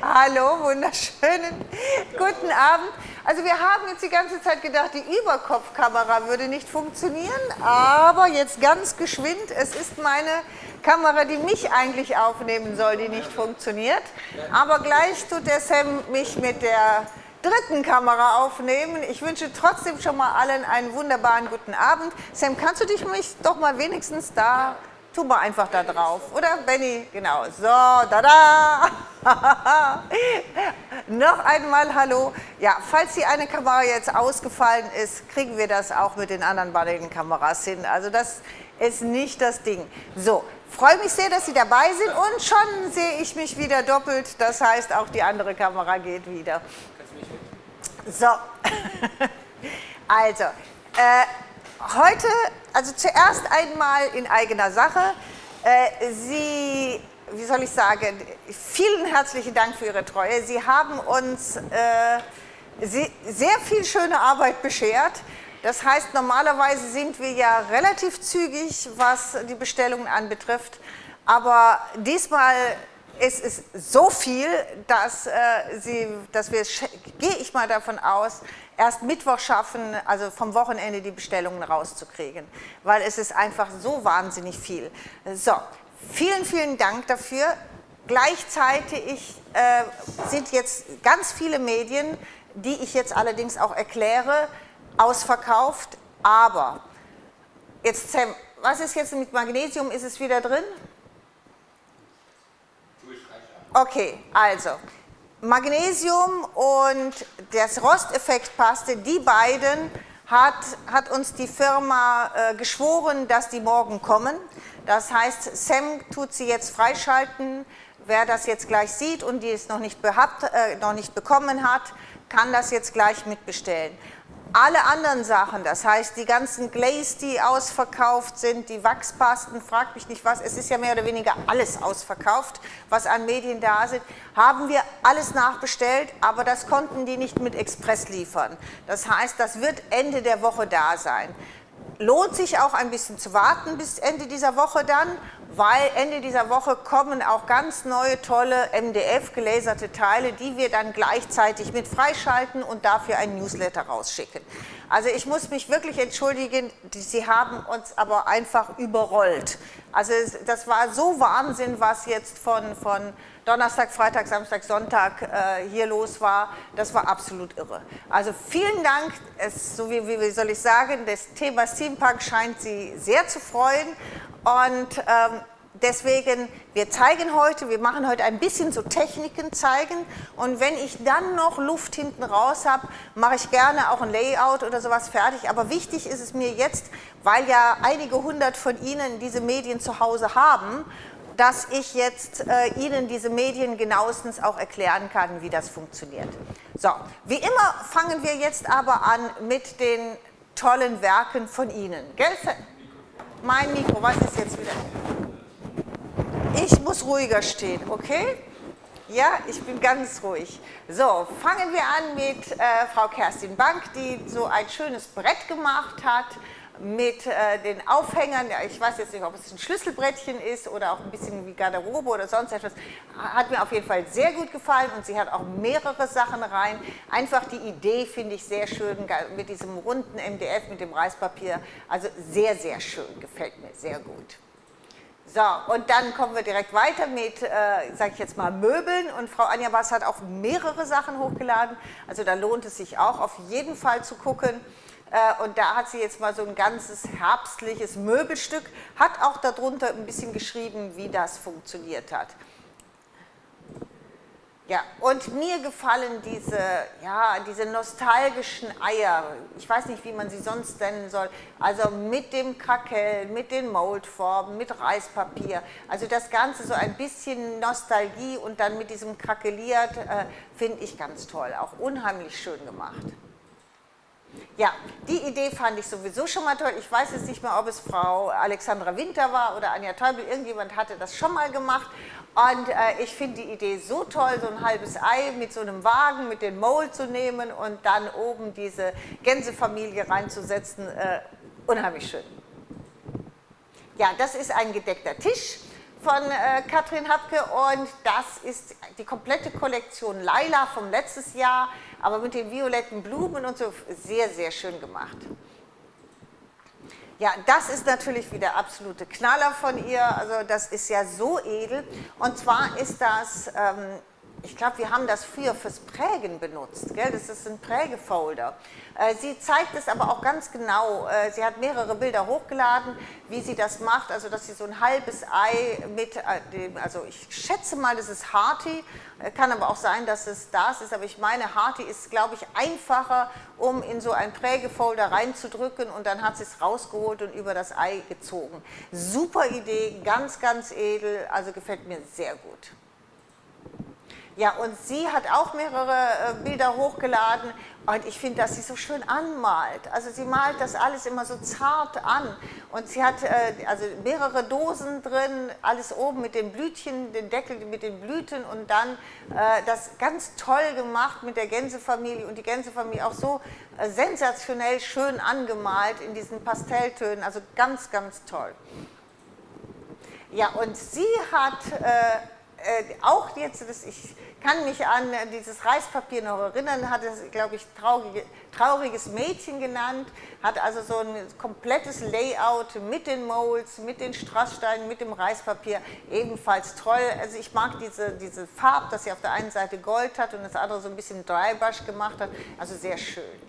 Hallo, wunderschönen guten Abend. Also wir haben jetzt die ganze Zeit gedacht, die Überkopfkamera würde nicht funktionieren, aber jetzt ganz geschwind, es ist meine Kamera, die mich eigentlich aufnehmen soll, die nicht funktioniert. Aber gleich tut der Sam mich mit der dritten Kamera aufnehmen. Ich wünsche trotzdem schon mal allen einen wunderbaren guten Abend. Sam, kannst du dich mich doch mal wenigstens da... Tu mal einfach da drauf, oder Benny? Genau, so, da. Noch einmal hallo. Ja, falls die eine Kamera jetzt ausgefallen ist, kriegen wir das auch mit den anderen beiden Kameras hin. Also das ist nicht das Ding. So, freue mich sehr, dass Sie dabei sind und schon sehe ich mich wieder doppelt. Das heißt, auch die andere Kamera geht wieder. So, also, heute, also zuerst einmal in eigener Sache, wie soll ich sagen, vielen herzlichen Dank für Ihre Treue. Sie haben uns sehr viel schöne Arbeit beschert. Das heißt, normalerweise sind wir ja relativ zügig, was die Bestellungen anbetrifft, aber diesmal ist es so viel, dass wir, gehe ich mal davon aus, erst Mittwoch schaffen, also vom Wochenende die Bestellungen rauszukriegen, weil es ist einfach so wahnsinnig viel. So, vielen, vielen Dank dafür. Gleichzeitig sind jetzt ganz viele Medien, die ich jetzt allerdings auch erkläre, ausverkauft, aber jetzt Sam, was ist jetzt mit Magnesium, ist es wieder drin? Okay, also Magnesium und das Rosteffektpaste, die beiden hat uns die Firma geschworen, dass die morgen kommen. Das heißt, Sam tut sie jetzt freischalten. Wer das jetzt gleich sieht und die es noch nicht bekommen hat, kann das jetzt gleich mitbestellen. Alle anderen Sachen, das heißt die ganzen Glaze, die ausverkauft sind, die Wachspasten, fragt mich nicht was, es ist ja mehr oder weniger alles ausverkauft, was an Medien da sind, haben wir alles nachbestellt, aber das konnten die nicht mit Express liefern. Das heißt, das wird Ende der Woche da sein. Lohnt sich auch ein bisschen zu warten bis Ende dieser Woche dann, weil Ende dieser Woche kommen auch ganz neue, tolle MDF-gelaserte Teile, die wir dann gleichzeitig mit freischalten und dafür einen Newsletter rausschicken. Also ich muss mich wirklich entschuldigen, Sie haben uns aber einfach überrollt. Also das war so Wahnsinn, was jetzt von Donnerstag, Freitag, Samstag, Sonntag hier los war, das war absolut irre. Also vielen Dank, wie soll ich sagen, das Thema Steampunk scheint Sie sehr zu freuen und deswegen, wir machen heute ein bisschen so Techniken zeigen und wenn ich dann noch Luft hinten raus habe, mache ich gerne auch ein Layout oder sowas fertig, aber wichtig ist es mir jetzt, weil ja einige hundert von Ihnen diese Medien zu Hause haben, dass ich jetzt Ihnen diese Medien genauestens auch erklären kann, wie das funktioniert. So, wie immer fangen wir jetzt aber an mit den tollen Werken von Ihnen. Gell? Mein Mikro, was ist jetzt wieder? Ich muss ruhiger stehen, okay? Ja, ich bin ganz ruhig. So, fangen wir an mit Frau Kerstin Bank, die so ein schönes Brett gemacht hat, mit den Aufhängern, ich weiß jetzt nicht, ob es ein Schlüsselbrettchen ist oder auch ein bisschen wie Garderobe oder sonst etwas, hat mir auf jeden Fall sehr gut gefallen und sie hat auch mehrere Sachen rein. Einfach die Idee finde ich sehr schön mit diesem runden MDF, mit dem Reispapier, also sehr, sehr schön, gefällt mir sehr gut. So, und dann kommen wir direkt weiter mit, sage ich jetzt mal, Möbeln und Frau Anja Bass hat auch mehrere Sachen hochgeladen, also da lohnt es sich auch auf jeden Fall zu gucken. Und da hat sie jetzt mal so ein ganzes herbstliches Möbelstück, hat auch darunter ein bisschen geschrieben, wie das funktioniert hat. Ja, und mir gefallen diese nostalgischen Eier, ich weiß nicht, wie man sie sonst nennen soll, also mit dem Krakel, mit den Moldformen, mit Reispapier, also das Ganze so ein bisschen Nostalgie und dann mit diesem Krakeliert, finde ich ganz toll, auch unheimlich schön gemacht. Ja, die Idee fand ich sowieso schon mal toll. Ich weiß jetzt nicht mehr, ob es Frau Alexandra Winter war oder Anja Teubel. Irgendjemand hatte das schon mal gemacht. Und ich finde die Idee so toll, so ein halbes Ei mit so einem Wagen, mit den Mold zu nehmen und dann oben diese Gänsefamilie reinzusetzen. Unheimlich schön. Ja, das ist ein gedeckter Tisch von Katrin Hapke und das ist die komplette Kollektion Laila vom letztes Jahr, aber mit den violetten Blumen und so, sehr, sehr schön gemacht. Ja, das ist natürlich wieder absolute Knaller von ihr, also das ist ja so edel und zwar ist das, ich glaube, wir haben das früher fürs Prägen benutzt, gell? Das ist ein Prägefolder. Sie zeigt es aber auch ganz genau, sie hat mehrere Bilder hochgeladen, wie sie das macht, also dass sie so ein halbes Ei mit dem, also ich schätze mal, das ist Hearty, kann aber auch sein, dass es das ist, aber ich meine, Hearty ist, glaube ich, einfacher, um in so ein Prägefolder reinzudrücken und dann hat sie es rausgeholt und über das Ei gezogen. Super Idee, ganz, ganz edel, also gefällt mir sehr gut. Ja, und sie hat auch mehrere Bilder hochgeladen und ich finde, dass sie so schön anmalt. Also sie malt das alles immer so zart an und sie hat also mehrere Dosen drin, alles oben mit den Blütchen, den Deckel mit den Blüten und dann das ganz toll gemacht mit der Gänsefamilie und die Gänsefamilie auch so sensationell schön angemalt in diesen Pastelltönen, also ganz, ganz toll. Ja, und sie hat auch jetzt, ich kann mich an dieses Reispapier noch erinnern, hat es, glaube ich, trauriges Mädchen genannt, hat also so ein komplettes Layout mit den Molds, mit den Strasssteinen, mit dem Reispapier, ebenfalls toll. Also ich mag diese Farbe, dass sie auf der einen Seite Gold hat und das andere so ein bisschen Drybrush gemacht hat, also sehr schön.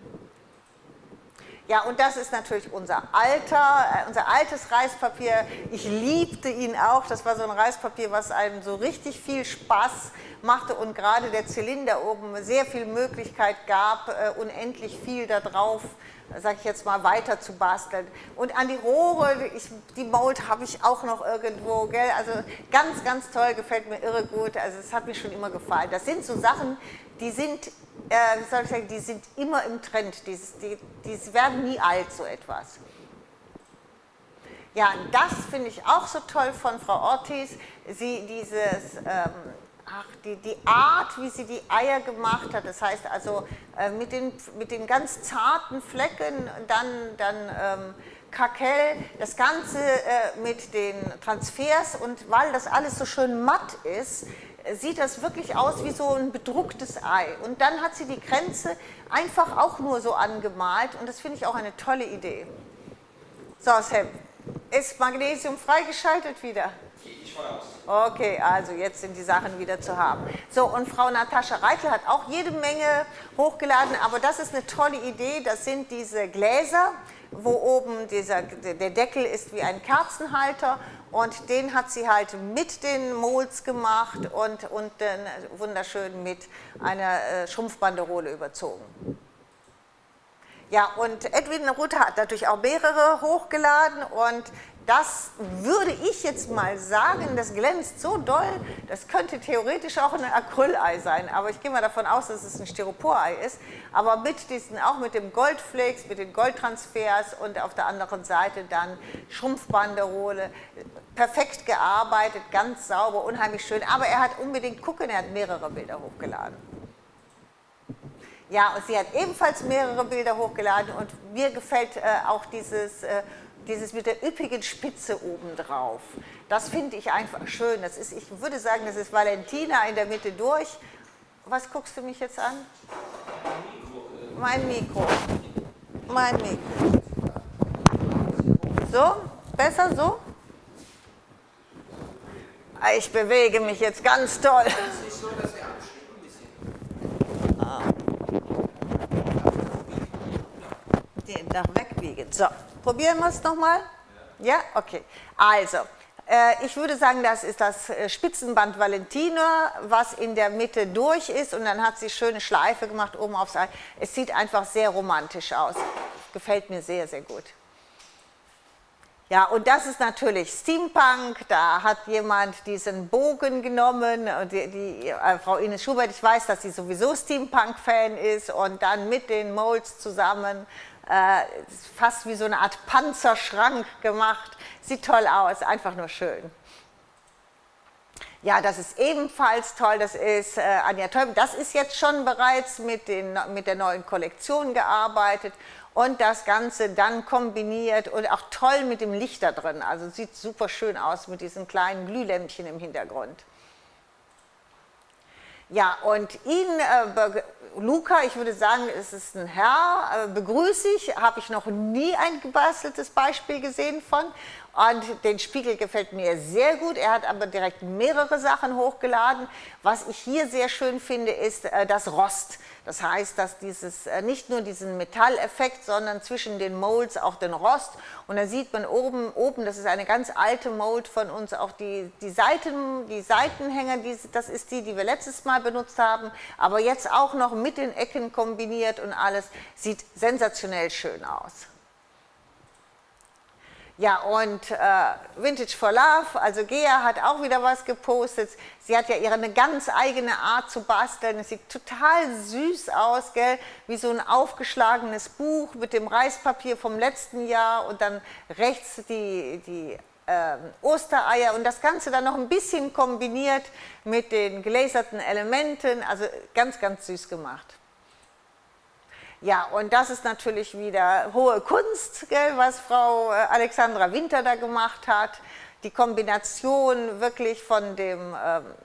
Ja, und das ist natürlich unser altes Reispapier. Ich liebte ihn auch. Das war so ein Reispapier, was einem so richtig viel Spaß machte und gerade der Zylinder oben sehr viel Möglichkeit gab, unendlich viel da drauf, sage ich jetzt mal, weiter zu basteln. Und an die Rohre, die Mold habe ich auch noch irgendwo, gell? Also ganz, ganz toll, gefällt mir irre gut. Also es hat mir schon immer gefallen. Das sind so Sachen, die sind, wie soll ich sagen, die sind immer im Trend, die werden nie alt, so etwas. Ja, das finde ich auch so toll von Frau Ortiz, die Art, wie sie die Eier gemacht hat, das heißt also mit den ganz zarten Flecken, dann Kakel, das Ganze mit den Transfers und weil das alles so schön matt ist, sieht das wirklich aus wie so ein bedrucktes Ei. Und dann hat sie die Grenze einfach auch nur so angemalt und das finde ich auch eine tolle Idee. So, Sam, ist Magnesium freigeschaltet wieder? Ich voll aus. Okay, also jetzt sind die Sachen wieder zu haben. So, und Frau Natascha Reichel hat auch jede Menge hochgeladen, aber das ist eine tolle Idee. Das sind diese Gläser, wo oben der Deckel ist wie ein Kerzenhalter und den hat sie halt mit den Molds gemacht und dann wunderschön mit einer Schrumpfbanderole überzogen. Ja, und Edwin Ruther hat natürlich auch mehrere hochgeladen und das würde ich jetzt mal sagen, das glänzt so doll, das könnte theoretisch auch ein Acrylei sein, aber ich gehe mal davon aus, dass es ein Styroporei ist, aber auch mit dem Goldflakes, mit den Goldtransfers und auf der anderen Seite dann Schrumpfbanderole, perfekt gearbeitet, ganz sauber, unheimlich schön, aber er hat unbedingt gucken, er hat mehrere Bilder hochgeladen. Ja, und sie hat ebenfalls mehrere Bilder hochgeladen und mir gefällt auch dieses mit der üppigen Spitze obendrauf. Das finde ich einfach schön. Das ist, ich würde sagen, das ist Valentina in der Mitte durch. Was guckst du mich jetzt an? Mein Mikro. Mein Mikro. So? Besser so? Ich bewege mich jetzt ganz toll. Es ist nicht so, dass der Abschnitt ein bisschen. Den Dach wegbiegen. So, probieren wir es nochmal? Ja, okay. Also, ich würde sagen, das ist das Spitzenband Valentina, was in der Mitte durch ist und dann hat sie schöne Schleife gemacht oben aufs Ei. Es sieht einfach sehr romantisch aus. Gefällt mir sehr, sehr gut. Ja, und das ist natürlich Steampunk, da hat jemand diesen Bogen genommen, und die Frau Ines Schubert, ich weiß, dass sie sowieso Steampunk-Fan ist und dann mit den Molds zusammen fast wie so eine Art Panzerschrank gemacht, sieht toll aus, einfach nur schön. Ja, das ist ebenfalls toll, das ist Anja Teub. Das ist jetzt schon bereits mit der neuen Kollektion gearbeitet und das Ganze dann kombiniert und auch toll mit dem Licht da drin. Also sieht super schön aus mit diesen kleinen Glühlämpchen im Hintergrund. Ja, und ihn, Luca, ich würde sagen, es ist ein Herr, begrüße ich, habe ich noch nie ein gebasteltes Beispiel gesehen von. Und den Spiegel gefällt mir sehr gut, er hat aber direkt mehrere Sachen hochgeladen. Was ich hier sehr schön finde, ist das Rost. Das heißt, dass dieses nicht nur diesen Metalleffekt, sondern zwischen den Molds auch den Rost. Und da sieht man oben, das ist eine ganz alte Mold von uns, auch die Seitenhänger, das ist die wir letztes Mal benutzt haben, aber jetzt auch noch mit den Ecken kombiniert und alles, sieht sensationell schön aus. Ja, und Vintage for Love, also Gea hat auch wieder was gepostet. Sie hat ja ihre ganz eigene Art zu basteln. Es sieht total süß aus, gell? Wie so ein aufgeschlagenes Buch mit dem Reispapier vom letzten Jahr und dann rechts die Ostereier und das Ganze dann noch ein bisschen kombiniert mit den gläserten Elementen. Also ganz, ganz süß gemacht. Ja, und das ist natürlich wieder hohe Kunst, gell, was Frau Alexandra Winter da gemacht hat. Die Kombination wirklich von dem,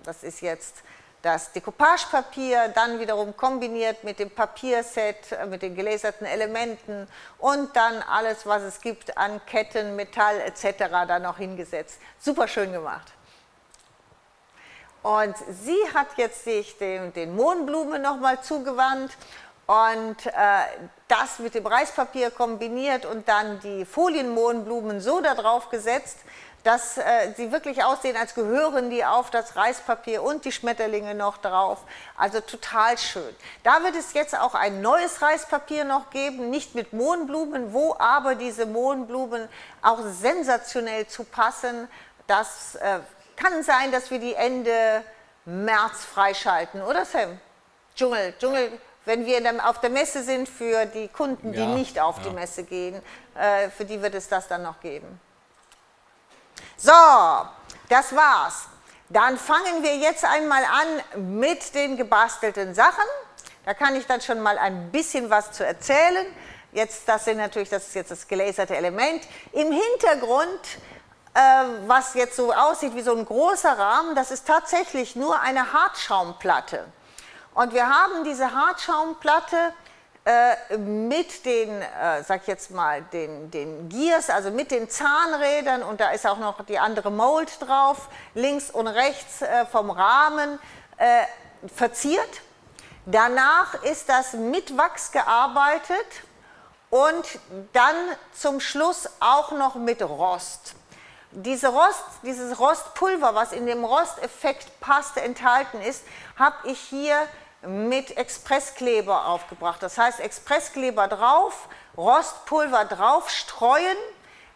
das ist jetzt das Dekoupagepapier, dann wiederum kombiniert mit dem Papierset, mit den gläserten Elementen und dann alles, was es gibt an Ketten, Metall etc. da noch hingesetzt. Super schön gemacht. Und sie hat jetzt sich den Mohnblumen nochmal zugewandt. Und das mit dem Reispapier kombiniert und dann die Folienmohnblumen so da drauf gesetzt, dass sie wirklich aussehen, als gehören die auf das Reispapier und die Schmetterlinge noch drauf. Also total schön. Da wird es jetzt auch ein neues Reispapier noch geben, nicht mit Mohnblumen, wo aber diese Mohnblumen auch sensationell zu passen. Das kann sein, dass wir die Ende März freischalten, oder Sam? Dschungel. Wenn wir dann auf der Messe sind für die Kunden, die nicht auf die Messe gehen, für die wird es das dann noch geben. So, das war's. Dann fangen wir jetzt einmal an mit den gebastelten Sachen. Da kann ich dann schon mal ein bisschen was zu erzählen. Jetzt, das ist jetzt das gelaserte Element. Im Hintergrund, was jetzt so aussieht wie so ein großer Rahmen, das ist tatsächlich nur eine Hartschaumplatte. Und wir haben diese Hartschaumplatte mit den, sag ich jetzt mal, den Gears, also mit den Zahnrädern und da ist auch noch die andere Mold drauf, links und rechts vom Rahmen verziert. Danach ist das mit Wachs gearbeitet und dann zum Schluss auch noch mit Rost. Dieses Rostpulver, was in dem Rosteffektpaste enthalten ist, habe ich hier mit Expresskleber aufgebracht. Das heißt, Expresskleber drauf, Rostpulver drauf streuen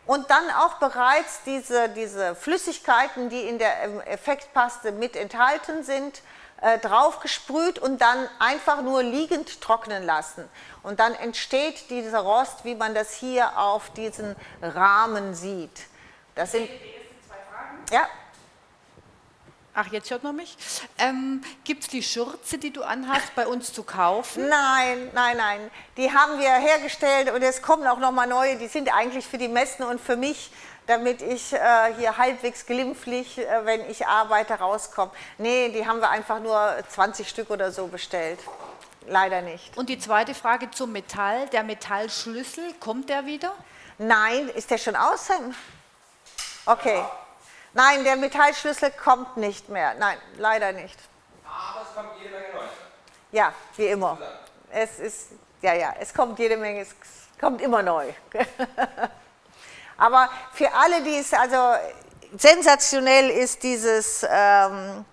und dann auch bereits diese Flüssigkeiten, die in der Effektpaste mit enthalten sind, drauf gesprüht und dann einfach nur liegend trocknen lassen. Und dann entsteht dieser Rost, wie man das hier auf diesen Rahmen sieht. Das sind die ersten 2 Fragen. Ja. Ach, jetzt hört man mich. Gibt es die Schürze, die du anhast, bei uns zu kaufen? Nein. Die haben wir hergestellt und es kommen auch nochmal neue. Die sind eigentlich für die Messen und für mich, damit ich hier halbwegs glimpflich, wenn ich arbeite, rauskomme. Nee, die haben wir einfach nur 20 Stück oder so bestellt. Leider nicht. Und die zweite Frage zum Metall. Der Metallschlüssel, kommt der wieder? Nein, ist der schon aus? Okay. Nein, der Metallschlüssel kommt nicht mehr. Nein, leider nicht. Aber es kommt jede Menge Neues. Ja, wie immer. Es kommt jede Menge, es kommt immer neu. Aber für alle, die es, also sensationell ist diese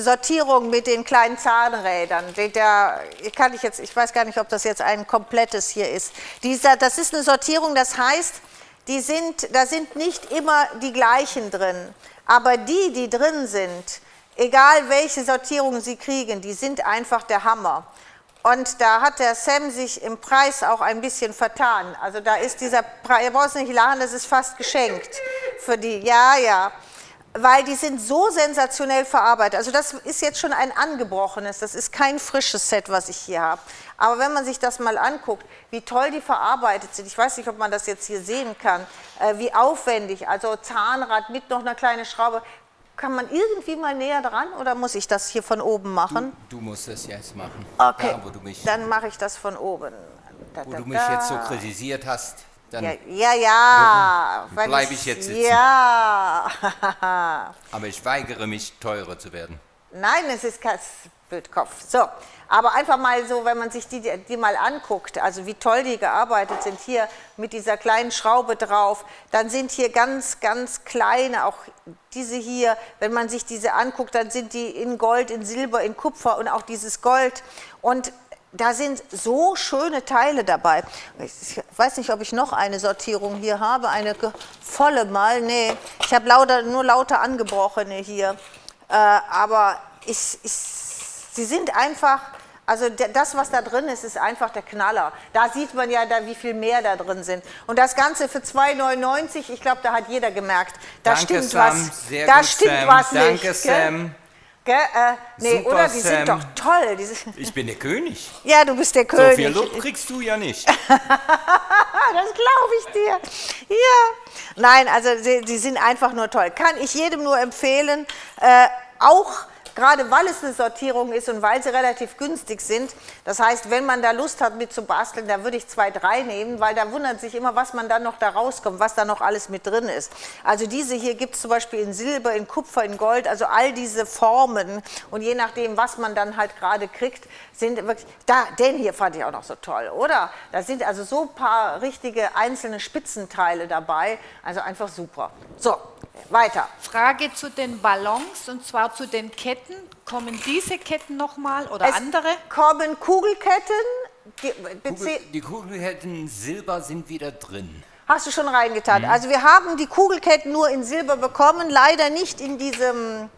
Sortierung mit den kleinen Zahnrädern. Ich weiß gar nicht, ob das jetzt ein komplettes hier ist. Das ist eine Sortierung, das heißt, da sind nicht immer die gleichen drin, aber die drin sind, egal welche Sortierung sie kriegen, die sind einfach der Hammer. Und da hat der Sam sich im Preis auch ein bisschen vertan. Also da ist dieser Preis, ihr braucht es nicht lachen, das ist fast geschenkt für die, ja. weil die sind so sensationell verarbeitet. Also das ist jetzt schon ein angebrochenes, das ist kein frisches Set, was ich hier habe. Aber wenn man sich das mal anguckt, wie toll die verarbeitet sind, ich weiß nicht, ob man das jetzt hier sehen kann, wie aufwendig, also Zahnrad mit noch einer kleinen Schraube. Kann man irgendwie mal näher dran oder muss ich das hier von oben machen? Du musst es jetzt machen. Okay, Da, wo du mich, dann mache ich das von oben. wo du mich jetzt so kritisiert hast, dann Ja. bleib ich jetzt sitzen. Ja. Aber ich weigere mich, teurer zu werden. Nein, es ist kein Bildkopf. So, aber einfach mal so, wenn man sich die mal anguckt, also wie toll die gearbeitet sind, hier mit dieser kleinen Schraube drauf, dann sind hier ganz, ganz kleine, auch diese hier, wenn man sich diese anguckt, dann sind die in Gold, in Silber, in Kupfer und auch dieses Gold. Und da sind so schöne Teile dabei. Ich weiß nicht, ob ich noch eine Sortierung hier habe, eine volle mal. Nee, ich habe nur lauter angebrochene hier. Aber sie sind einfach, also das, was da drin ist, ist einfach der Knaller. Da sieht man ja, wie viel mehr da drin sind. Und das Ganze für 2,99 €, ich glaube, da hat jeder gemerkt, da Danke, stimmt Sam. was, Sehr da gut, stimmt Sam. was Danke, nicht. Sam. Nee, Super, oder? Die Sam. sind doch toll. Ich bin der König. Ja, du bist der So König. viel Lob kriegst du ja nicht. Das glaube ich dir. Ja. Nein, also die sind einfach nur toll. Kann ich jedem nur empfehlen. Auch gerade weil es eine Sortierung ist und weil sie relativ günstig sind. Das heißt, wenn man da Lust hat mit zu basteln, da würde ich 2, 3 nehmen, weil da wundert sich immer, was man dann noch da rauskommt, was da noch alles mit drin ist. Also diese hier gibt es zum Beispiel in Silber, in Kupfer, in Gold, also all diese Formen und je nachdem, was man dann halt gerade kriegt, sind wirklich, den hier fand ich auch noch so toll, oder? Da sind also so ein paar richtige einzelne Spitzenteile dabei, also einfach super. So, weiter. Frage zu den Ballons, und zwar zu den Ketten. Kommen diese Ketten nochmal oder andere? Kommen Kugelketten. Die Kugelketten Silber sind wieder drin. Hast du schon reingetan. Also wir haben die Kugelketten nur in Silber bekommen, leider nicht in diesem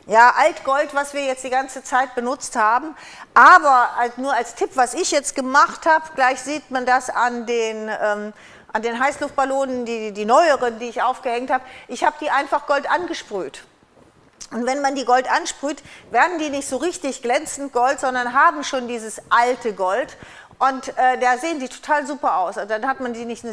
Altgold, was wir jetzt die ganze Zeit benutzt haben. Aber nur als Tipp, was ich jetzt gemacht habe, gleich sieht man das an den Heißluftballonen, die neueren, die ich aufgehängt habe. Ich habe die einfach Gold angesprüht. Und wenn man die Gold ansprüht, werden die nicht so richtig glänzend Gold, sondern haben schon dieses alte Gold. Und da sehen die total super aus. Und dann hat man die nicht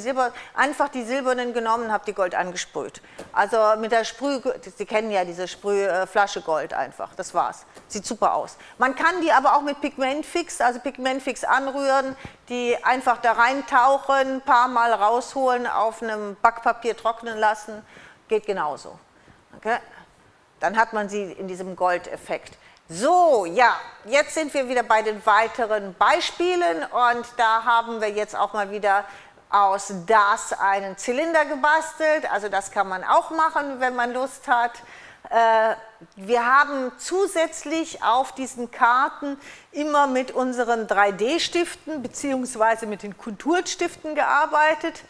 einfach die silbernen genommen, habe die Gold angesprüht. Also mit der Sie kennen ja diese Sprühflasche Gold einfach, das war's. Sieht super aus. Man kann die aber auch mit Pigmentfix, also Pigmentfix anrühren, die einfach da reintauchen, ein paar Mal rausholen, auf einem Backpapier trocknen lassen, geht genauso. Okay? Dann hat man sie in diesem Goldeffekt. So, ja, jetzt sind wir wieder bei den weiteren Beispielen und da haben wir jetzt auch mal wieder aus das einen Zylinder gebastelt. Also das kann man auch machen, wenn man Lust hat. Wir haben zusätzlich auf diesen Karten immer mit unseren 3D-Stiften bzw. mit den Konturstiften gearbeitet.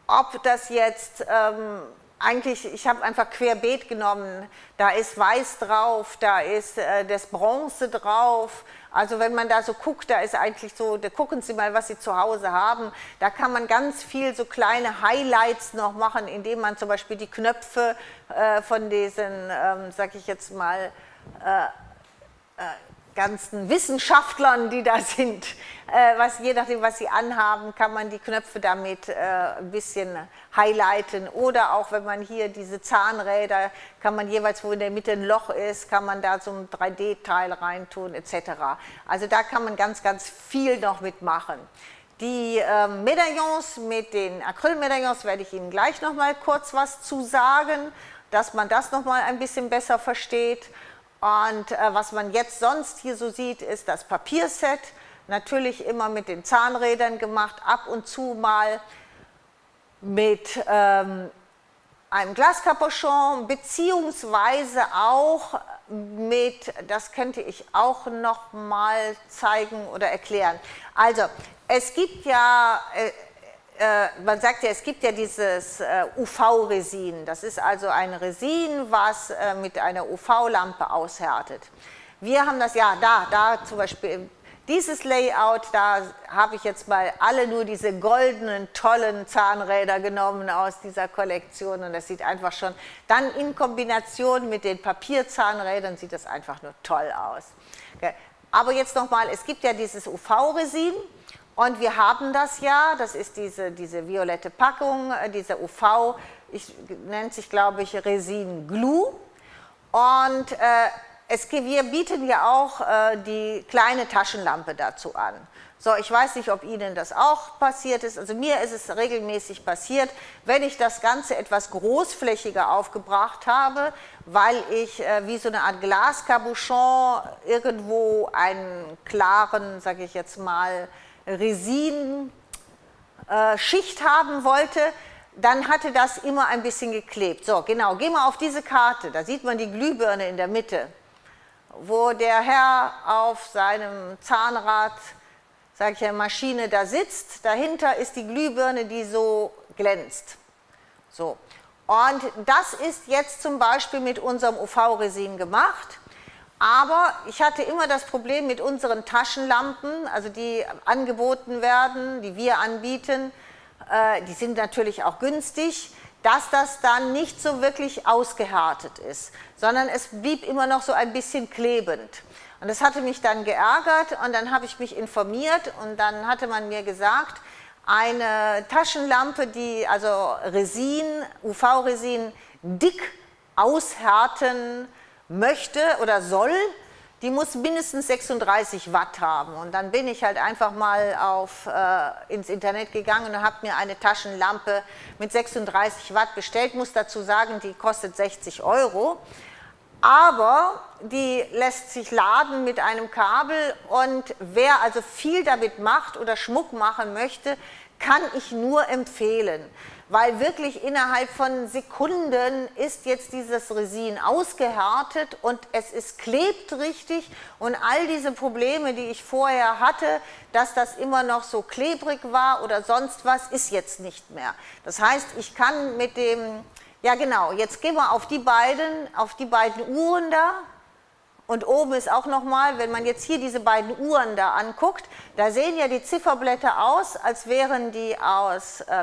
Ob das jetzt eigentlich, ich habe einfach querbeet genommen, da ist Weiß drauf, da ist das Bronze drauf, also wenn man da so guckt, da ist eigentlich so, da gucken Sie mal, was Sie zu Hause haben, da kann man ganz viel so kleine Highlights noch machen, indem man zum Beispiel die Knöpfe von diesen, sag ich jetzt mal, ganzen Wissenschaftlern, die da sind, je nachdem, was sie anhaben, kann man die Knöpfe damit ein bisschen highlighten. Oder auch, wenn man hier diese Zahnräder, kann man jeweils, wo in der Mitte ein Loch ist, kann man da so ein 3D-Teil reintun, etc. Also da kann man ganz, ganz viel noch mitmachen. Die Medaillons mit den Acrylmedaillons werde ich Ihnen gleich noch mal kurz was zu sagen, dass man das noch mal ein bisschen besser versteht. Und was man jetzt sonst hier so sieht, ist das Papierset. Natürlich immer mit den Zahnrädern gemacht, ab und zu mal mit einem Glascapuchon, beziehungsweise auch mit, das könnte ich auch noch mal zeigen oder erklären. Also, es gibt ja, man sagt ja, es gibt ja dieses UV-Resin. Das ist also ein Resin, was mit einer UV-Lampe aushärtet. Wir haben das, ja, da zum Beispiel, Dieses Layout, da habe ich jetzt mal alle nur diese goldenen, tollen Zahnräder genommen aus dieser Kollektion und das sieht einfach schon, dann in Kombination mit den Papierzahnrädern sieht das einfach nur toll aus. Okay. Aber jetzt nochmal, es gibt ja dieses UV-Resin und wir haben das ja, das ist diese violette Packung, dieser UV, nennt sich glaube ich Resin Glue und wir bieten ja auch die kleine Taschenlampe dazu an. So, ich weiß nicht, ob Ihnen das auch passiert ist, also mir ist es regelmäßig passiert, wenn ich das Ganze etwas großflächiger aufgebracht habe, weil ich wie so eine Art Glaskabochon irgendwo einen klaren, sage ich jetzt mal, Resin-Schicht haben wollte, dann hatte das immer ein bisschen geklebt. So, genau, gehen wir auf diese Karte, da sieht man die Glühbirne in der Mitte, wo der Herr auf seinem Zahnrad, sage ich ja, Maschine da sitzt. Dahinter ist die Glühbirne, die so glänzt. So. Und das ist jetzt zum Beispiel mit unserem UV-Resin gemacht. Aber ich hatte immer das Problem mit unseren Taschenlampen, also die angeboten werden, die wir anbieten, die sind natürlich auch günstig, dass das dann nicht so wirklich ausgehärtet ist, sondern es blieb immer noch so ein bisschen klebend. Und das hatte mich dann geärgert und dann habe ich mich informiert und dann hatte man mir gesagt, eine Taschenlampe, die also Resin, UV-Resin dick aushärten möchte oder soll, die muss mindestens 36 Watt haben. Und dann bin ich halt einfach mal ins Internet gegangen und habe mir eine Taschenlampe mit 36 Watt bestellt. Muss dazu sagen, die kostet 60 €. Aber die lässt sich laden mit einem Kabel und wer also viel damit macht oder Schmuck machen möchte, kann ich nur empfehlen. Weil wirklich innerhalb von Sekunden ist jetzt dieses Resin ausgehärtet und es klebt richtig und all diese Probleme, die ich vorher hatte, dass das immer noch so klebrig war oder sonst was, ist jetzt nicht mehr. Das heißt, ich kann mit dem, ja genau, jetzt gehen wir auf die beiden Uhren da. Und oben ist auch nochmal, wenn man jetzt hier diese beiden Uhren da anguckt, da sehen ja die Zifferblätter aus, als wären die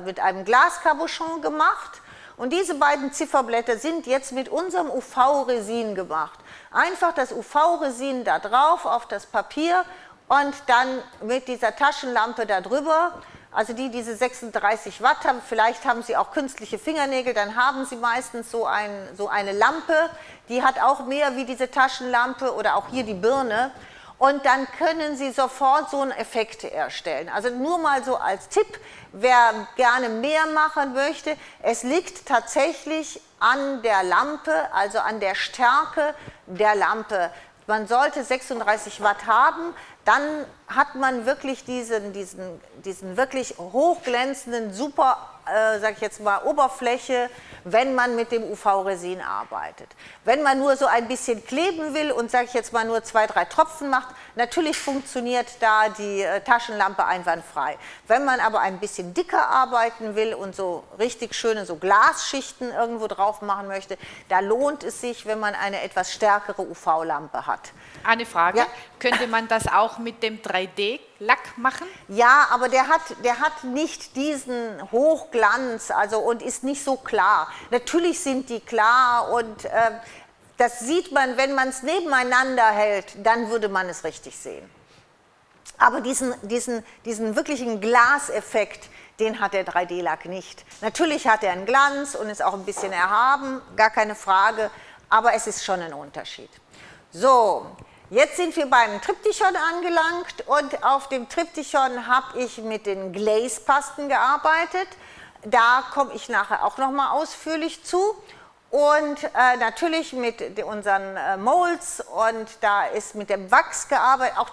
mit einem Glaskabochon gemacht. Und diese beiden Zifferblätter sind jetzt mit unserem UV-Resin gemacht. Einfach das UV-Resin da drauf auf das Papier und dann mit dieser Taschenlampe da drüber. Also diese 36 Watt haben, vielleicht haben Sie auch künstliche Fingernägel, dann haben Sie meistens so eine Lampe, die hat auch mehr wie diese Taschenlampe oder auch hier die Birne und dann können Sie sofort so einen Effekt erstellen. Also nur mal so als Tipp, wer gerne mehr machen möchte, es liegt tatsächlich an der Lampe, also an der Stärke der Lampe. Man sollte 36 Watt haben, dann hat man wirklich diesen wirklich hochglänzenden, super, sag ich jetzt mal, Oberfläche, wenn man mit dem UV-Resin arbeitet. Wenn man nur so ein bisschen kleben will und, sag ich jetzt mal, nur 2, 3 Tropfen macht, natürlich funktioniert da die Taschenlampe einwandfrei. Wenn man aber ein bisschen dicker arbeiten will und so richtig schöne so Glasschichten irgendwo drauf machen möchte, da lohnt es sich, wenn man eine etwas stärkere UV-Lampe hat. Eine Frage, ja. Könnte man das auch mit dem 3D-Lack machen? Ja, aber der hat nicht diesen Hochglanz, also und ist nicht so klar. Natürlich sind die klar und das sieht man, wenn man es nebeneinander hält, dann würde man es richtig sehen. Aber diesen wirklichen Glaseffekt, den hat der 3D-Lack nicht. Natürlich hat er einen Glanz und ist auch ein bisschen erhaben, gar keine Frage, aber es ist schon ein Unterschied. So, jetzt sind wir beim Triptychon angelangt und auf dem Triptychon habe ich mit den Glaze-Pasten gearbeitet. Da komme ich nachher auch noch mal ausführlich zu. Und natürlich mit unseren Molds und da ist mit dem Wachs gearbeitet. Auch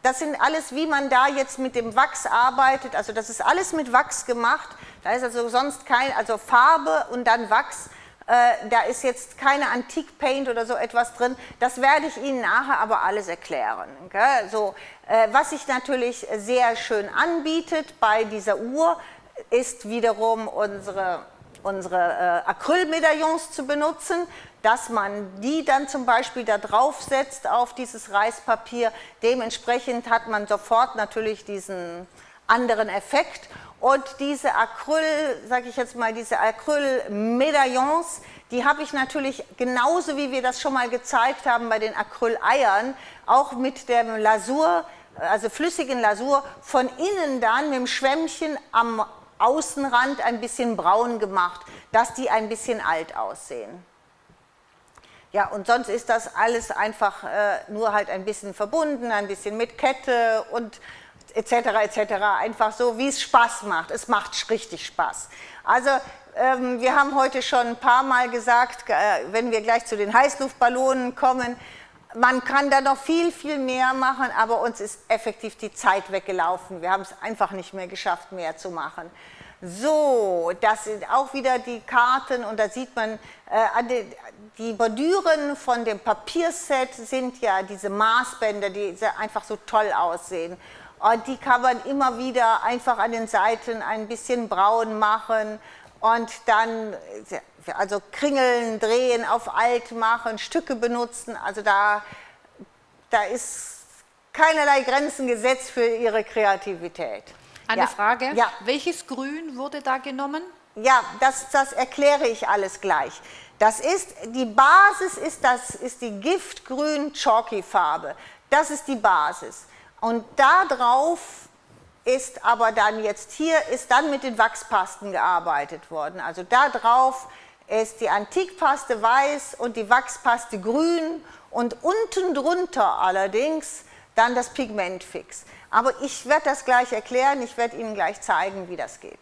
das sind alles, wie man da jetzt mit dem Wachs arbeitet. Also das ist alles mit Wachs gemacht. Da ist also sonst also Farbe und dann Wachs. Da ist jetzt keine Antique Paint oder so etwas drin. Das werde ich Ihnen nachher aber alles erklären. Okay? So, was sich natürlich sehr schön anbietet bei dieser Uhr, ist wiederum unsere Acrylmedaillons zu benutzen, dass man die dann zum Beispiel da drauf setzt auf dieses Reispapier. Dementsprechend hat man sofort natürlich diesen anderen Effekt. Und diese sage ich jetzt mal, diese Acrylmedaillons, die habe ich natürlich genauso wie wir das schon mal gezeigt haben bei den Acryleiern, auch mit der Lasur, also flüssigen Lasur, von innen dann mit dem Schwämmchen am Außenrand ein bisschen braun gemacht, dass die ein bisschen alt aussehen. Ja, und sonst ist das alles einfach nur halt ein bisschen verbunden, ein bisschen mit Kette und etc. etc. Einfach so, wie es Spaß macht. Es macht richtig Spaß. Also wir haben heute schon ein paar Mal gesagt, wenn wir gleich zu den Heißluftballonen kommen, man kann da noch viel, viel mehr machen, aber uns ist effektiv die Zeit weggelaufen. Wir haben es einfach nicht mehr geschafft, mehr zu machen. So, das sind auch wieder die Karten und da sieht man, die Bordüren von dem Papierset sind ja diese Maßbänder, die einfach so toll aussehen. Und die kann man immer wieder einfach an den Seiten ein bisschen braun machen und dann also kringeln, drehen, auf alt machen, Stücke benutzen. Also da ist keinerlei Grenzen gesetzt für ihre Kreativität. Eine Frage, ja. Welches Grün wurde da genommen? Ja, das erkläre ich alles gleich. Die Basis ist die Giftgrün Chalky Farbe. Das ist die Basis. Und da drauf ist aber dann jetzt ist dann mit den Wachspasten gearbeitet worden. Also da drauf ist die Antikpaste weiß und die Wachspaste grün und unten drunter allerdings dann das Pigment fix. Aber ich werde das gleich erklären, ich werde Ihnen gleich zeigen, wie das geht.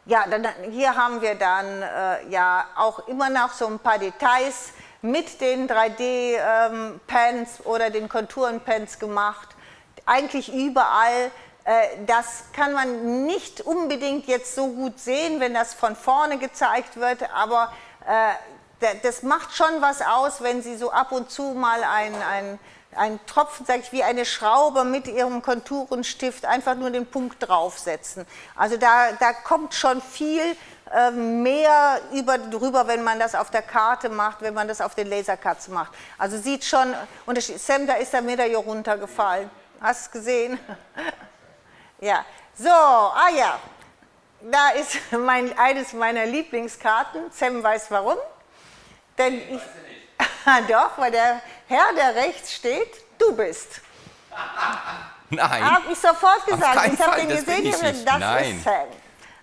Ja, hier haben wir dann ja auch immer noch so ein paar Details mit den 3D-Pens oder den Konturen-Pens gemacht. Eigentlich überall. Das kann man nicht unbedingt jetzt so gut sehen, wenn das von vorne gezeigt wird, aber das macht schon was aus, wenn Sie so ab und zu mal einen Tropfen, sage ich, wie eine Schraube mit Ihrem Konturenstift einfach nur den Punkt draufsetzen. Also da kommt schon viel mehr drüber, wenn man das auf der Karte macht, wenn man das auf den Lasercuts macht. Also sieht schon, Sam, da ist der Medaillon runtergefallen. Hast du es gesehen? Ja, so, ja, da ist eines meiner Lieblingskarten. Sam weiß warum. Denn ich doch, weil der Herr, der rechts steht, du bist. Nein. Habe ich sofort gesagt. Ich habe den das bin gesehen, ich nicht. das Nein. ist Sam.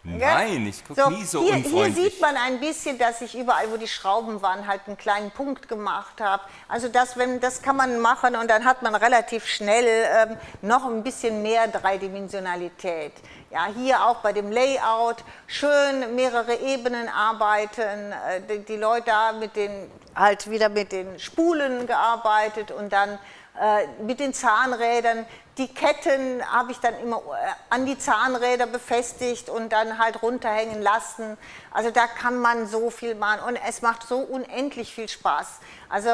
Nein, ich gucke nie so hier unfreundlich. Hier sieht man ein bisschen, dass ich überall, wo die Schrauben waren, halt einen kleinen Punkt gemacht habe. Also das kann man machen und dann hat man relativ schnell noch ein bisschen mehr Dreidimensionalität. Ja, hier auch bei dem Layout schön mehrere Ebenen arbeiten. Die Leute da halt wieder mit den Spulen gearbeitet und dann mit den Zahnrädern. Die Ketten habe ich dann immer an die Zahnräder befestigt und dann halt runterhängen lassen. Also da kann man so viel machen und es macht so unendlich viel Spaß. Also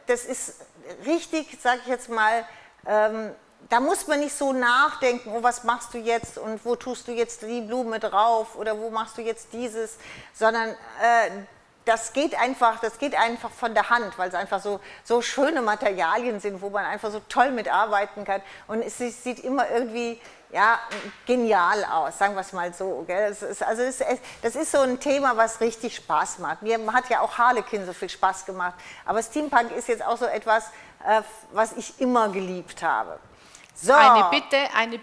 das ist richtig, sage ich jetzt mal, da muss man nicht so nachdenken, oh, was machst du jetzt und wo tust du jetzt die Blume drauf oder wo machst du jetzt dieses, sondern das geht einfach von der Hand, weil es einfach so schöne Materialien sind, wo man einfach so toll mitarbeiten kann. Und es sieht immer irgendwie ja, genial aus, sagen wir es mal so. Gell? Das ist so ein Thema, was richtig Spaß macht. Mir hat ja auch Harlequin so viel Spaß gemacht. Aber Steampunk ist jetzt auch so etwas, was ich immer geliebt habe. So. Eine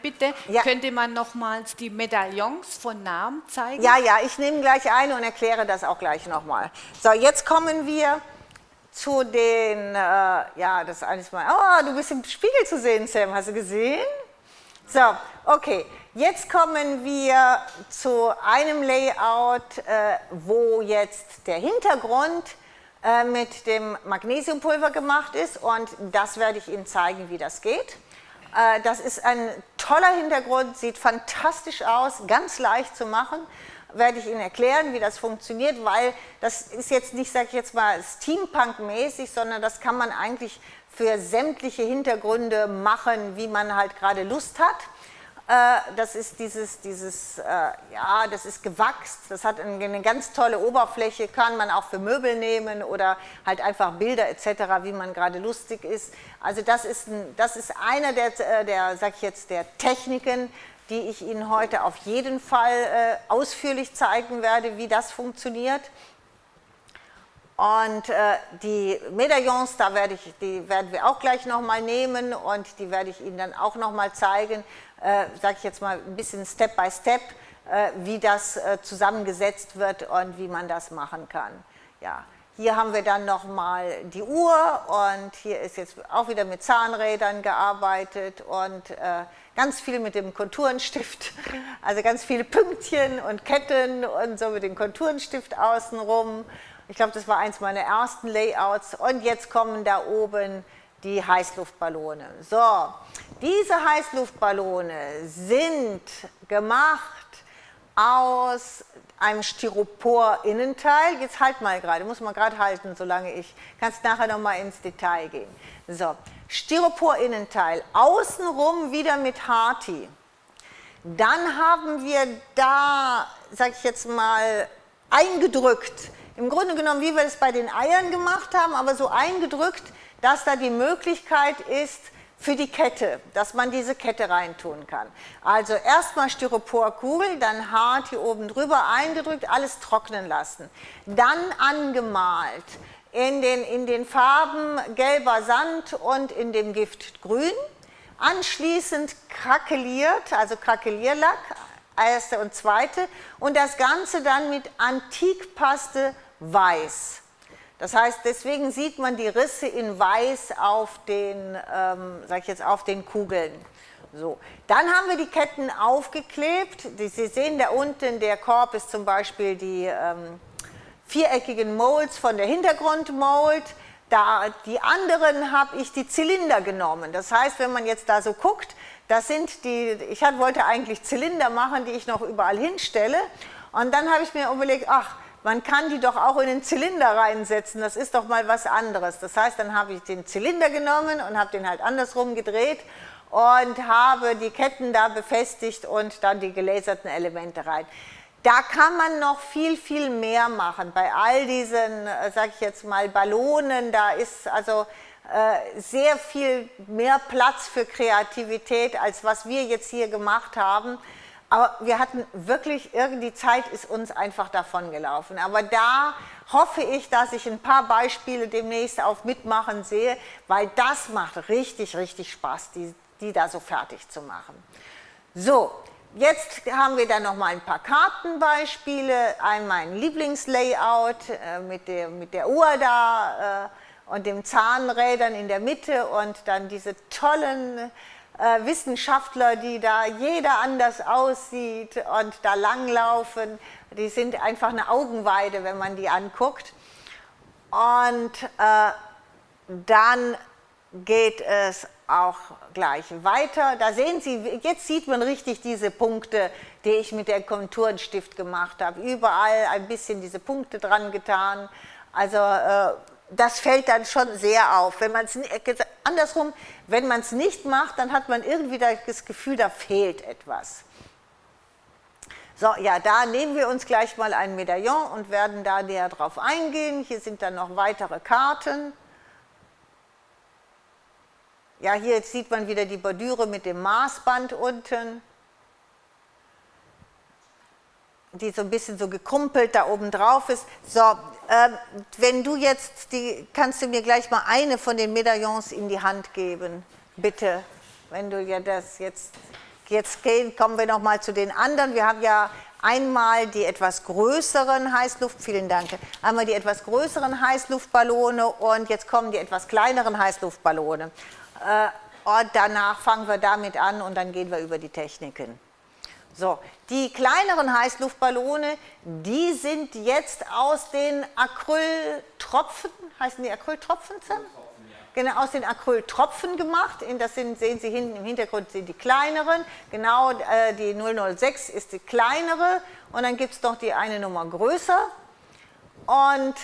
Bitte, Ja. Könnte man nochmals die Medaillons von Namen zeigen? Ja, ich nehme gleich eine und erkläre das auch gleich nochmal. So, jetzt kommen wir zu den, ja, das eines Mal, oh, du bist im Spiegel zu sehen, Sam, hast du gesehen? So, okay, jetzt kommen wir zu einem Layout, wo jetzt der Hintergrund mit dem Magnesiumpulver gemacht ist und das werde ich Ihnen zeigen, wie das geht. Das ist ein toller Hintergrund, sieht fantastisch aus, ganz leicht zu machen. Werde ich Ihnen erklären, wie das funktioniert, weil das ist jetzt nicht, sage ich jetzt mal, Steampunk-mäßig, sondern das kann man eigentlich für sämtliche Hintergründe machen, wie man halt gerade Lust hat. Das ist ja, das ist gewachst, das hat eine ganz tolle Oberfläche, kann man auch für Möbel nehmen oder halt einfach Bilder etc., wie man gerade lustig ist. Also das ist einer sag ich jetzt, der Techniken, die ich Ihnen heute auf jeden Fall ausführlich zeigen werde, wie das funktioniert. Und die Medaillons, die werden wir auch gleich nochmal nehmen und die werde ich Ihnen dann auch nochmal zeigen, sage ich jetzt mal ein bisschen Step by Step, wie das zusammengesetzt wird und wie man das machen kann. Ja. Hier haben wir dann nochmal die Uhr und hier ist jetzt auch wieder mit Zahnrädern gearbeitet und ganz viel mit dem Konturenstift, also ganz viele Pünktchen und Ketten und so mit dem Konturenstift außenrum. Ich glaube, das war eins meiner ersten Layouts. Und jetzt kommen da oben die Heißluftballone. So, diese Heißluftballone sind gemacht aus einem Styropor-Innenteil. Jetzt halt mal gerade, muss man gerade halten, solange ich, kannst nachher nochmal ins Detail gehen. So, Styropor-Innenteil, außenrum wieder mit Hardie. Dann haben wir da, sag ich jetzt mal, eingedrückt. Im Grunde genommen, wie wir es bei den Eiern gemacht haben, aber so eingedrückt, dass da die Möglichkeit ist für die Kette, dass man diese Kette reintun kann. Also erstmal Styroporkugel, dann hart hier oben drüber eingedrückt, alles trocknen lassen. Dann angemalt in den Farben gelber Sand und in dem Gift grün. Anschließend krakeliert, also Krakelierlack, erste und zweite, und das Ganze dann mit Antikpaste weiß. Das heißt, deswegen sieht man die Risse in weiß auf den, sag ich jetzt, auf den Kugeln. So. Dann haben wir die Ketten aufgeklebt. Sie sehen da unten, der Korb ist zum Beispiel die viereckigen Molds von der Hintergrundmold. Die anderen habe ich die Zylinder genommen. Das heißt, wenn man jetzt da so guckt, das sind ich wollte eigentlich Zylinder machen, die ich noch überall hinstelle. Und dann habe ich mir überlegt, ach, man kann die doch auch in den Zylinder reinsetzen, das ist doch mal was anderes. Das heißt, dann habe ich den Zylinder genommen und habe den halt andersrum gedreht und habe die Ketten da befestigt und dann die gelaserten Elemente rein. Da kann man noch viel, viel mehr machen. Bei all diesen, sage ich jetzt mal, Ballonen, da ist also sehr viel mehr Platz für Kreativität, als was wir jetzt hier gemacht haben. Aber wir hatten wirklich, die Zeit ist uns einfach davon gelaufen. Aber da hoffe ich, dass ich ein paar Beispiele demnächst auf Mitmachen sehe, weil das macht richtig, richtig Spaß, die da so fertig zu machen. So, jetzt haben wir dann noch mal ein paar Kartenbeispiele. Einmal ein Lieblingslayout mit der Uhr da und den Zahnrädern in der Mitte und dann diese tollen Wissenschaftler, die da jeder anders aussieht und da langlaufen, die sind einfach eine Augenweide, wenn man die anguckt. Und dann geht es auch gleich weiter. Da sehen Sie, jetzt sieht man richtig diese Punkte, die ich mit der Konturenstift gemacht habe. Überall ein bisschen diese Punkte dran getan. Also das fällt dann schon sehr auf. Wenn man es andersrum, wenn man es nicht macht, dann hat man irgendwie das Gefühl, da fehlt etwas. So, ja, da nehmen wir uns gleich mal ein Medaillon und werden da näher drauf eingehen. Hier sind dann noch weitere Karten. Ja, hier sieht man wieder die Bordüre mit dem Maßband unten, die so ein bisschen so gekrumpelt da oben drauf ist. So, wenn du jetzt, kannst du mir gleich mal eine von den Medaillons in die Hand geben, bitte. Wenn du ja das jetzt gehen, kommen wir noch mal zu den anderen. Wir haben ja einmal die etwas größeren vielen Dank, einmal die etwas größeren Heißluftballone und jetzt kommen die etwas kleineren Heißluftballone. Und danach fangen wir damit an und dann gehen wir über die Techniken. So, die kleineren Heißluftballone, die sind jetzt aus den Acryltropfen, heißen die Acryltropfen? Genau, aus den Acryltropfen gemacht. Das sehen Sie hinten im Hintergrund, sind die kleineren. Genau, die 006 ist die kleinere und dann gibt es noch die eine Nummer größer. Und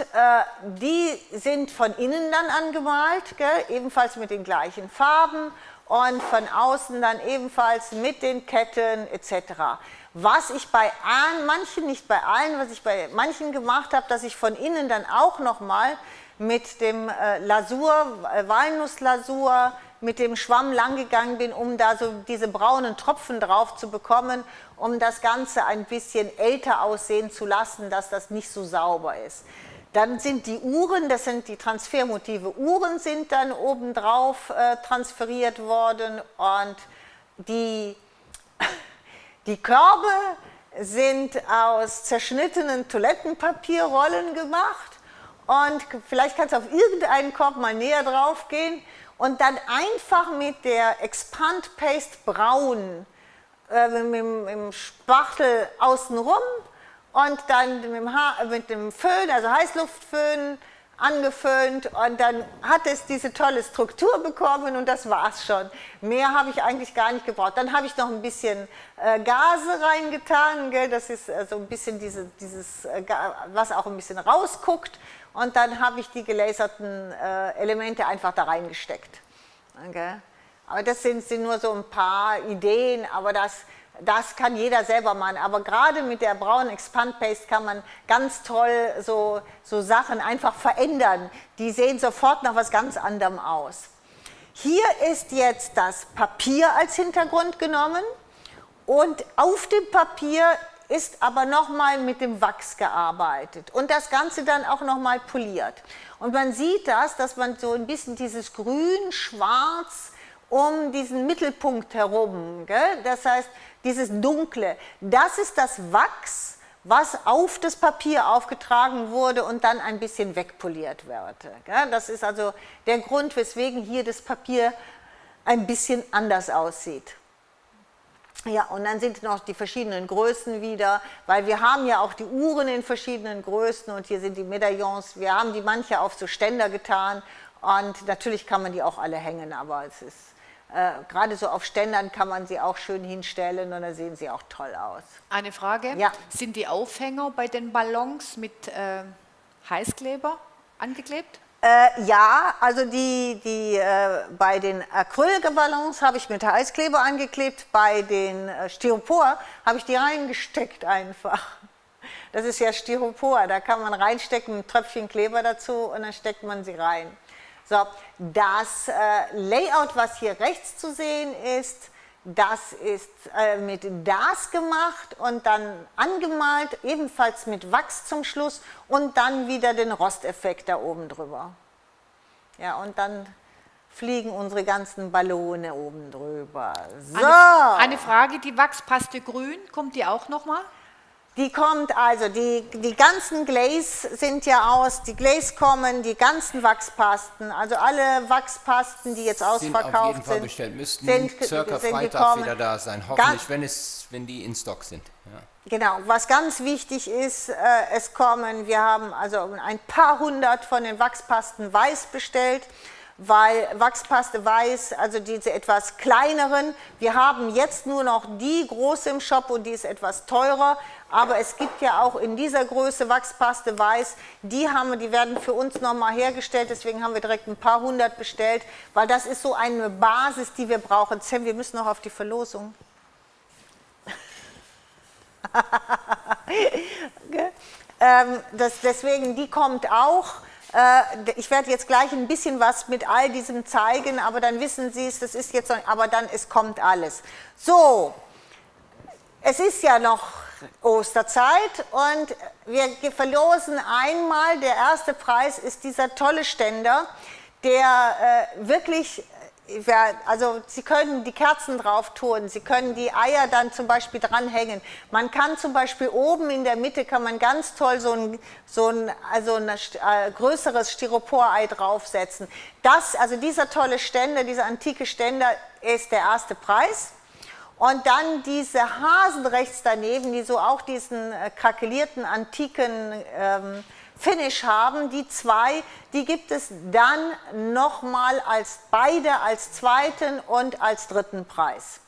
die sind von innen dann angemalt, gell? Ebenfalls mit den gleichen Farben. und von außen dann ebenfalls mit den Ketten etc. Was ich bei manchen, nicht bei allen, was ich bei manchen gemacht habe, dass ich von innen dann auch nochmal mit dem Walnusslasur, mit dem Schwamm langgegangen bin, um da so diese braunen Tropfen drauf zu bekommen, um das Ganze ein bisschen älter aussehen zu lassen, dass das nicht so sauber ist. Dann sind die Uhren, das sind die Transfermotive Uhren, sind dann obendrauf transferiert worden und die Körbe sind aus zerschnittenen Toilettenpapierrollen gemacht und vielleicht kannst du auf irgendeinen Korb mal näher drauf gehen und dann einfach mit der Expand Paste Braun mit dem Spachtel außenrum und dann mit dem Föhn, also Heißluftföhn, angeföhnt und dann hat es diese tolle Struktur bekommen und das war's schon. Mehr habe ich eigentlich gar nicht gebraucht. Dann habe ich noch ein bisschen Gase reingetan, gell? Das ist so ein bisschen dieses, was auch ein bisschen rausguckt und dann habe ich die gelaserten Elemente einfach da reingesteckt. Okay? Aber das sind nur so ein paar Ideen, aber das kann jeder selber machen, aber gerade mit der braunen Expand Paste kann man ganz toll so Sachen einfach verändern. Die sehen sofort nach was ganz anderem aus. Hier ist jetzt das Papier als Hintergrund genommen und auf dem Papier ist aber nochmal mit dem Wachs gearbeitet und das Ganze dann auch nochmal poliert. Und man sieht dass man so ein bisschen dieses Grün-Schwarz um diesen Mittelpunkt herum, gell? Das heißt, dieses Dunkle, das ist das Wachs, was auf das Papier aufgetragen wurde und dann ein bisschen wegpoliert wird. Gell? Das ist also der Grund, weswegen hier das Papier ein bisschen anders aussieht. Ja, und dann sind noch die verschiedenen Größen wieder, weil wir haben ja auch die Uhren in verschiedenen Größen und hier sind die Medaillons, wir haben die manche auf so Ständer getan und natürlich kann man die auch alle hängen, aber es ist gerade so auf Ständern kann man sie auch schön hinstellen und dann sehen sie auch toll aus. Eine Frage, ja. Sind die Aufhänger bei den Ballons mit Heißkleber angeklebt? Ja, also bei den Acrylballons habe ich mit Heißkleber angeklebt, bei den Styropor habe ich die reingesteckt einfach. Das ist ja Styropor, da kann man reinstecken, ein Tröpfchen Kleber dazu und dann steckt man sie rein. So, das Layout, was hier rechts zu sehen ist, das ist mit DAS gemacht und dann angemalt, ebenfalls mit Wachs zum Schluss und dann wieder den Rosteffekt da oben drüber. Ja, und dann fliegen unsere ganzen Ballone oben drüber. So. Eine Frage, die Wachspaste grün, kommt die auch nochmal? Die kommt also, die ganzen Glaze sind ja aus, die Glaze kommen, die ganzen Wachspasten, also alle Wachspasten, die jetzt ausverkauft sind. Auf jeden Fall bestellt, müssten circa Freitag wieder da sein, hoffentlich, wenn die in Stock sind. Ja. Genau, was ganz wichtig ist, wir haben also ein paar hundert von den Wachspasten weiß bestellt, weil Wachspaste weiß, also diese etwas kleineren, wir haben jetzt nur noch die große im Shop und die ist etwas teurer, aber es gibt ja auch in dieser Größe Wachspaste weiß, die werden für uns nochmal hergestellt, deswegen haben wir direkt ein paar hundert bestellt, weil das ist so eine Basis, die wir brauchen. Sam, wir müssen noch auf die Verlosung. Deswegen, die kommt auch. Ich werde jetzt gleich ein bisschen was mit all diesem zeigen, aber dann wissen Sie es, das ist jetzt, aber dann, es kommt alles. So, es ist ja noch Osterzeit und wir verlosen einmal, der erste Preis ist dieser tolle Ständer, der wirklich, also Sie können die Kerzen drauf tun, Sie können die Eier dann zum Beispiel dranhängen. Man kann zum Beispiel oben in der Mitte kann man ganz toll so ein größeres Styroporei draufsetzen. Also dieser tolle Ständer, dieser antike Ständer ist der erste Preis. Und dann diese Hasen rechts daneben, die so auch diesen krakelierten antiken Finish haben, die zwei, die gibt es dann nochmal beide als zweiten und als dritten Preis.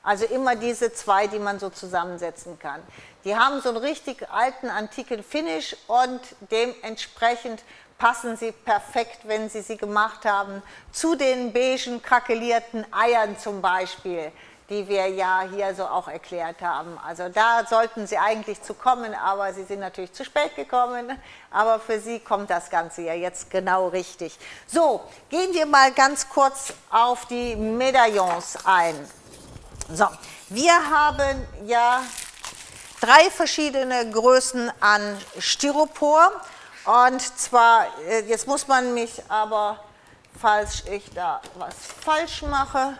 Also immer diese zwei, die man so zusammensetzen kann. Die haben so einen richtig alten, antiken Finish und dementsprechend passen sie perfekt, wenn Sie sie gemacht haben, zu den beigen krakelierten Eiern zum Beispiel, die wir ja hier so auch erklärt haben. Also da sollten Sie eigentlich zu kommen, aber Sie sind natürlich zu spät gekommen. Aber für Sie kommt das Ganze ja jetzt genau richtig. So, gehen wir mal ganz kurz auf die Medaillons ein. So, wir haben ja 3 verschiedene Größen an Styropor. Und zwar, jetzt muss man mich aber, falls ich da was falsch mache,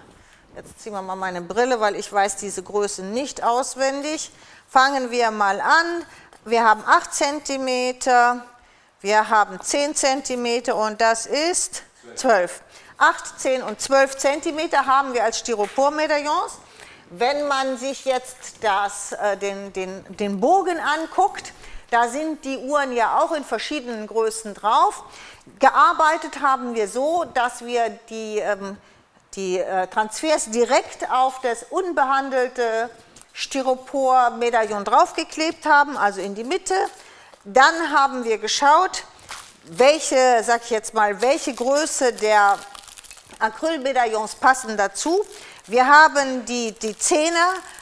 jetzt ziehen wir mal meine Brille, weil ich weiß diese Größen nicht auswendig. Fangen wir mal an. Wir haben 8 cm, wir haben 10 cm und das ist 12. 8, 10 und 12 cm haben wir als Styropor-Medaillons. Wenn man sich jetzt den Bogen anguckt, da sind die Uhren ja auch in verschiedenen Größen drauf. Gearbeitet haben wir so, dass wir die Transfers direkt auf das unbehandelte Styropor-Medaillon draufgeklebt haben, also in die Mitte. Dann haben wir geschaut, welche Größe der Acrylmedaillons passen dazu. Wir haben die 10er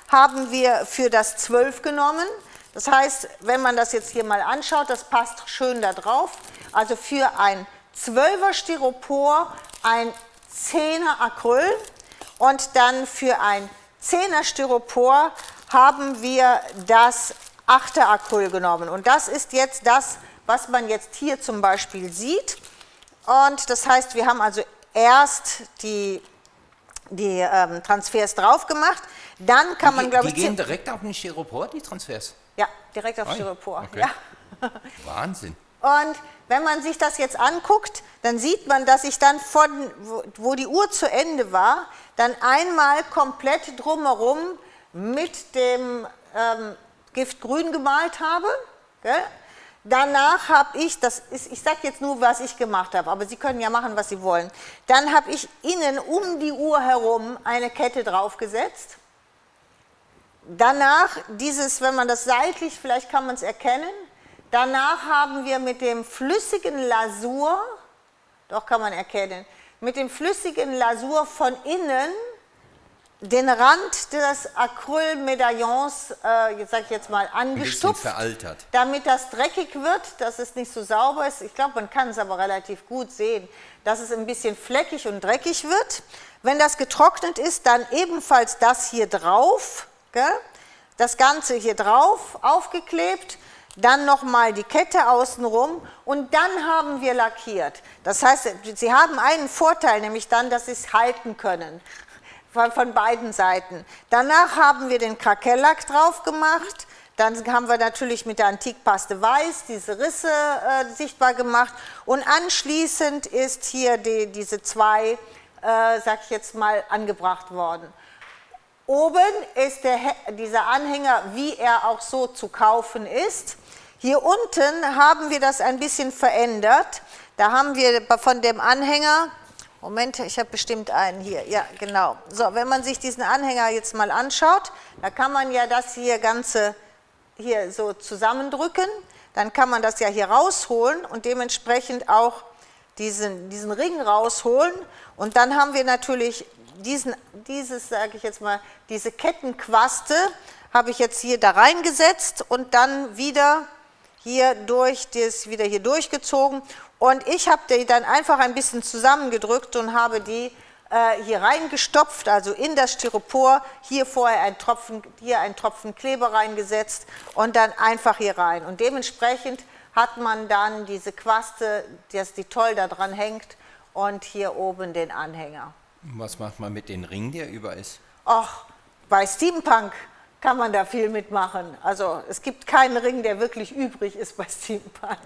haben wir für das 12 genommen. Das heißt, wenn man das jetzt hier mal anschaut, das passt schön da drauf. Also für ein 12er Styropor ein 10er Acryl und dann für ein 10er Styropor haben wir das 8er Acryl genommen. Und das ist jetzt das, was man jetzt hier zum Beispiel sieht. Und das heißt, wir haben also erst die Transfers drauf gemacht. Dann kann man, glaube ich... Die gehen direkt auf den Styropor, die Transfers? Ja, direkt auf Styropor. Okay. Ja. Wahnsinn. Und wenn man sich das jetzt anguckt, dann sieht man, dass ich dann wo die Uhr zu Ende war, dann einmal komplett drumherum mit dem Giftgrün gemalt habe. Gell? Danach habe ich, ich sage jetzt nur, was ich gemacht habe, aber Sie können ja machen, was Sie wollen. Dann habe ich innen um die Uhr herum eine Kette draufgesetzt. Danach wenn man das seitlich, vielleicht kann man es erkennen, danach haben wir mit dem flüssigen Lasur, doch kann man erkennen, mit dem flüssigen Lasur von innen den Rand des Acrylmedaillons, sage ich jetzt mal, angestupft, veraltert, damit das dreckig wird, dass es nicht so sauber ist. Ich glaube, man kann es aber relativ gut sehen, dass es ein bisschen fleckig und dreckig wird. Wenn das getrocknet ist, dann ebenfalls das hier drauf, gell? Das Ganze hier drauf, aufgeklebt, dann nochmal die Kette außenrum und dann haben wir lackiert. Das heißt, Sie haben einen Vorteil, nämlich dann, dass Sie es halten können. Von beiden Seiten. Danach haben wir den Krakellack drauf gemacht. Dann haben wir natürlich mit der Antikpaste Weiß diese Risse sichtbar gemacht. Und anschließend ist hier diese 2, sag ich jetzt mal, angebracht worden. Oben ist dieser Anhänger, wie er auch so zu kaufen ist. Hier unten haben wir das ein bisschen verändert. Da haben wir von dem Anhänger... Moment, ich habe bestimmt einen hier. Ja, genau. So, wenn man sich diesen Anhänger jetzt mal anschaut, da kann man ja das hier Ganze hier so zusammendrücken. Dann kann man das ja hier rausholen und dementsprechend auch diesen Ring rausholen. Und dann haben wir natürlich sage ich jetzt mal, diese Kettenquaste habe ich jetzt hier da reingesetzt und dann wieder hier durchgezogen. Und ich habe die dann einfach ein bisschen zusammengedrückt und habe die hier reingestopft, also in das Styropor, hier vorher einen Tropfen Kleber reingesetzt und dann einfach hier rein. Und dementsprechend hat man dann diese Quaste, die toll da dran hängt, und hier oben den Anhänger. Was macht man mit dem Ring, der über ist? Ach, bei Steampunk kann man da viel mitmachen. Also es gibt keinen Ring, der wirklich übrig ist bei Steampunk.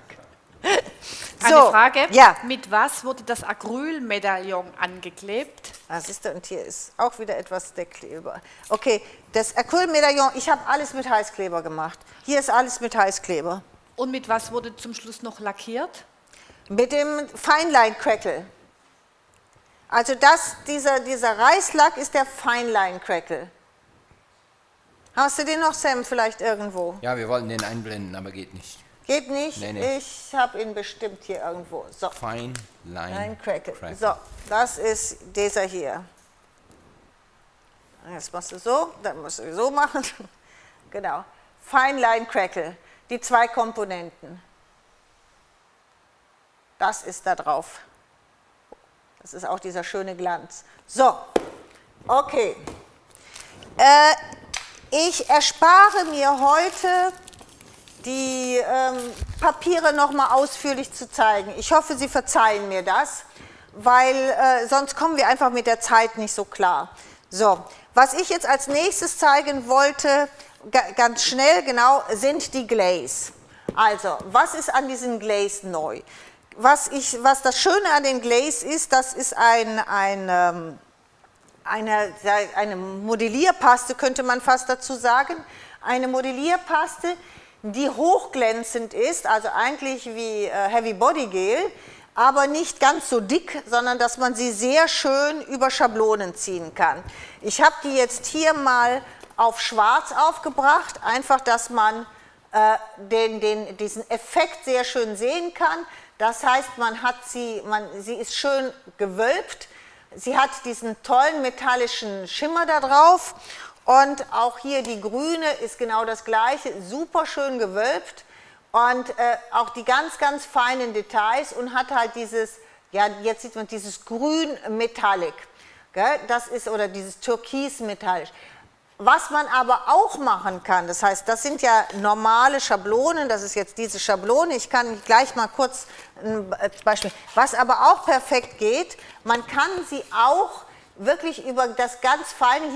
Eine Frage, ja. Mit was wurde das Acrylmedaillon angeklebt? Siehst du, und hier ist auch wieder etwas der Kleber. Okay, das Acrylmedaillon, ich habe alles mit Heißkleber gemacht. Hier ist alles mit Heißkleber. Und mit was wurde zum Schluss noch lackiert? Mit dem Fineline Crackle. Also dieser Reislack ist der Fineline Crackle. Hast du den noch, Sam, vielleicht irgendwo? Ja, wir wollten den einblenden, aber geht nicht. Geht nicht? Nee. Ich habe ihn bestimmt hier irgendwo. So. Fine Line Crackle. Crackle. So, das ist dieser hier. Jetzt machst du so, dann musst du so machen. Genau. Fine Line Crackle. Die 2 Komponenten. Das ist da drauf. Das ist auch dieser schöne Glanz. So, okay. Ich erspare mir heute, die Papiere nochmal ausführlich zu zeigen. Ich hoffe, Sie verzeihen mir das, weil sonst kommen wir einfach mit der Zeit nicht so klar. So, was ich jetzt als nächstes zeigen wollte, ganz schnell, genau, sind die Glaze. Also, was ist an diesen Glaze neu? Was das Schöne an den Glaze ist, das ist eine Modellierpaste, könnte man fast dazu sagen. Eine Modellierpaste, die hochglänzend ist, also eigentlich wie Heavy Body Gel, aber nicht ganz so dick, sondern dass man sie sehr schön über Schablonen ziehen kann. Ich habe die jetzt hier mal auf schwarz aufgebracht, einfach, dass man diesen Effekt sehr schön sehen kann. Das heißt, sie ist schön gewölbt, sie hat diesen tollen metallischen Schimmer da drauf und auch hier die grüne ist genau das gleiche, super schön gewölbt und auch die ganz, ganz feinen Details und hat halt dieses, ja, jetzt sieht man dieses grün metallic, gell? Das ist, oder dieses türkis metallisch. Was man aber auch machen kann, das heißt, das sind ja normale Schablonen, das ist jetzt diese Schablone, ich kann gleich mal kurz ein Beispiel, was aber auch perfekt geht, man kann sie auch wirklich über das ganz Feine,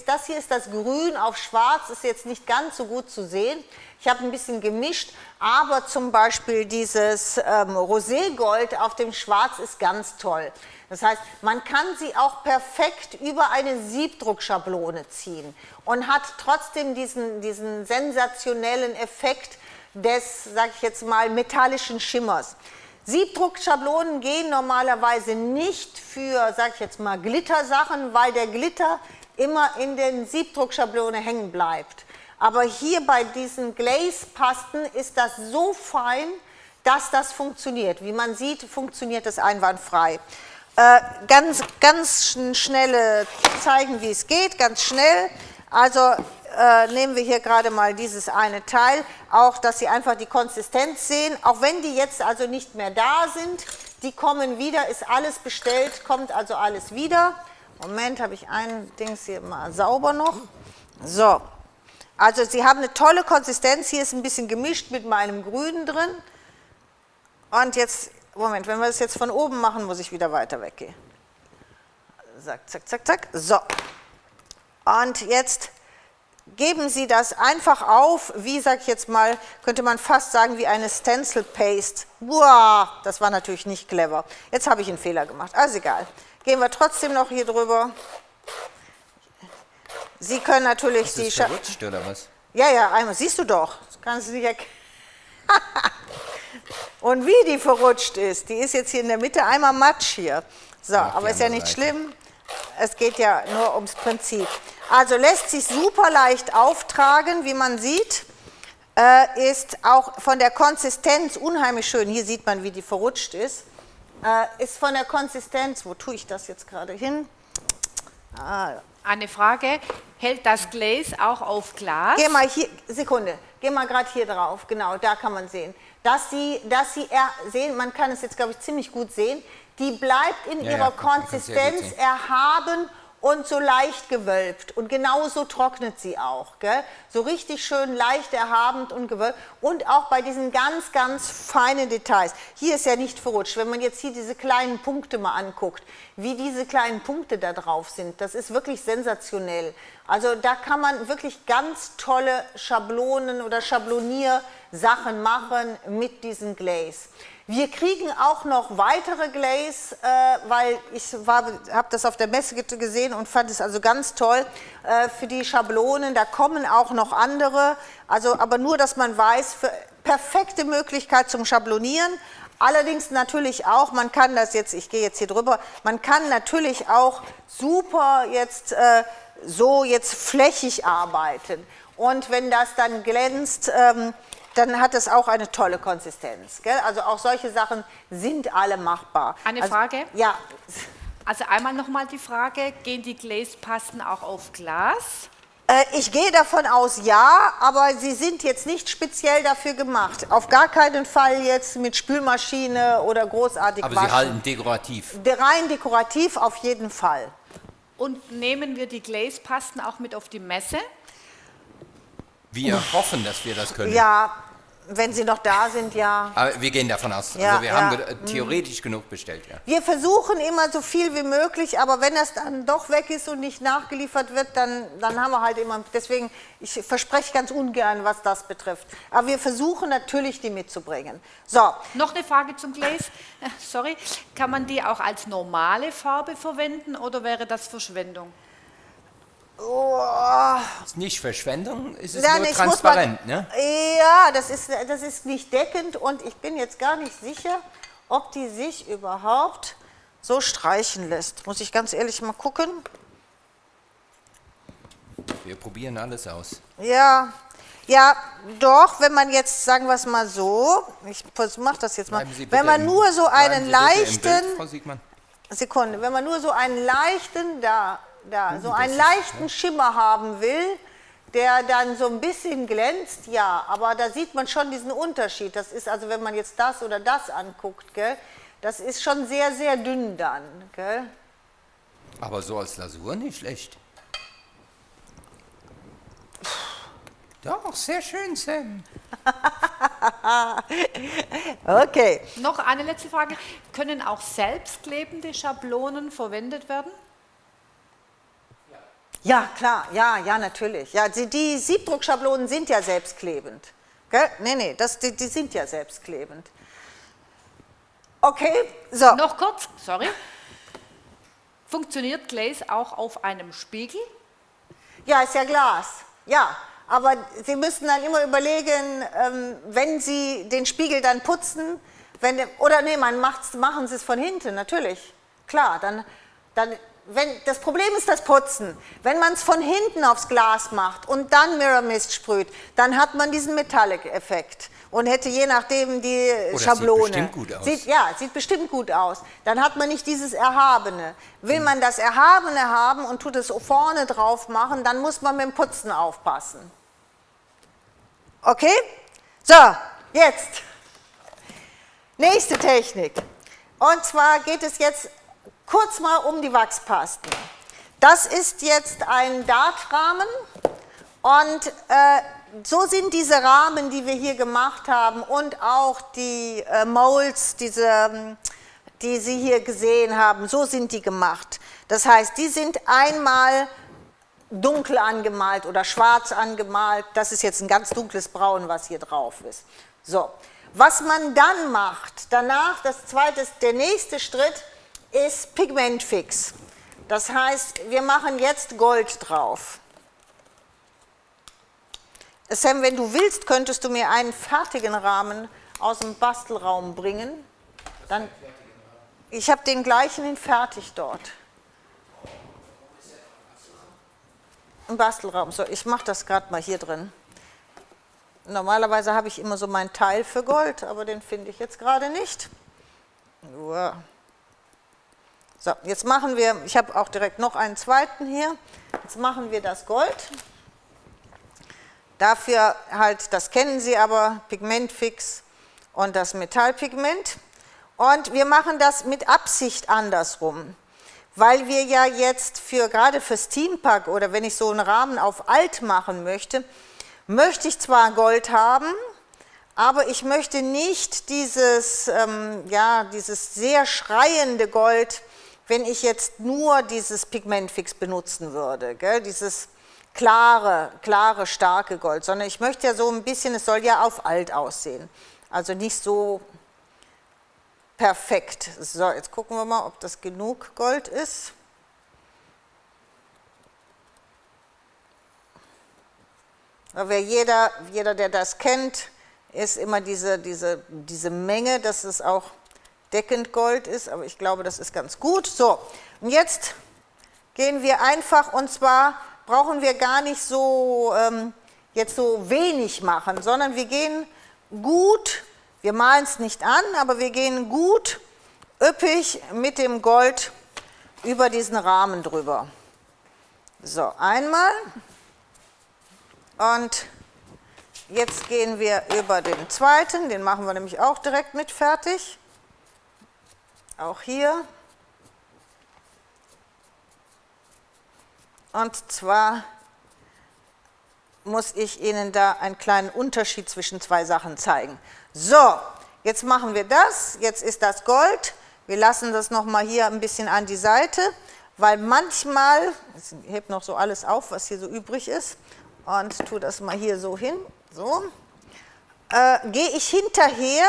das hier ist das Grün auf Schwarz, ist jetzt nicht ganz so gut zu sehen, ich habe ein bisschen gemischt, aber zum Beispiel dieses Roségold auf dem Schwarz ist ganz toll. Das heißt, man kann sie auch perfekt über eine Siebdruckschablone ziehen und hat trotzdem diesen sensationellen Effekt des, sag ich jetzt mal, metallischen Schimmers. Siebdruckschablonen gehen normalerweise nicht für, sag ich jetzt mal, Glittersachen, weil der Glitter immer in den Siebdruckschablone hängen bleibt. Aber hier bei diesen Glaze-Pasten ist das so fein, dass das funktioniert. Wie man sieht, funktioniert das einwandfrei. Ganz schnelle zeigen, wie es geht, ganz schnell. Also nehmen wir hier gerade mal dieses eine Teil, auch, dass Sie einfach die Konsistenz sehen. Auch wenn die jetzt also nicht mehr da sind, die kommen wieder, ist alles bestellt, kommt also alles wieder. Moment, habe ich ein Dings hier mal sauber noch. So, also Sie haben eine tolle Konsistenz, hier ist ein bisschen gemischt mit meinem Grünen drin. Und jetzt, Moment, wenn wir das jetzt von oben machen, muss ich wieder weiter weggehen. Zack, zack, zack, zack. So. Und jetzt geben Sie das einfach auf, wie, sag ich jetzt mal, könnte man fast sagen, wie eine Stencil Paste. Wow, das war natürlich nicht clever. Jetzt habe ich einen Fehler gemacht, also egal. Gehen wir trotzdem noch hier drüber. Sie können natürlich ist das verrutscht oder was? Ja, ja, einmal, siehst du doch. Das kannst du nicht erkennen. Und wie die verrutscht ist, die ist jetzt hier in der Mitte einmal matsch hier. So, aber ist ja nicht schlimm. Es geht ja nur ums Prinzip. Also lässt sich super leicht auftragen, wie man sieht. Ist auch von der Konsistenz unheimlich schön. Hier sieht man, wie die verrutscht ist. Ist von der Konsistenz, wo tue ich das jetzt gerade hin? Eine Frage, hält das Glaze auch auf Glas? Geh mal hier, Sekunde, geh mal gerade hier drauf, genau, da kann man sehen. Dass Sie sehen, man kann es jetzt, glaube ich, ziemlich gut sehen, die bleibt in ihrer Konsistenz erhaben und so leicht gewölbt. Und genauso trocknet sie auch. Gell? So richtig schön leicht erhabend und gewölbt. Und auch bei diesen ganz, ganz feinen Details. Hier ist ja nicht verrutscht. Wenn man jetzt hier diese kleinen Punkte mal anguckt, wie diese kleinen Punkte da drauf sind, das ist wirklich sensationell. Also da kann man wirklich ganz tolle Schablonen oder Schabloniersachen machen mit diesem Glaze. Wir kriegen auch noch weitere Glaze, weil ich habe das auf der Messe gesehen und fand es also ganz toll für die Schablonen. Da kommen auch noch andere, also aber nur, dass man weiß, für perfekte Möglichkeit zum Schablonieren. Allerdings natürlich auch, man kann das jetzt, ich gehe jetzt hier drüber, man kann natürlich auch super jetzt so jetzt flächig arbeiten. Und wenn das dann glänzt, dann hat es auch eine tolle Konsistenz. Gell? Also auch solche Sachen sind alle machbar. Eine also, Frage? Ja. Also einmal nochmal die Frage, gehen die Glaze-Pasten auch auf Glas? Ich gehe davon aus, ja, aber sie sind jetzt nicht speziell dafür gemacht. Auf gar keinen Fall jetzt mit Spülmaschine oder großartig Aber waschen. sie halten dekorativ. Rein dekorativ auf jeden Fall. Und nehmen wir die Glaze-Pasten auch mit auf die Messe? Wir hoffen, dass wir das können. Ja, wenn sie noch da sind, ja. Aber wir gehen davon aus. Ja, Also wir haben ja. theoretisch genug bestellt, ja. Wir versuchen immer so viel wie möglich, aber wenn das dann doch weg ist und nicht nachgeliefert wird, dann haben wir halt immer, deswegen, ich verspreche ganz ungern, was das betrifft. Aber wir versuchen natürlich, die mitzubringen. So. Noch eine Frage zum Glaze. Sorry, kann man die auch als normale Farbe verwenden oder wäre das Verschwendung? Oh. Ist nicht Verschwendung, es ist Nein, nur ich muss transparent, mal, ne? Ja, das ist nicht deckend und ich bin jetzt gar nicht sicher, ob die sich überhaupt so streichen lässt. Muss ich ganz ehrlich mal gucken. Wir probieren alles aus. Ja, ja, doch, wenn man jetzt, sagen wir es mal so, ich mache das jetzt mal, Bleiben Sie bitte wenn man im- nur so bleiben einen Sie bitte im leichten, Bild, Frau Siegmann. Sekunde, wenn man nur so einen leichten, so einen leichten Schimmer haben will, der dann so ein bisschen glänzt, ja, aber da sieht man schon diesen Unterschied. Das ist also, wenn man jetzt das oder das anguckt, gell, das ist schon sehr, sehr dünn dann, gell. Aber so als Lasur nicht schlecht. Doch, sehr schön, Sam. Okay. Noch eine letzte Frage. Können auch selbstklebende Schablonen verwendet werden? Ja, klar, ja, natürlich. Ja, die Siebdruckschablonen sind ja selbstklebend. Gell? Nee, die sind ja selbstklebend. Okay, so. Noch kurz, sorry. Funktioniert Glaze auch auf einem Spiegel? Ja, ist ja Glas. Ja, aber Sie müssen dann immer überlegen, wenn Sie den Spiegel dann putzen, machen Sie es von hinten, natürlich. Klar, das Problem ist das Putzen. Wenn man es von hinten aufs Glas macht und dann Mirror Mist sprüht, dann hat man diesen Metallic-Effekt und hätte je nachdem die Schablone. Sieht bestimmt gut aus. Sieht bestimmt gut aus. Dann hat man nicht dieses Erhabene. Will man das Erhabene haben und tut es vorne drauf machen, dann muss man mit dem Putzen aufpassen. Okay? So, jetzt. Nächste Technik. Und zwar geht es jetzt kurz mal um die Wachspasten. Das ist jetzt ein Dartrahmen und so sind diese Rahmen, die wir hier gemacht haben und auch die Molds, die Sie hier gesehen haben, so sind die gemacht. Das heißt, die sind einmal dunkel angemalt oder schwarz angemalt. Das ist jetzt ein ganz dunkles Braun, was hier drauf ist. So, was man dann macht, danach, der nächste Schritt ist Pigmentfix. Das heißt, wir machen jetzt Gold drauf. Sam, wenn du willst, könntest du mir einen fertigen Rahmen aus dem Bastelraum bringen. Dann, ich habe den gleichen in fertig dort. Im Bastelraum. So, ich mache das gerade mal hier drin. Normalerweise habe ich immer so mein Teil für Gold, aber den finde ich jetzt gerade nicht. Uah. So, jetzt machen wir, ich habe auch direkt noch einen zweiten hier, jetzt machen wir das Gold. Dafür halt, das kennen Sie aber, Pigmentfix und das Metallpigment. Und wir machen das mit Absicht andersrum, weil wir ja jetzt gerade für Steampack oder wenn ich so einen Rahmen auf alt machen möchte, möchte ich zwar Gold haben, aber ich möchte nicht dieses sehr schreiende Gold, wenn ich jetzt nur dieses Pigmentfix benutzen würde, gell? Dieses klare, starke Gold, sondern ich möchte ja so ein bisschen, es soll ja auf alt aussehen, also nicht so perfekt. So, jetzt gucken wir mal, ob das genug Gold ist. Aber jeder, der das kennt, ist immer diese Menge, dass es auch deckend Gold ist, aber ich glaube, das ist ganz gut. So, und jetzt gehen wir einfach, und zwar brauchen wir gar nicht so jetzt so wenig machen, sondern wir gehen gut, wir malen es nicht an, aber wir gehen gut üppig mit dem Gold über diesen Rahmen drüber. So, einmal. Und jetzt gehen wir über den zweiten, den machen wir nämlich auch direkt mit fertig. Auch hier. Und zwar muss ich Ihnen da einen kleinen Unterschied zwischen zwei Sachen zeigen. So, jetzt machen wir das, jetzt ist das Gold. Wir lassen das nochmal hier ein bisschen an die Seite, weil manchmal, ich hebe noch so alles auf, was hier so übrig ist, und tue das mal hier so hin, so, gehe ich hinterher,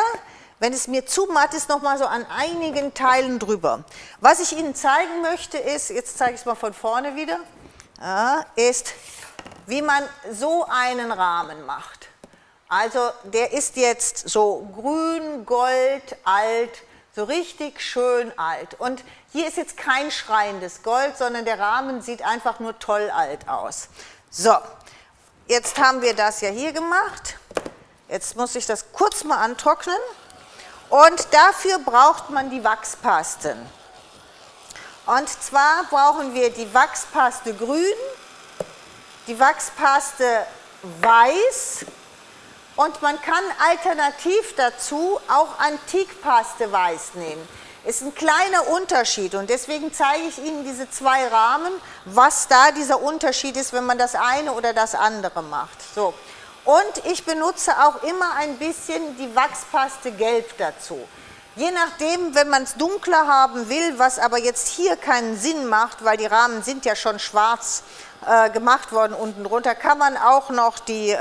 wenn es mir zu matt ist, nochmal so an einigen Teilen drüber. Was ich Ihnen zeigen möchte ist, jetzt zeige ich es mal von vorne wieder, ist, wie man so einen Rahmen macht. Also der ist jetzt so grün, gold, alt, so richtig schön alt. Und hier ist jetzt kein schreiendes Gold, sondern der Rahmen sieht einfach nur toll alt aus. So, jetzt haben wir das ja hier gemacht. Jetzt muss ich das kurz mal antrocknen. Und dafür braucht man die Wachspasten. Und zwar brauchen wir die Wachspaste grün, die Wachspaste weiß und man kann alternativ dazu auch Antikpaste weiß nehmen. Ist ein kleiner Unterschied und deswegen zeige ich Ihnen diese zwei Rahmen, was da dieser Unterschied ist, wenn man das eine oder das andere macht. So. Und ich benutze auch immer ein bisschen die Wachspaste gelb dazu. Je nachdem, wenn man es dunkler haben will, was aber jetzt hier keinen Sinn macht, weil die Rahmen sind ja schon schwarz gemacht worden unten drunter, kann man auch noch die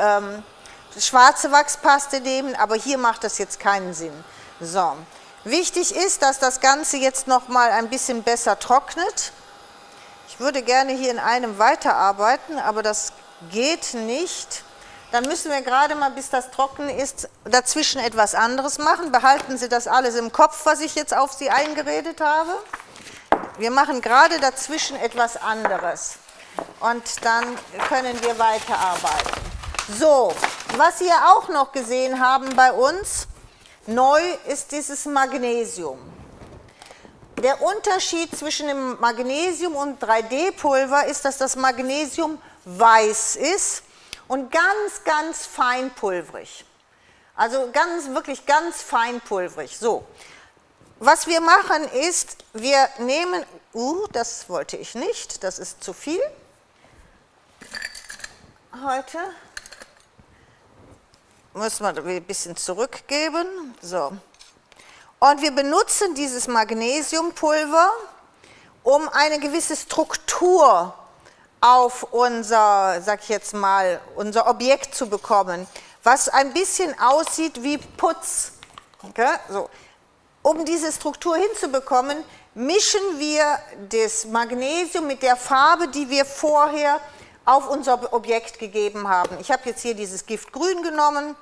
schwarze Wachspaste nehmen, aber hier macht das jetzt keinen Sinn. So. Wichtig ist, dass das Ganze jetzt noch mal ein bisschen besser trocknet. Ich würde gerne hier in einem weiterarbeiten, aber das geht nicht. Dann müssen wir gerade mal, bis das trocken ist, dazwischen etwas anderes machen. Behalten Sie das alles im Kopf, was ich jetzt auf Sie eingeredet habe. Wir machen gerade dazwischen etwas anderes. Und dann können wir weiterarbeiten. So, was Sie auch noch gesehen haben bei uns, neu ist dieses Magnesium. Der Unterschied zwischen dem Magnesium und 3D-Pulver ist, dass das Magnesium weiß ist und ganz, ganz feinpulverig. Also wirklich ganz feinpulverig. So, was wir machen ist, wir nehmen, das wollte ich nicht, das ist zu viel heute. Müssen wir ein bisschen zurückgeben. So. Und wir benutzen dieses Magnesiumpulver, um eine gewisse Struktur auf unser, sag ich jetzt mal, unser Objekt zu bekommen, was ein bisschen aussieht wie Putz. Okay? So. Um diese Struktur hinzubekommen, mischen wir das Magnesium mit der Farbe, die wir vorher auf unser Objekt gegeben haben. Ich habe jetzt hier dieses Giftgrün genommen,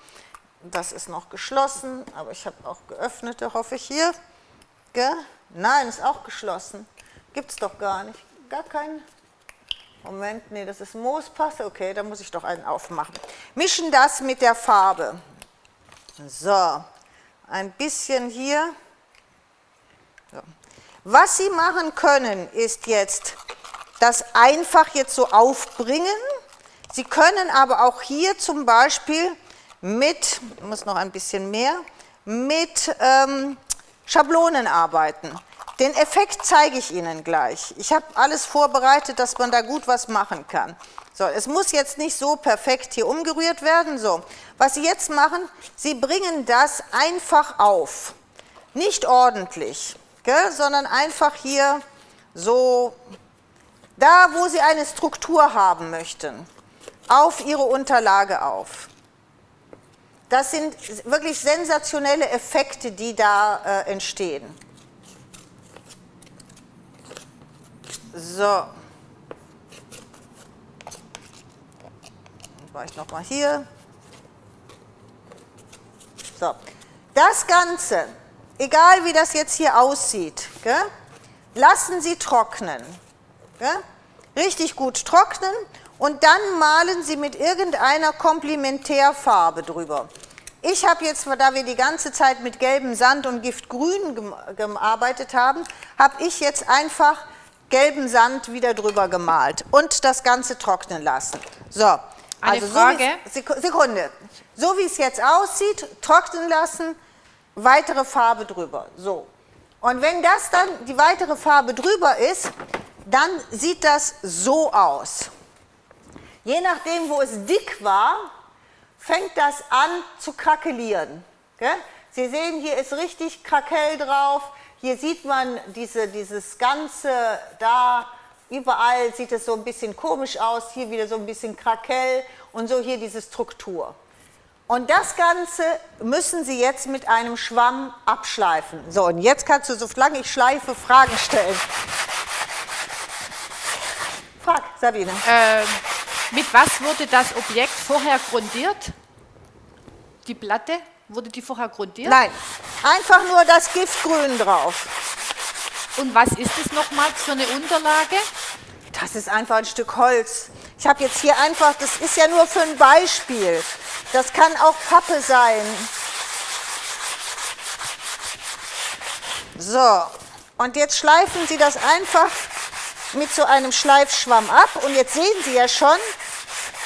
das ist noch geschlossen, aber ich habe auch geöffnete, hoffe ich hier. Gell? Nein, ist auch geschlossen. Gibt es doch gar nicht. Gar keinen. Moment, nee, das ist Moospaste. Okay, da muss ich doch einen aufmachen. Mischen das mit der Farbe. So, ein bisschen hier. So. Was Sie machen können, ist jetzt das einfach jetzt so aufbringen. Sie können aber auch hier zum Beispiel mit, ich muss noch ein bisschen mehr, mit Schablonen arbeiten. Den Effekt zeige ich Ihnen gleich. Ich habe alles vorbereitet, dass man da gut was machen kann. So, es muss jetzt nicht so perfekt hier umgerührt werden. So, was Sie jetzt machen, Sie bringen das einfach auf. Nicht ordentlich, gell, sondern einfach hier so, da wo Sie eine Struktur haben möchten, auf Ihre Unterlage auf. Das sind wirklich sensationelle Effekte, die da entstehen. So. Dann mache ich nochmal hier. So. Das Ganze, egal wie das jetzt hier aussieht, gell, lassen Sie trocknen. Gell? Richtig gut trocknen und dann malen Sie mit irgendeiner Komplementärfarbe drüber. ich habe jetzt, da wir die ganze Zeit mit gelbem Sand und Giftgrün gearbeitet haben, habe ich jetzt einfach gelben Sand wieder drüber gemalt und das Ganze trocknen lassen. So, Eine Frage. Sekunde. So wie es jetzt aussieht, trocknen lassen, weitere Farbe drüber. So. Und wenn das dann die weitere Farbe drüber ist, dann sieht das so aus. Je nachdem, wo es dick war, fängt das an zu krakelieren. Gell? Sie sehen, hier ist richtig Krakell drauf. Hier sieht man dieses Ganze da. Überall sieht es so ein bisschen komisch aus. Hier wieder so ein bisschen Krakell und so hier diese Struktur. Und das Ganze müssen Sie jetzt mit einem Schwamm abschleifen. So, und jetzt kannst du, solange ich schleife, Fragen stellen. Frag, Sabine. Mit was wurde das Objekt vorher grundiert? Die Platte, wurde die vorher grundiert? Nein, einfach nur das Giftgrün drauf. Und was ist es nochmal für eine Unterlage? Das ist einfach ein Stück Holz. Ich habe jetzt hier einfach, das ist ja nur für ein Beispiel. Das kann auch Pappe sein. So, und jetzt schleifen Sie das einfach mit so einem Schleifschwamm ab. Und jetzt sehen Sie ja schon,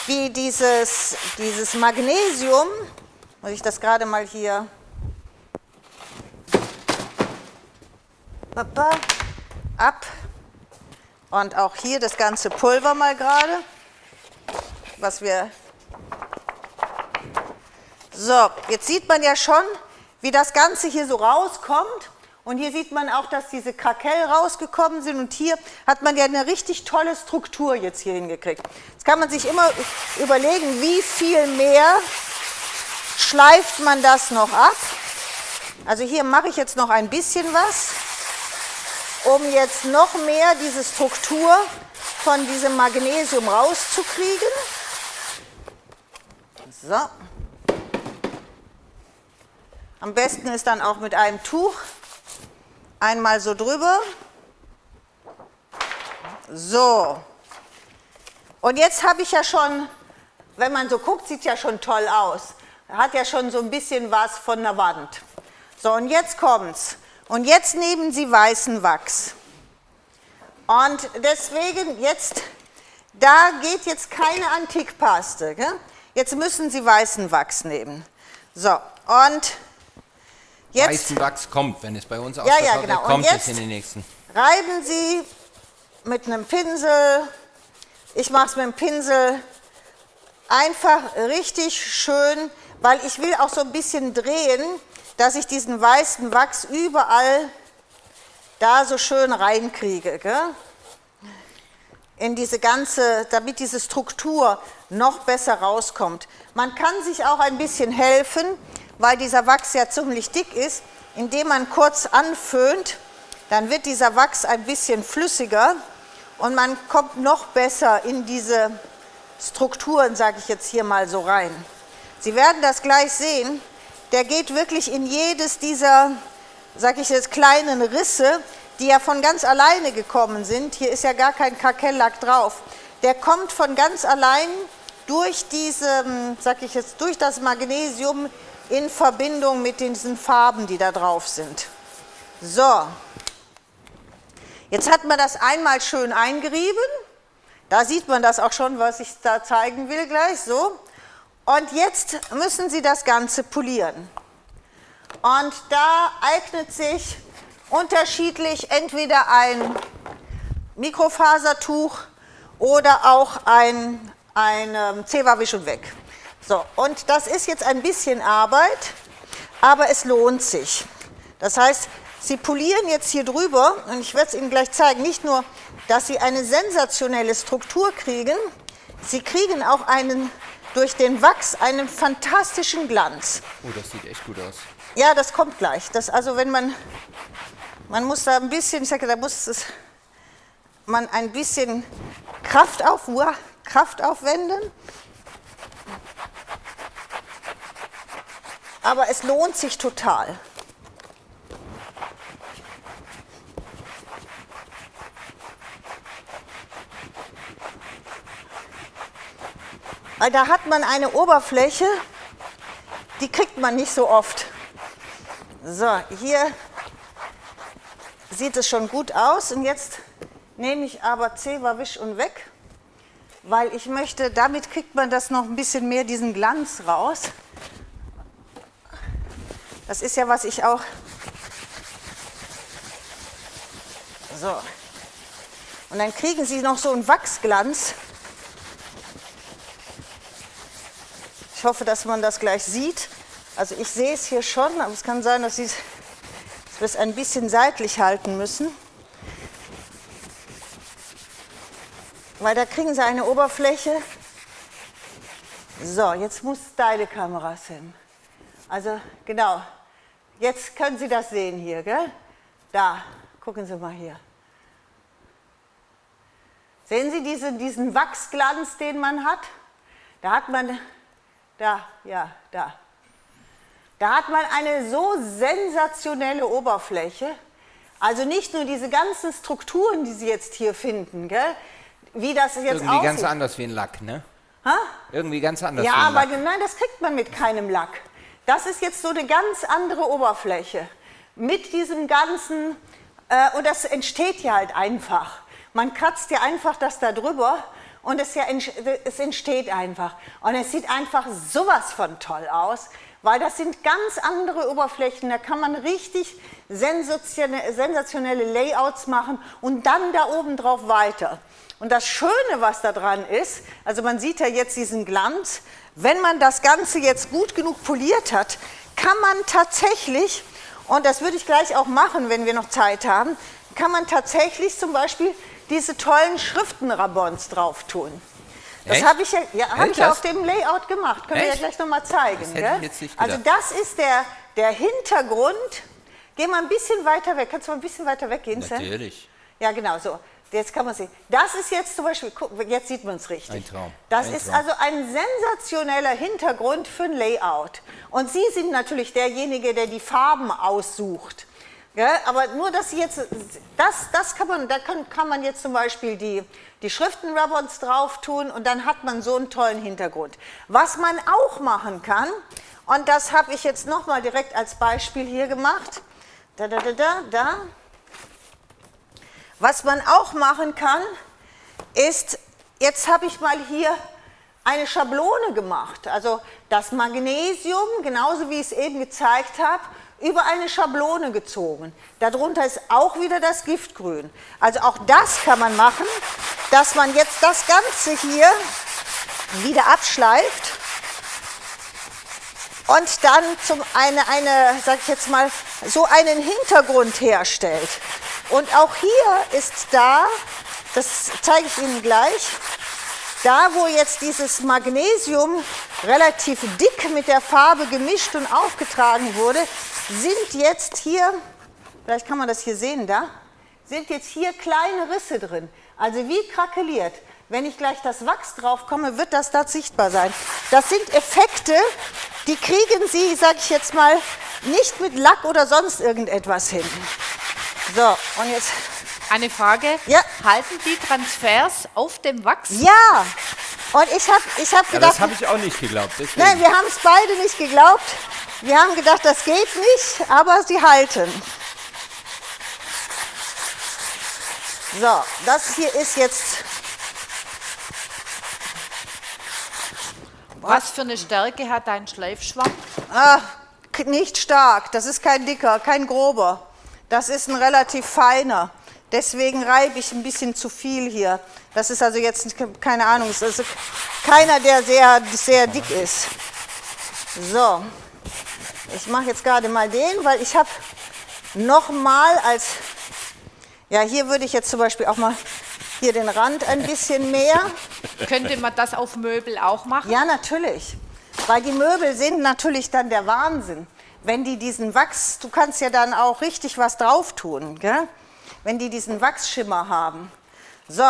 wie dieses Magnesium, muss ich das gerade mal hier ab. Und auch hier das ganze Pulver mal gerade, was wir... So, jetzt sieht man ja schon, wie das Ganze hier so rauskommt. Und hier sieht man auch, dass diese Krakell rausgekommen sind. Und hier hat man ja eine richtig tolle Struktur jetzt hier hingekriegt. Jetzt kann man sich immer überlegen, wie viel mehr schleift man das noch ab. Also hier mache ich jetzt noch ein bisschen was, um jetzt noch mehr diese Struktur von diesem Magnesium rauszukriegen. So. Am besten ist dann auch mit einem Tuch einmal so drüber. So. Und jetzt habe ich ja schon, wenn man so guckt, sieht ja schon toll aus. Hat ja schon so ein bisschen was von der Wand. So, und jetzt kommt's. Und jetzt nehmen Sie weißen Wachs. Und deswegen jetzt, da geht jetzt keine Antikpaste. Gell? Jetzt müssen Sie weißen Wachs nehmen. So, und jetzt... Weißen Wachs kommt, wenn es bei uns ausverkauft ja, genau. kommt Und es in den nächsten. Reiben Sie mit einem Pinsel, ich mache es mit dem Pinsel, einfach richtig schön, weil ich will auch so ein bisschen drehen, dass ich diesen weißen Wachs überall da so schön reinkriege. Gell? In diese ganze, damit diese Struktur noch besser rauskommt. Man kann sich auch ein bisschen helfen, weil dieser Wachs ja ziemlich dick ist, indem man kurz anföhnt, dann wird dieser Wachs ein bisschen flüssiger und man kommt noch besser in diese Strukturen, sage ich jetzt hier mal so rein. Sie werden das gleich sehen, der geht wirklich in jedes dieser, sage ich jetzt, kleinen Risse, die ja von ganz alleine gekommen sind. Hier ist ja gar kein Krakellack drauf. Der kommt von ganz allein durch diese, sage ich jetzt, durch das Magnesium in Verbindung mit diesen Farben, die da drauf sind. So, jetzt hat man das einmal schön eingerieben. Da sieht man das auch schon, was ich da zeigen will gleich. So. Und jetzt müssen Sie das Ganze polieren. Und da eignet sich unterschiedlich entweder ein Mikrofasertuch oder auch ein Zewa-Wisch und weg. So, und das ist jetzt ein bisschen Arbeit, aber es lohnt sich. Das heißt, Sie polieren jetzt hier drüber, und ich werde es Ihnen gleich zeigen, nicht nur, dass Sie eine sensationelle Struktur kriegen, Sie kriegen auch durch den Wachs einen fantastischen Glanz. Oh, das sieht echt gut aus. Ja, das kommt gleich. Also wenn man muss da ein bisschen, ich sage, da muss man ein bisschen Kraft aufwenden. Aber es lohnt sich total. Weil da hat man eine Oberfläche, die kriegt man nicht so oft. So, hier sieht es schon gut aus und jetzt nehme ich aber Zewa Wisch und weg, weil ich möchte, damit kriegt man das noch ein bisschen mehr diesen Glanz raus. Das ist ja, was ich auch... So. Und dann kriegen Sie noch so einen Wachsglanz. Ich hoffe, dass man das gleich sieht. Also ich sehe es hier schon, aber es kann sein, dass wir es ein bisschen seitlich halten müssen. Weil da kriegen Sie eine Oberfläche. So, jetzt muss deine Kamera, Sam. Also genau, jetzt können Sie das sehen hier, gell? Da, gucken Sie mal hier. Sehen Sie diesen Wachsglanz, den man hat? Da hat man, da hat man eine so sensationelle Oberfläche. Also nicht nur diese ganzen Strukturen, die Sie jetzt hier finden, gell? Wie das jetzt irgendwie aussieht. ganz anders wie ein Lack, ne? Ha? Irgendwie ganz anders Ja, wie ein aber Lack. nein, das kriegt man mit keinem Lack. Das ist jetzt so eine ganz andere Oberfläche. Mit diesem ganzen, und das entsteht ja halt einfach. Man kratzt ja einfach das da drüber und es entsteht einfach. Und es sieht einfach sowas von toll aus, weil das sind ganz andere Oberflächen. Da kann man richtig sensationelle Layouts machen und dann da oben drauf weiter. Und das Schöne, was da dran ist, also man sieht ja jetzt diesen Glanz, wenn man das Ganze jetzt gut genug poliert hat, kann man tatsächlich, und das würde ich gleich auch machen, wenn wir noch Zeit haben, kann man tatsächlich zum Beispiel diese tollen Schriftenrabons drauf tun. Das habe ich hab ich auf dem Layout gemacht, können wir ja gleich nochmal zeigen. Das hätte ich jetzt nicht gedacht. Also das ist der Hintergrund. Geh mal ein bisschen weiter weg, kannst du mal ein bisschen weiter weggehen, Sam? Natürlich. Ja, genau, so. Jetzt kann man sehen. Das ist jetzt zum Beispiel, guck, jetzt sieht man es richtig. Ein Traum. Das ist also ein sensationeller Hintergrund für ein Layout. Und Sie sind natürlich derjenige, der die Farben aussucht. Ja, aber nur, dass Sie jetzt, da kann man jetzt zum Beispiel die Schriftenrabons drauf tun und dann hat man so einen tollen Hintergrund. Was man auch machen kann, und das habe ich jetzt nochmal direkt als Beispiel hier gemacht, Was man auch machen kann, ist, jetzt habe ich mal hier eine Schablone gemacht. Also das Magnesium, genauso wie ich es eben gezeigt habe, über eine Schablone gezogen. Darunter ist auch wieder das Giftgrün. Also auch das kann man machen, dass man jetzt das Ganze hier wieder abschleift und dann sag ich jetzt mal, so einen Hintergrund herstellt. Und auch hier ist da, das zeige ich Ihnen gleich, da wo jetzt dieses Magnesium relativ dick mit der Farbe gemischt und aufgetragen wurde, sind jetzt hier, vielleicht kann man das hier sehen, da, sind jetzt hier kleine Risse drin. Also wie krakeliert. Wenn ich gleich das Wachs drauf komme, wird das da sichtbar sein. Das sind Effekte, die kriegen Sie, sage ich jetzt mal, nicht mit Lack oder sonst irgendetwas hin. So, und jetzt... Eine Frage, ja. Halten die Transfers auf dem Wachs? Ja, und ich hab gedacht... das habe ich auch nicht geglaubt. Deswegen. Nein, wir haben es beide nicht geglaubt. Wir haben gedacht, das geht nicht, aber sie halten. So, das hier ist jetzt... Was für eine Stärke hat dein Schleifschwamm? Nicht stark, das ist kein dicker, kein grober. Das ist ein relativ feiner. Deswegen reibe ich ein bisschen zu viel hier. Das ist also jetzt, keine Ahnung, es ist keiner, der sehr, sehr dick ist. So, ich mache jetzt gerade mal den, weil ich habe nochmal als, ja, hier würde ich jetzt zum Beispiel auch mal hier den Rand ein bisschen mehr. Könnte man das auf Möbel auch machen? Ja, natürlich. Weil die Möbel sind natürlich dann der Wahnsinn. Wenn die diesen Wachs, du kannst ja dann auch richtig was drauf tun, gell? Wenn die diesen Wachsschimmer haben. So.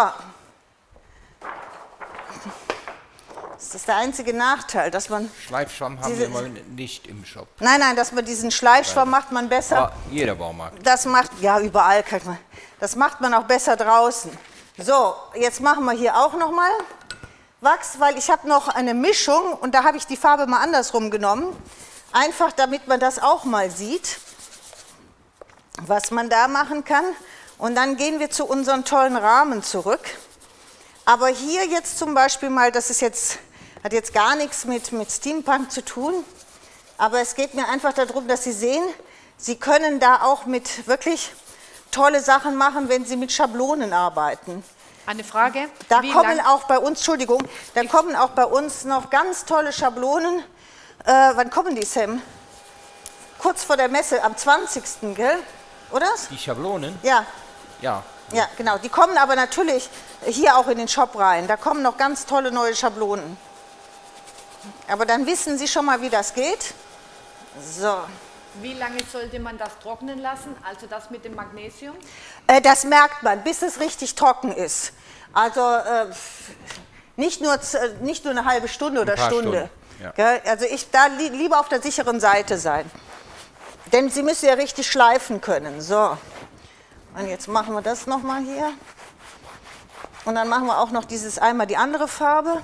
Das ist der einzige Nachteil, dass man... Schleifschwamm haben wir immer nicht im Shop. Nein, dass man diesen Schleifschwamm macht man besser. Jeder Baumarkt. Das macht, ja, überall kann man. Das macht man auch besser draußen. So, jetzt machen wir hier auch nochmal Wachs, weil ich habe noch eine Mischung und da habe ich die Farbe mal andersrum genommen. Einfach damit man das auch mal sieht, was man da machen kann. Und dann gehen wir zu unseren tollen Rahmen zurück. Aber hier jetzt zum Beispiel mal, das ist jetzt, hat jetzt gar nichts mit Steampunk zu tun, aber es geht mir einfach darum, dass Sie sehen, Sie können da auch mit wirklich tolle Sachen machen, wenn Sie mit Schablonen arbeiten. Eine Frage? Da kommen auch bei uns, Entschuldigung, da kommen auch bei uns noch ganz tolle Schablonen. Wann kommen die, Sam? Kurz vor der Messe, am 20. Gell? Oder? Die Schablonen? Ja. Ja. Ja, genau. Die kommen aber natürlich hier auch in den Shop rein. Da kommen noch ganz tolle neue Schablonen. Aber dann wissen Sie schon mal, wie das geht. So. Wie lange sollte man das trocknen lassen, also das mit dem Magnesium? Das merkt man, bis es richtig trocken ist. Also nicht nur eine halbe Stunde oder Stunde. Ja. Also da lieber auf der sicheren Seite sein. Denn Sie müssen ja richtig schleifen können. So. Und jetzt machen wir das nochmal hier. Und dann machen wir auch noch einmal die andere Farbe.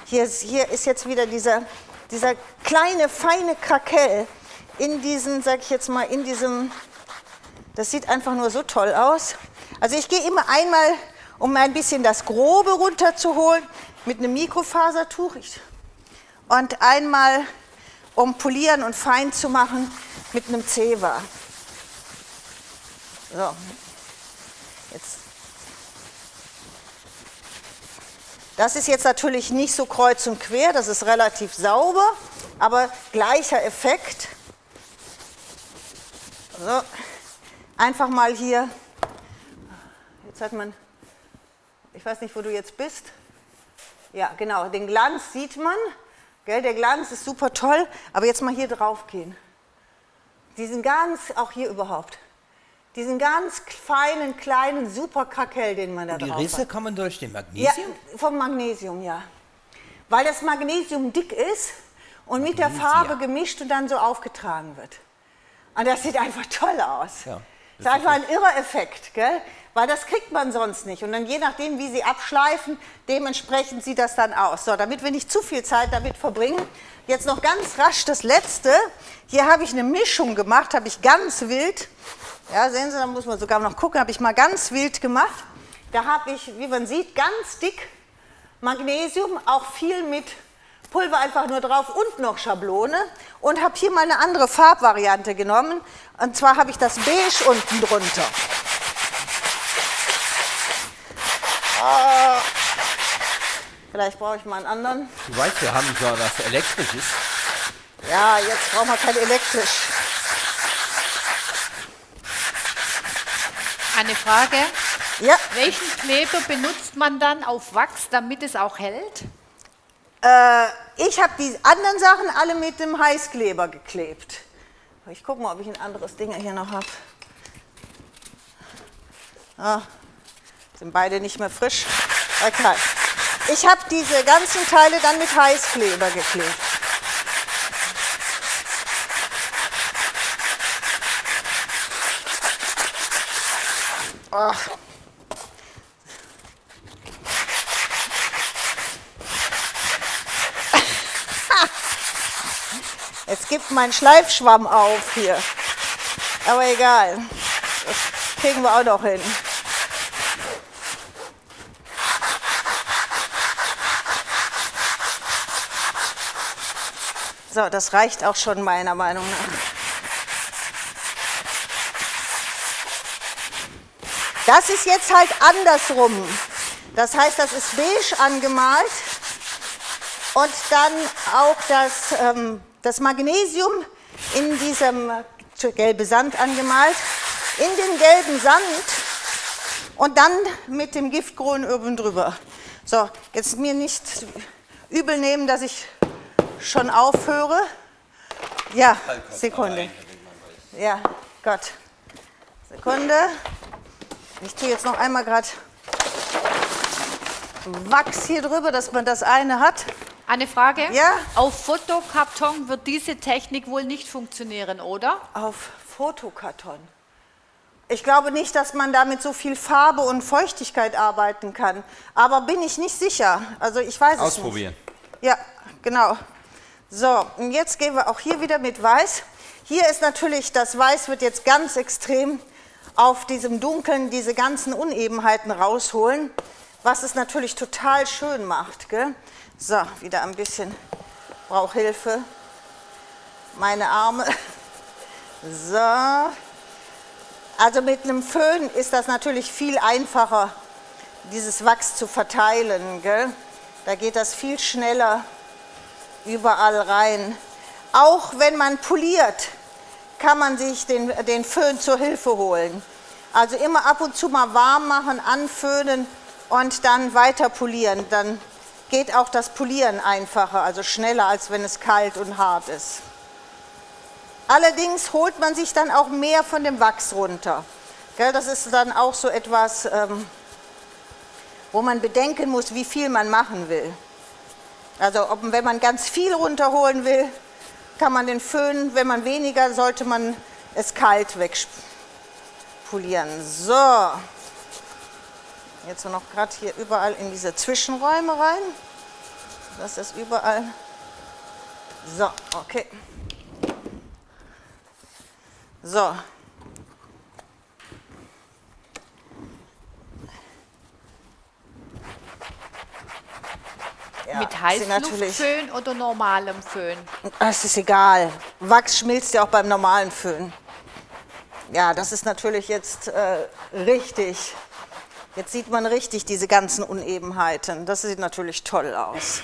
Hier ist jetzt wieder dieser kleine, feine Krakell in diesen, sag ich jetzt mal, in diesem, das sieht einfach nur so toll aus. Also ich gehe immer einmal, um ein bisschen das Grobe runterzuholen, mit einem Mikrofasertuch und einmal, um polieren und fein zu machen, mit einem Zewa. So, jetzt. Das ist jetzt natürlich nicht so kreuz und quer, das ist relativ sauber, aber gleicher Effekt. So, einfach mal hier, jetzt hat man, ich weiß nicht, wo du jetzt bist. Ja, genau, den Glanz sieht man, gell, der Glanz ist super toll, aber jetzt mal hier drauf gehen. Diesen ganz, auch hier überhaupt, diesen ganz feinen, kleinen Superkrakell, den man da drauf hat. Die Risse kommen durch den Magnesium? Ja, vom Magnesium, ja. Weil das Magnesium dick ist und mit der Farbe gemischt und dann so aufgetragen wird. Und das sieht einfach toll aus. Ja, das ist einfach ein irrer Effekt, gell? Weil das kriegt man sonst nicht. Und dann je nachdem, wie Sie abschleifen, dementsprechend sieht das dann aus. So, damit wir nicht zu viel Zeit damit verbringen, jetzt noch ganz rasch das Letzte. Hier habe ich eine Mischung gemacht, habe ich ganz wild. Ja, sehen Sie, da muss man sogar noch gucken, habe ich mal ganz wild gemacht. Da habe ich, wie man sieht, ganz dick Magnesium, auch viel mit Pulver einfach nur drauf und noch Schablone. Und habe hier mal eine andere Farbvariante genommen. Und zwar habe ich das Beige unten drunter. Vielleicht brauche ich mal einen anderen. Du weißt, wir haben so was Elektrisches. Ja, jetzt brauchen wir kein elektrisch. Eine Frage. Ja. Welchen Kleber benutzt man dann auf Wachs, damit es auch hält? Ich habe die anderen Sachen alle mit dem Heißkleber geklebt. Ich gucke mal, ob ich ein anderes Ding hier noch habe. Ah, sind beide nicht mehr frisch. Okay. Ich habe diese ganzen Teile dann mit Heißkleber geklebt. Oh. Jetzt gibt mein Schleifschwamm auf hier. Aber egal. Das kriegen wir auch noch hin. So, das reicht auch schon meiner Meinung nach. Das ist jetzt halt andersrum. Das heißt, das ist beige angemalt und dann auch das Magnesium in diesem gelben Sand angemalt, in den gelben Sand und dann mit dem Giftgrün oben drüber. So, jetzt mir nicht übel nehmen, dass ich schon aufhöre. Ja, Sekunde. Ja, Gott. Sekunde. Ich tue jetzt noch einmal gerade Wachs hier drüber, dass man das eine hat. Eine Frage? Ja? Auf Fotokarton wird diese Technik wohl nicht funktionieren, oder? Auf Fotokarton? Ich glaube nicht, dass man da mit so viel Farbe und Feuchtigkeit arbeiten kann. Aber bin ich nicht sicher. Also ich weiß es nicht. Ausprobieren. Ja, genau. So, und jetzt gehen wir auch hier wieder mit Weiß. Hier ist natürlich, das Weiß wird jetzt ganz extrem auf diesem Dunkeln diese ganzen Unebenheiten rausholen, was es natürlich total schön macht. Gell? So, wieder ein bisschen, brauche Hilfe. Meine Arme. So. Also mit einem Föhn ist das natürlich viel einfacher, dieses Wachs zu verteilen. Gell? Da geht das viel schneller überall rein. Auch wenn man poliert, kann man sich den Föhn zur Hilfe holen. Also immer ab und zu mal warm machen, anföhnen und dann weiter polieren. Dann geht auch das Polieren einfacher, also schneller, als wenn es kalt und hart ist. Allerdings holt man sich dann auch mehr von dem Wachs runter. Gell, das ist dann auch so etwas, wo man bedenken muss, wie viel man machen will. Also wenn man ganz viel runterholen will, kann man den Föhn, wenn man weniger, sollte man es kalt wegpolieren. So, jetzt noch gerade hier überall in diese Zwischenräume rein, dass das überall, so, okay. So. Ja, mit Heißluftföhn oder normalem Föhn? Das ist egal. Wachs schmilzt ja auch beim normalen Föhn. Ja, das ist natürlich jetzt richtig. Jetzt sieht man richtig diese ganzen Unebenheiten. Das sieht natürlich toll aus.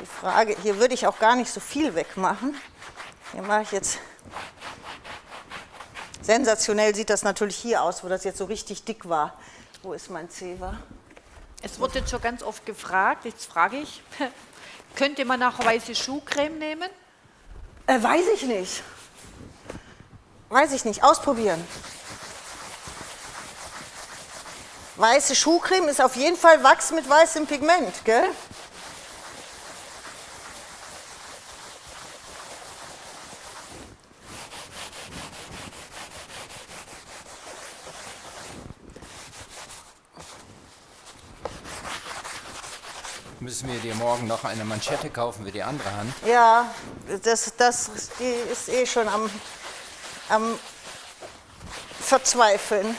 Die Frage, hier würde ich auch gar nicht so viel wegmachen. Hier mache ich jetzt. Sensationell sieht das natürlich hier aus, wo das jetzt so richtig dick war. Wo ist mein Zewa? Es wird jetzt schon ganz oft gefragt, jetzt frage ich, könnte man auch weiße Schuhcreme nehmen? Weiß ich nicht. Weiß ich nicht, ausprobieren. Weiße Schuhcreme ist auf jeden Fall Wachs mit weißem Pigment, gell? Müssen wir dir morgen noch eine Manschette kaufen für die andere Hand? Ja, die ist eh schon am Verzweifeln.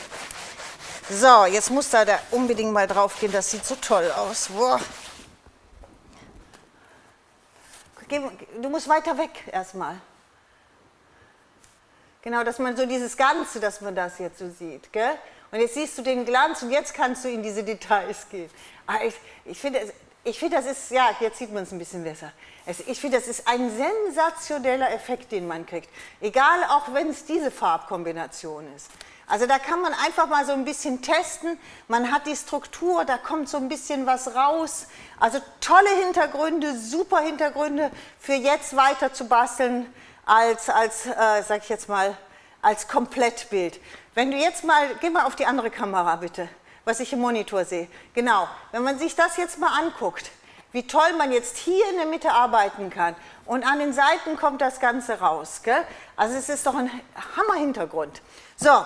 So, jetzt muss da unbedingt mal drauf gehen, das sieht so toll aus. Boah. Du musst weiter weg erstmal. Genau, dass man so dieses Ganze, dass man das jetzt so sieht. Gell? Und jetzt siehst du den Glanz und jetzt kannst du in diese Details gehen. Ich finde, das ist, ja, jetzt sieht man es ein bisschen besser. Ich finde, das ist ein sensationeller Effekt, den man kriegt. Egal, auch wenn es diese Farbkombination ist. Also da kann man einfach mal so ein bisschen testen. Man hat die Struktur, da kommt so ein bisschen was raus. Also tolle Hintergründe, super Hintergründe für jetzt weiter zu basteln sag ich jetzt mal, als Komplettbild. Wenn du jetzt mal, geh mal auf die andere Kamera bitte, was ich im Monitor sehe. Genau, wenn man sich das jetzt mal anguckt, wie toll man jetzt hier in der Mitte arbeiten kann und an den Seiten kommt das Ganze raus. Gell? Also es ist doch ein Hammer-Hintergrund. So,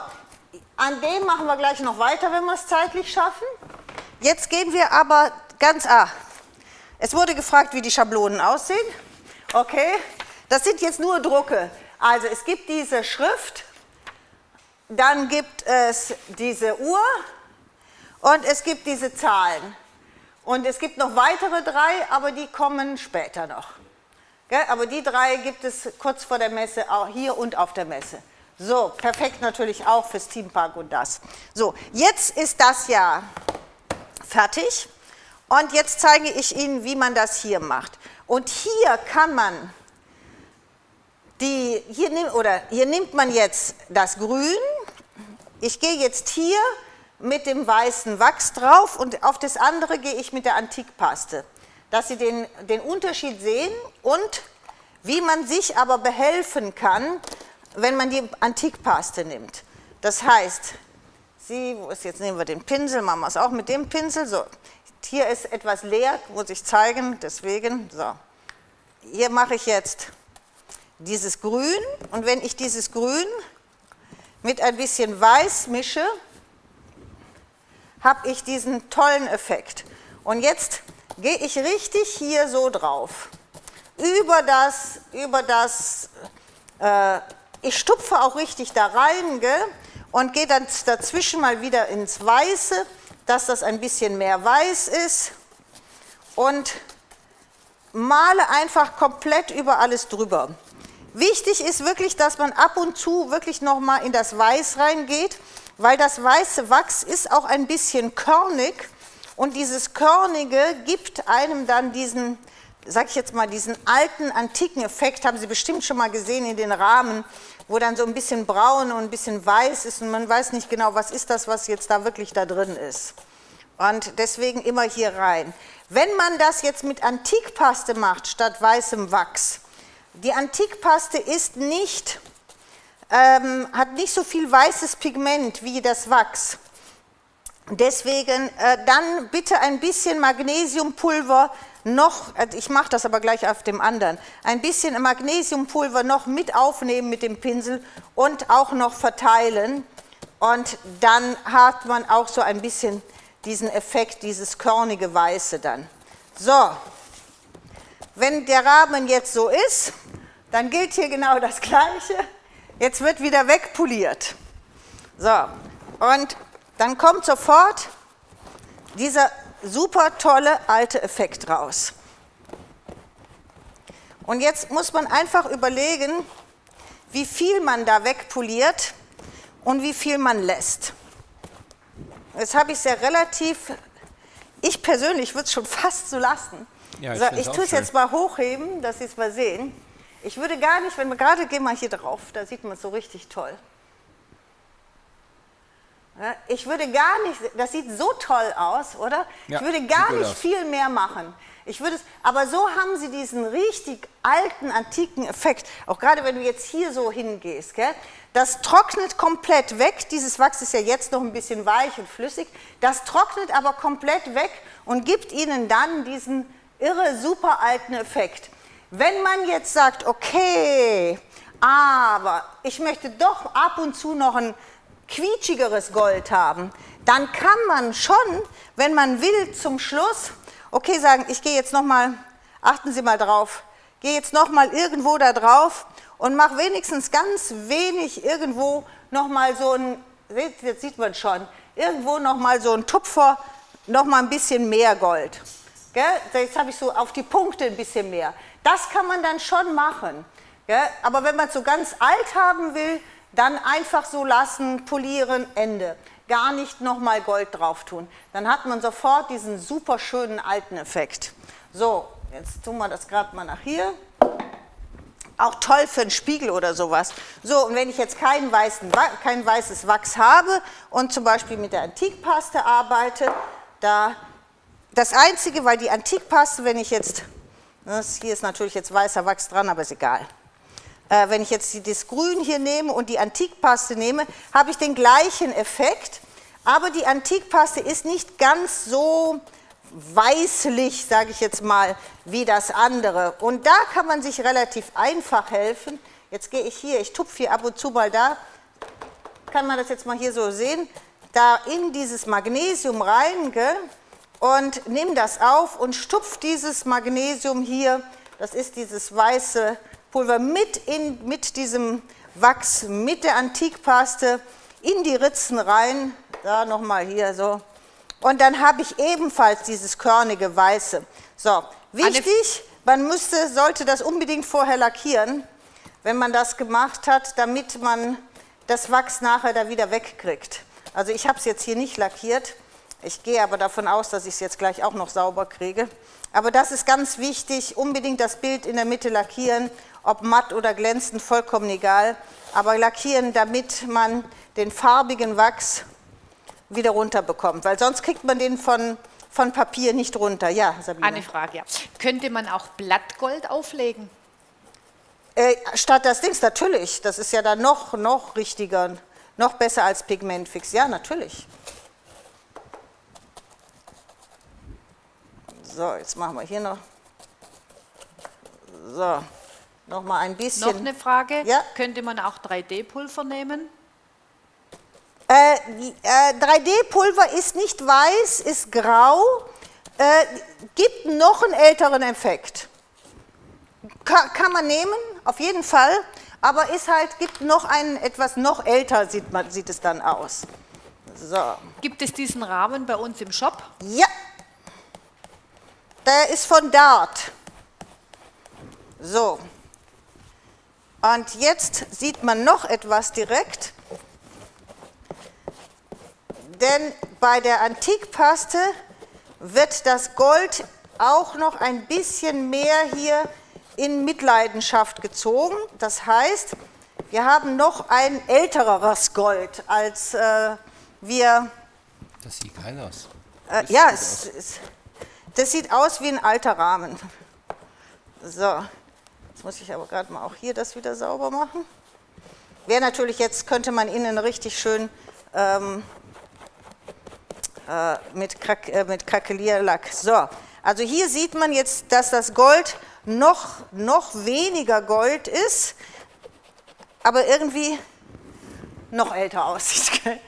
an dem machen wir gleich noch weiter, wenn wir es zeitlich schaffen. Jetzt gehen wir aber es wurde gefragt, wie die Schablonen aussehen. Okay, das sind jetzt nur Drucke. Also es gibt diese Schrift, dann gibt es diese Uhr und es gibt diese Zahlen. Und es gibt noch weitere 3, aber die kommen später noch. Gell? Aber die 3 gibt es kurz vor der Messe, auch hier und auf der Messe. So, perfekt natürlich auch fürs Themenpark und das. So, jetzt ist das ja fertig und jetzt zeige ich Ihnen, wie man das hier macht. Und hier kann man hier nimmt man jetzt das Grün. Ich gehe jetzt hier mit dem weißen Wachs drauf und auf das andere gehe ich mit der Antikpaste, dass Sie den Unterschied sehen und wie man sich aber behelfen kann, wenn man die Antikpaste nimmt. Das heißt, jetzt nehmen wir den Pinsel, machen wir es auch mit dem Pinsel. So, hier ist etwas leer, muss ich zeigen, deswegen. So, hier mache ich jetzt dieses Grün und wenn ich dieses Grün mit ein bisschen Weiß mische, habe ich diesen tollen Effekt. Und jetzt gehe ich richtig hier so drauf. Ich stupfe auch richtig da rein, gell? Und gehe dann dazwischen mal wieder ins Weiße, dass das ein bisschen mehr weiß ist. Und male einfach komplett über alles drüber. Wichtig ist wirklich, dass man ab und zu wirklich nochmal in das Weiß reingeht, weil das weiße Wachs ist auch ein bisschen körnig und dieses Körnige gibt einem dann diesen, sag ich jetzt mal, diesen alten, antiken Effekt, haben Sie bestimmt schon mal gesehen in den Rahmen, wo dann so ein bisschen braun und ein bisschen weiß ist und man weiß nicht genau, was ist das, was jetzt da wirklich da drin ist. Und deswegen immer hier rein. Wenn man das jetzt mit Antikpaste macht, statt weißem Wachs, die Antikpaste ist nicht, hat nicht so viel weißes Pigment wie das Wachs. Deswegen dann bitte ein bisschen Magnesiumpulver noch, ich mache das aber gleich auf dem anderen, ein bisschen Magnesiumpulver noch mit aufnehmen mit dem Pinsel und auch noch verteilen. Und dann hat man auch so ein bisschen diesen Effekt, dieses körnige Weiße dann. So, wenn der Rahmen jetzt so ist, dann gilt hier genau das Gleiche. Jetzt wird wieder wegpoliert. So, und dann kommt sofort dieser super tolle alte Effekt raus. Und jetzt muss man einfach überlegen, wie viel man da wegpoliert und wie viel man lässt. Jetzt habe ich es ja relativ, ich persönlich würde es schon fast so lassen. Ja, so, ich tue es jetzt mal hochheben, dass Sie es mal sehen. Ich würde gar nicht, wenn wir gerade, gehen wir hier drauf, da sieht man es so richtig toll. Ja, ich würde gar nicht, das sieht so toll aus, oder? Ja, ich würde gar nicht viel mehr machen. Ich würde es, aber so haben Sie diesen richtig alten, antiken Effekt. Auch gerade wenn du jetzt hier so hingehst, gell? Das trocknet komplett weg. Dieses Wachs ist ja jetzt noch ein bisschen weich und flüssig. Das trocknet aber komplett weg und gibt Ihnen dann diesen irre, super alten Effekt. Wenn man jetzt sagt, okay, aber ich möchte doch ab und zu noch ein quietschigeres Gold haben, dann kann man schon, wenn man will, zum Schluss, okay, sagen, ich gehe jetzt nochmal, achten Sie mal drauf, gehe jetzt nochmal irgendwo da drauf und mache wenigstens ganz wenig irgendwo nochmal so ein, jetzt sieht man schon, irgendwo nochmal so ein Tupfer, nochmal ein bisschen mehr Gold. Gell? Jetzt habe ich so auf die Punkte ein bisschen mehr. Das kann man dann schon machen. Gell? Aber wenn man es so ganz alt haben will, dann einfach so lassen, polieren, Ende. Gar nicht nochmal Gold drauf tun. Dann hat man sofort diesen super schönen alten Effekt. So, jetzt tun wir das gerade mal nach hier. Auch toll für einen Spiegel oder sowas. So, und wenn ich jetzt kein weißes Wachs habe und zum Beispiel mit der Antikpaste arbeite, das Einzige, weil die Antikpaste, wenn ich jetzt, hier ist natürlich jetzt weißer Wachs dran, aber ist egal. Wenn ich jetzt das Grün hier nehme und die Antikpaste nehme, habe ich den gleichen Effekt, aber die Antikpaste ist nicht ganz so weißlich, sage ich jetzt mal, wie das andere. Und da kann man sich relativ einfach helfen. Jetzt gehe ich hier, ich tupfe hier ab und zu mal da, kann man das jetzt mal hier so sehen, da in dieses Magnesium rein, gell? Und nehme das auf und stupfe dieses Magnesium hier, das ist dieses weiße Pulver, mit diesem Wachs, mit der Antikpaste in die Ritzen rein, da nochmal hier so. Und dann habe ich ebenfalls dieses körnige Weiße. So, wichtig, man sollte das unbedingt vorher lackieren, wenn man das gemacht hat, damit man das Wachs nachher da wieder wegkriegt. Also ich habe es jetzt hier nicht lackiert, ich gehe aber davon aus, dass ich es jetzt gleich auch noch sauber kriege. Aber das ist ganz wichtig, unbedingt das Bild in der Mitte lackieren, ob matt oder glänzend, vollkommen egal. Aber lackieren, damit man den farbigen Wachs wieder runterbekommt, weil sonst kriegt man den von Papier nicht runter. Ja, Sabine? Eine Frage, ja. Könnte man auch Blattgold auflegen? Statt das Dings, natürlich. Das ist ja dann noch richtiger, noch besser als Pigmentfix. Ja, natürlich. So, jetzt machen wir hier noch. So, noch mal ein bisschen. Noch eine Frage. Ja? Könnte man auch 3D-Pulver nehmen? 3D-Pulver ist nicht weiß, ist grau. Gibt noch einen älteren Effekt. Kann man nehmen, auf jeden Fall, aber ist halt, gibt noch einen, etwas noch älter sieht es dann aus. So. Gibt es diesen Rahmen bei uns im Shop? Ja, der ist von Dart. So. Und jetzt sieht man noch etwas direkt, denn bei der Antikpaste wird das Gold auch noch ein bisschen mehr hier in Mitleidenschaft gezogen. Das heißt, wir haben noch ein älteres Gold, als wir... Das sieht geil aus. Ja, das sieht aus wie ein alter Rahmen. So, jetzt muss ich aber gerade mal auch hier das wieder sauber machen. Wäre natürlich, jetzt könnte man innen richtig schön mit Krakelierlack. So, also hier sieht man jetzt, dass das Gold noch weniger Gold ist, aber irgendwie noch älter aussieht. Gell?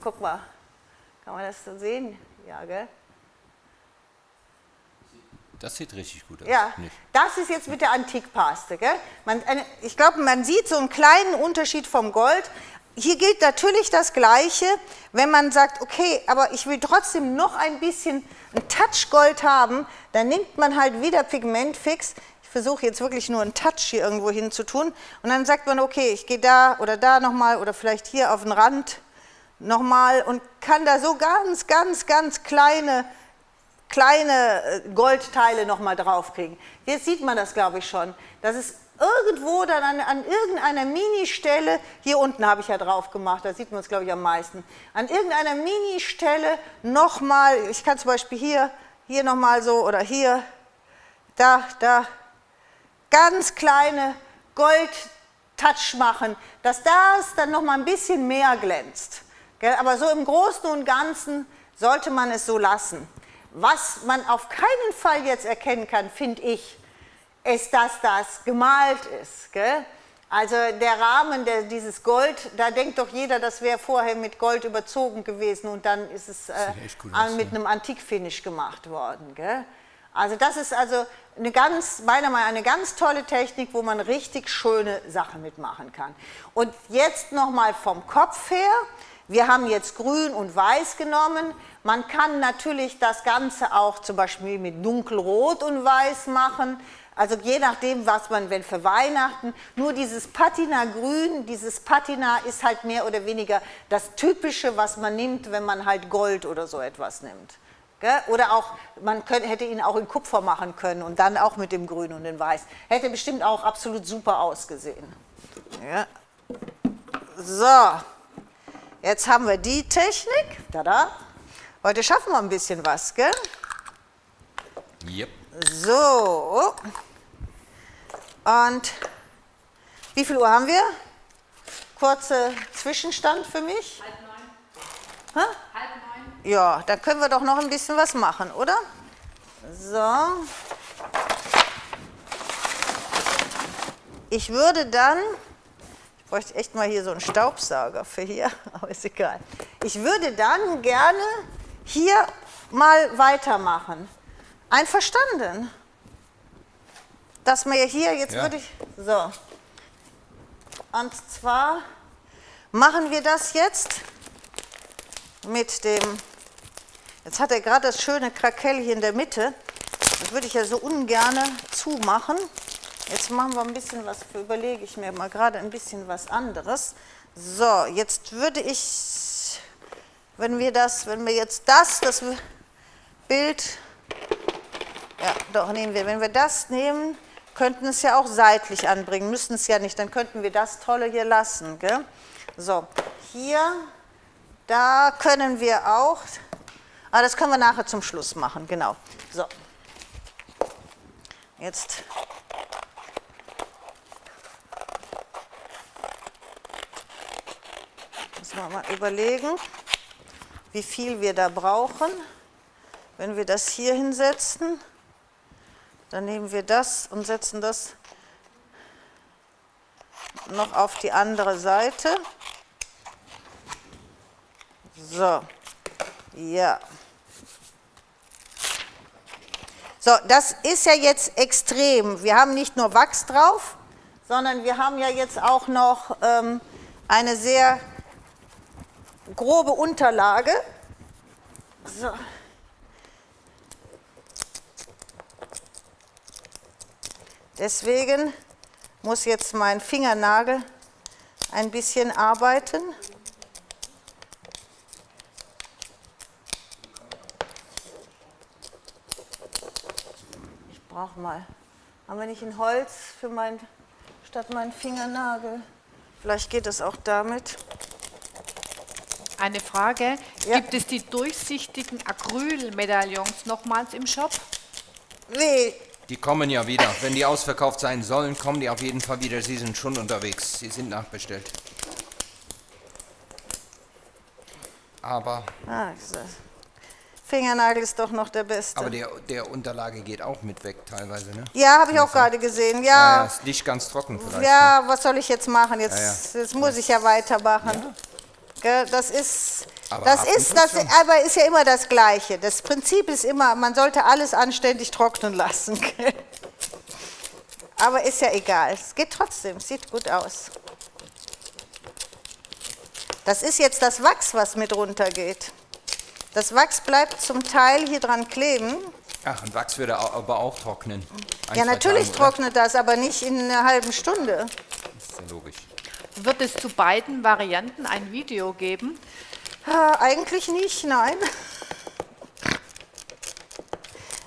Guck mal, kann man das so sehen? Ja, gell? Das sieht richtig gut aus. Ja, Nicht? das ist jetzt mit der Antikpaste. Gell? Ich glaube, man sieht so einen kleinen Unterschied vom Gold. Hier gilt natürlich das Gleiche, wenn man sagt, okay, aber ich will trotzdem noch ein bisschen ein Touch Gold haben, dann nimmt man halt wieder Pigmentfix. Ich versuche jetzt wirklich nur einen Touch hier irgendwo hin zu tun. Und dann sagt man, okay, ich gehe da nochmal oder vielleicht hier auf den Rand nochmal und kann da so ganz kleine Goldteile nochmal draufkriegen. Jetzt sieht man das, glaube ich, schon. Das ist irgendwo dann an irgendeiner Mini-Stelle, hier unten habe ich ja drauf gemacht, da sieht man es, glaube ich, am meisten, an irgendeiner Mini-Stelle nochmal, ich kann zum Beispiel hier nochmal so oder hier, da, ganz kleine Gold-Touch machen, dass das dann nochmal ein bisschen mehr glänzt. Aber so im Großen und Ganzen sollte man es so lassen. Was man auf keinen Fall jetzt erkennen kann, finde ich, ist, dass das gemalt ist. Gell? Also der Rahmen, dieses Gold, da denkt doch jeder, das wäre vorher mit Gold überzogen gewesen und dann ist es mit einem Antikfinish gemacht worden. Gell? Also das ist also meiner Meinung nach eine ganz tolle Technik, wo man richtig schöne Sachen mitmachen kann. Und jetzt nochmal vom Kopf her. Wir haben jetzt Grün und Weiß genommen. Man kann natürlich das Ganze auch zum Beispiel mit Dunkelrot und Weiß machen. Also je nachdem, was man, wenn für Weihnachten, nur dieses Patina-Grün, dieses Patina ist halt mehr oder weniger das Typische, was man nimmt, wenn man halt Gold oder so etwas nimmt. Gell? Oder auch, hätte ihn auch in Kupfer machen können und dann auch mit dem Grün und dem Weiß. Hätte bestimmt auch absolut super ausgesehen. Ja. So. Jetzt haben wir die Technik. Tada. Heute schaffen wir ein bisschen was, gell? Yep. So. Und wie viel Uhr haben wir? Kurzer Zwischenstand für mich. 8:30. Hä? 8:30. Ja, dann können wir doch noch ein bisschen was machen, oder? So. Ich würde dann... Ich bräuchte echt mal hier so einen Staubsauger für hier, aber ist egal. Ich würde dann gerne hier mal weitermachen. Einverstanden? Dass wir hier, jetzt ja. würde ich, so. Und zwar machen wir das jetzt mit dem, jetzt hat er gerade das schöne Krakell hier in der Mitte. Das würde ich ja so ungerne zumachen. Jetzt machen wir ein bisschen was, überlege ich mir mal gerade ein bisschen was anderes. So, jetzt würde ich, wenn wir jetzt das Bild, ja, doch nehmen wir, wenn wir das nehmen, könnten es ja auch seitlich anbringen, müssen es ja nicht, dann könnten wir das Tolle hier lassen. Gell? So, hier, da können wir auch, das können wir nachher zum Schluss machen, genau. So, jetzt... Müssen wir mal überlegen, wie viel wir da brauchen. Wenn wir das hier hinsetzen, dann nehmen wir das und setzen das noch auf die andere Seite. So, ja. So, das ist ja jetzt extrem. Wir haben nicht nur Wachs drauf, sondern wir haben ja jetzt auch noch eine sehr grobe Unterlage. So. Deswegen muss jetzt mein Fingernagel ein bisschen arbeiten. Ich brauche mal. Haben wir nicht ein Holz für statt meinen Fingernagel? Vielleicht geht es auch damit. Eine Frage, Ja. gibt es die durchsichtigen Acrylmedaillons nochmals im Shop? Nee, Die kommen ja wieder. Wenn die ausverkauft sein sollen, kommen die auf jeden Fall wieder. Sie sind schon unterwegs. Sie sind nachbestellt. Aber Fingernagel ist doch noch der beste. Aber der Unterlage geht auch mit weg teilweise, ne? Ja, habe ich auch gerade gesehen. Ja, Ja, ist nicht ganz trocken vielleicht. ja, was soll ich jetzt machen? Jetzt, Ja. jetzt muss ich ja weitermachen. Gell, das ist, Aber das haften ist, tut's das, schon. aber ist ja immer das Gleiche. Das Prinzip ist immer, man sollte alles anständig trocknen lassen. Gell? Aber ist ja egal. Es geht trotzdem, es sieht gut aus. Das ist jetzt das Wachs, was mit runtergeht. Das Wachs bleibt zum Teil hier dran kleben. Ach, und Wachs würde aber auch trocknen. Ja, natürlich trocknet das, aber nicht in einer halben Stunde. Das ist ja logisch. Wird es zu beiden Varianten ein Video geben? Eigentlich nicht, nein.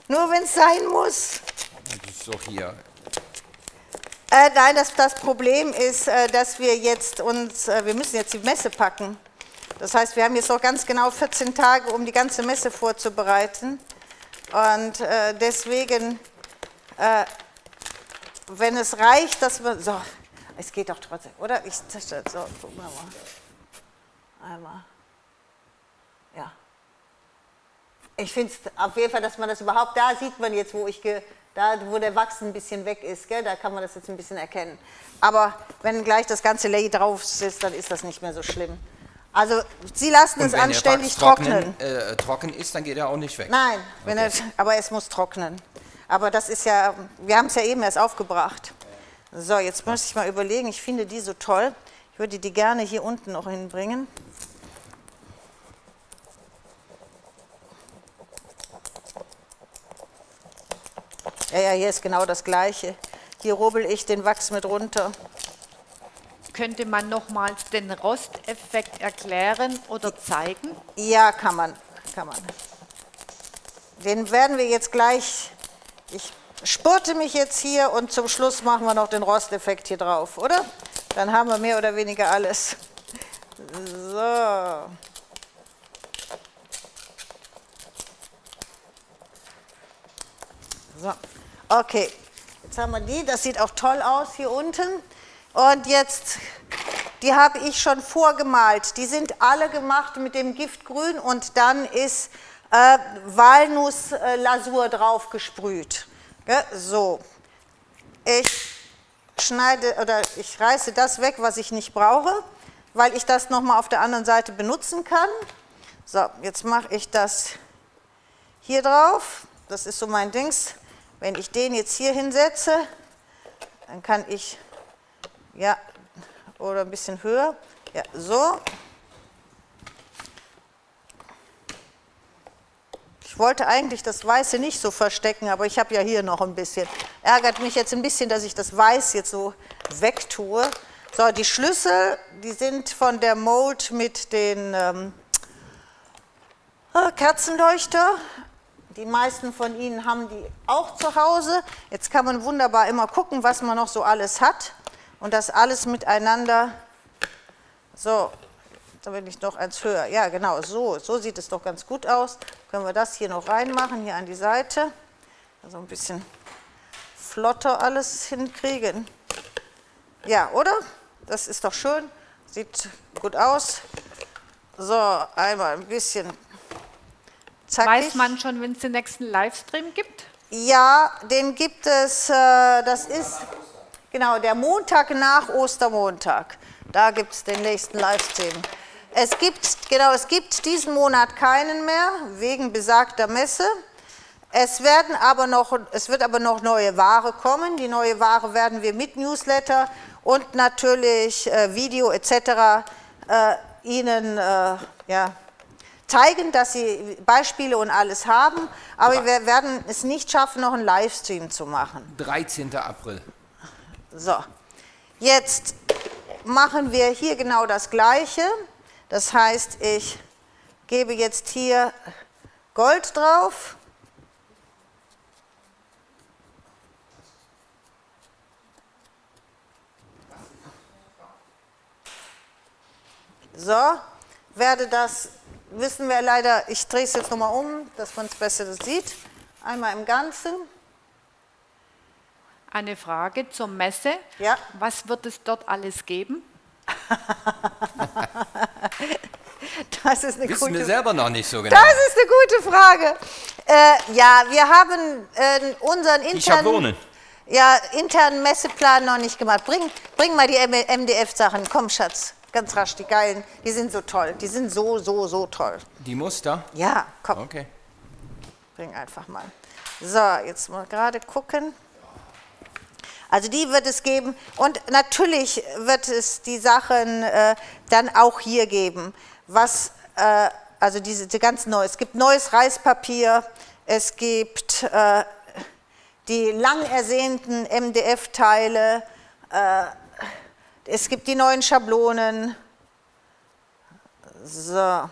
Nur wenn es sein muss. Das ist doch hier. Nein, das Problem ist, dass wir jetzt wir müssen jetzt die Messe packen. Das heißt, wir haben jetzt noch ganz genau 14 Tage, um die ganze Messe vorzubereiten. Und deswegen, wenn es reicht, dass wir, so, es geht doch trotzdem, oder? So, gucken wir mal. Einmal. Ja. Ich finde es auf jeden Fall, dass man das überhaupt, da sieht man jetzt, wo der Wachs ein bisschen weg ist, gell? Da kann man das jetzt ein bisschen erkennen. Aber wenn gleich das ganze Lay drauf ist, dann ist das nicht mehr so schlimm. Also Sie lassen es anständig trocknen. Trocken ist, dann geht er auch nicht weg. Nein, Okay. aber es muss trocknen. Aber das ist ja, wir haben es ja eben erst aufgebracht. So, jetzt muss ich mal überlegen, ich finde die so toll. Ich würde die gerne hier unten noch hinbringen. Ja, hier ist genau das Gleiche. Hier rubbel ich den Wachs mit runter. Könnte man nochmals den Rosteffekt erklären oder zeigen? Ja, kann man. Den werden wir jetzt gleich, ich spurte mich jetzt hier und zum Schluss machen wir noch den Rosteffekt hier drauf, oder? Dann haben wir mehr oder weniger alles. So. So, okay. Jetzt haben wir die, das sieht auch toll aus hier unten. Und jetzt, die habe ich schon vorgemalt. Die sind alle gemacht mit dem Giftgrün und dann ist Walnusslasur drauf gesprüht. So, ich reiße das weg, was ich nicht brauche, weil ich das nochmal auf der anderen Seite benutzen kann. So, jetzt mache ich das hier drauf. Das ist so mein Dings. Wenn ich den jetzt hier hinsetze, dann kann ich, ja, oder ein bisschen höher, ja, so. Ich wollte eigentlich das Weiße nicht so verstecken, aber ich habe ja hier noch ein bisschen. Ärgert mich jetzt ein bisschen, dass ich das Weiß jetzt so wegtue. So, die Schlüssel, die sind von der Mold mit den Kerzenleuchter. Die meisten von Ihnen haben die auch zu Hause. Jetzt kann man wunderbar immer gucken, was man noch so alles hat. Und das alles miteinander. So, da bin ich noch eins höher. Ja, genau, so sieht es doch ganz gut aus. Können wir das hier noch reinmachen, hier an die Seite. Also ein bisschen flotter alles hinkriegen. Ja, oder? Das ist doch schön. Sieht gut aus. So, einmal ein bisschen zackig. Weiß man schon, wenn es den nächsten Livestream gibt? Ja, den gibt es, das ist genau der Montag nach Ostermontag. Da gibt es den nächsten Livestream. Es gibt diesen Monat keinen mehr, wegen besagter Messe. Es wird aber noch neue Ware kommen. Die neue Ware werden wir mit Newsletter und natürlich Video etc. Ihnen zeigen, dass Sie Beispiele und alles haben. Aber wir werden es nicht schaffen, noch einen Livestream zu machen. 13. April. So, jetzt machen wir hier genau das Gleiche. Das heißt, ich gebe jetzt hier Gold drauf. So, werde das, wissen wir leider, ich drehe es jetzt nochmal um, dass man es besser sieht. Einmal im Ganzen. Eine Frage zur Messe. Ja. Was wird es dort alles geben? Das ist eine Wissen wir selber noch nicht so genau. Das ist eine gute Frage. Ja, wir haben unseren internen Messeplan noch nicht gemacht. Bring mal die MDF-Sachen. Komm, Schatz. Ganz rasch, die geilen. Die sind so toll. Die sind so toll. Die Muster? Ja, komm. Okay. Bring einfach mal. So, jetzt mal gerade gucken. Also die wird es geben. Und natürlich wird es die Sachen dann auch hier geben. Also diese ganz neu. Es gibt neues Reispapier. Es gibt die lang ersehnten MDF-Teile. Es gibt die neuen Schablonen. So.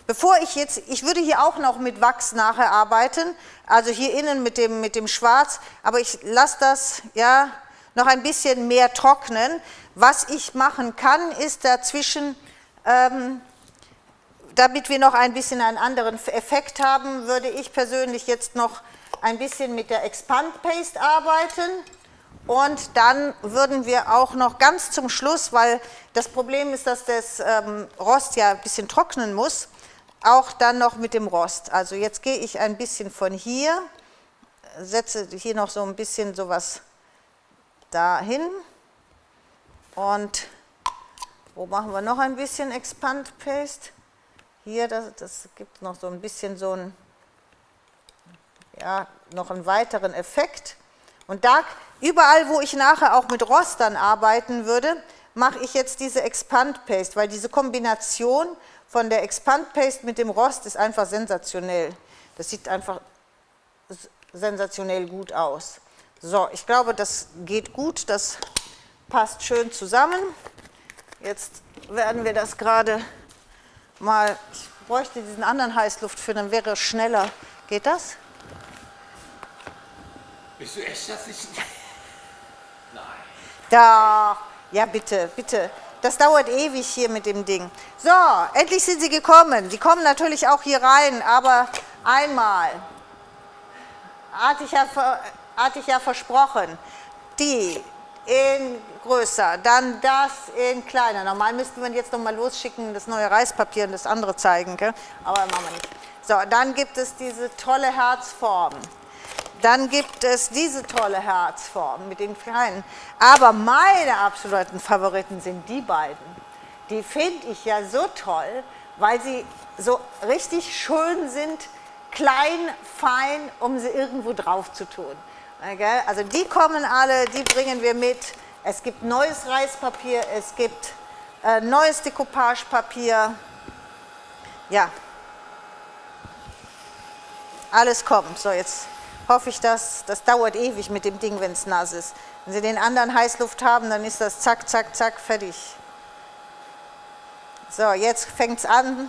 Bevor ich würde hier auch noch mit Wachs nachher arbeiten, also hier innen mit dem Schwarz, aber ich lasse das ja noch ein bisschen mehr trocknen. Was ich machen kann, ist dazwischen, damit wir noch ein bisschen einen anderen Effekt haben, würde ich persönlich jetzt noch ein bisschen mit der Expand Paste arbeiten. Und dann würden wir auch noch ganz zum Schluss, weil das Problem ist, dass das Rost ja ein bisschen trocknen muss, auch dann noch mit dem Rost. Also jetzt gehe ich ein bisschen von hier, setze hier noch so ein bisschen sowas dahin. Und wo machen wir noch ein bisschen Expand Paste? Hier, das gibt noch so ein bisschen so einen, ja, noch einen weiteren Effekt. Und da, überall, wo ich nachher auch mit Rost dann arbeiten würde, mache ich jetzt diese Expand Paste, weil diese Kombination von der Expand Paste mit dem Rost ist einfach sensationell. Das sieht einfach sensationell gut aus. So, ich glaube, das geht gut, das passt schön zusammen. Jetzt werden wir das gerade mal, ich bräuchte diesen anderen Heißluftföhn, dann wäre es schneller. Geht das? Bist du echt, dass ich... Nein. Da, ja bitte. Das dauert ewig hier mit dem Ding. So, endlich sind sie gekommen. Die kommen natürlich auch hier rein, aber einmal, hatte ich ja versprochen, die in größer, dann das in kleiner. Normal müssten wir jetzt noch mal losschicken, das neue Reispapier und das andere zeigen, gell? Aber machen wir nicht. So, dann gibt es diese tolle Herzform. Dann gibt es diese tolle Herzform mit den kleinen. Aber meine absoluten Favoriten sind die beiden. Die finde ich ja so toll, weil sie so richtig schön sind, klein, fein, um sie irgendwo drauf zu tun. Okay? Also die kommen alle, die bringen wir mit. Es gibt neues Reispapier, es gibt neues Dekoupagepapier. Ja, alles kommt. So, jetzt hoffe ich, das dauert ewig mit dem Ding, wenn es nass ist. Wenn Sie den anderen Heißluft haben, dann ist das zack, zack, zack, fertig. So, jetzt fängt es an.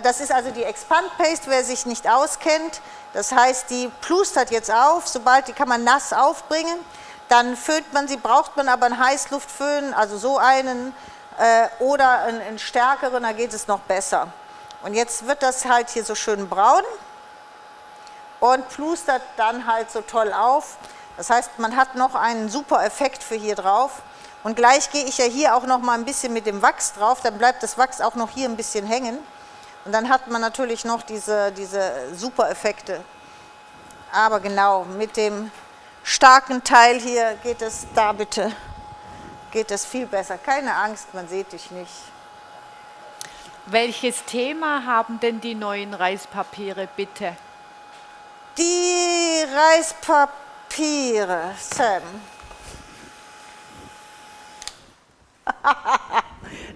Das ist also die Expand Paste, wer sich nicht auskennt. Das heißt, die plustert jetzt auf, sobald die kann man nass aufbringen. Dann föhnt man sie, braucht man aber einen Heißluftföhn, also so einen oder einen stärkeren, da geht es noch besser. Und jetzt wird das halt hier so schön braun und plustert dann halt so toll auf. Das heißt, man hat noch einen super Effekt für hier drauf. Und gleich gehe ich ja hier auch noch mal ein bisschen mit dem Wachs drauf, dann bleibt das Wachs auch noch hier ein bisschen hängen. Und dann hat man natürlich noch diese super Effekte. Aber genau, mit dem starken Teil hier geht es da bitte, geht es viel besser. Keine Angst, man sieht dich nicht. Welches Thema haben denn die neuen Reispapiere bitte? die Reispapiere, Sam.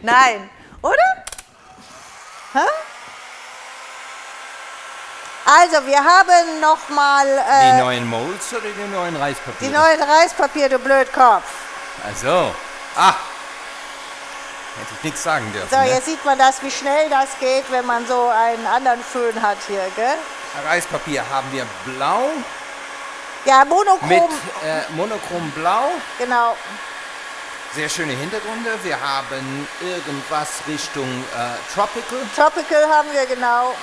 Nein, oder? Hä? Also, wir haben nochmal... die neuen Molds oder die neuen Reispapiere? Die neuen Reispapiere, du Blödkopf. Also, hätte ich nichts sagen dürfen. So, ne? jetzt sieht man das, wie schnell das geht, wenn man so einen anderen Föhn hat hier, gell? Reispapier haben wir blau Ja, monochrom. mit monochrom blau. Genau. Sehr schöne Hintergründe. Wir haben irgendwas Richtung Tropical. Tropical haben wir, genau.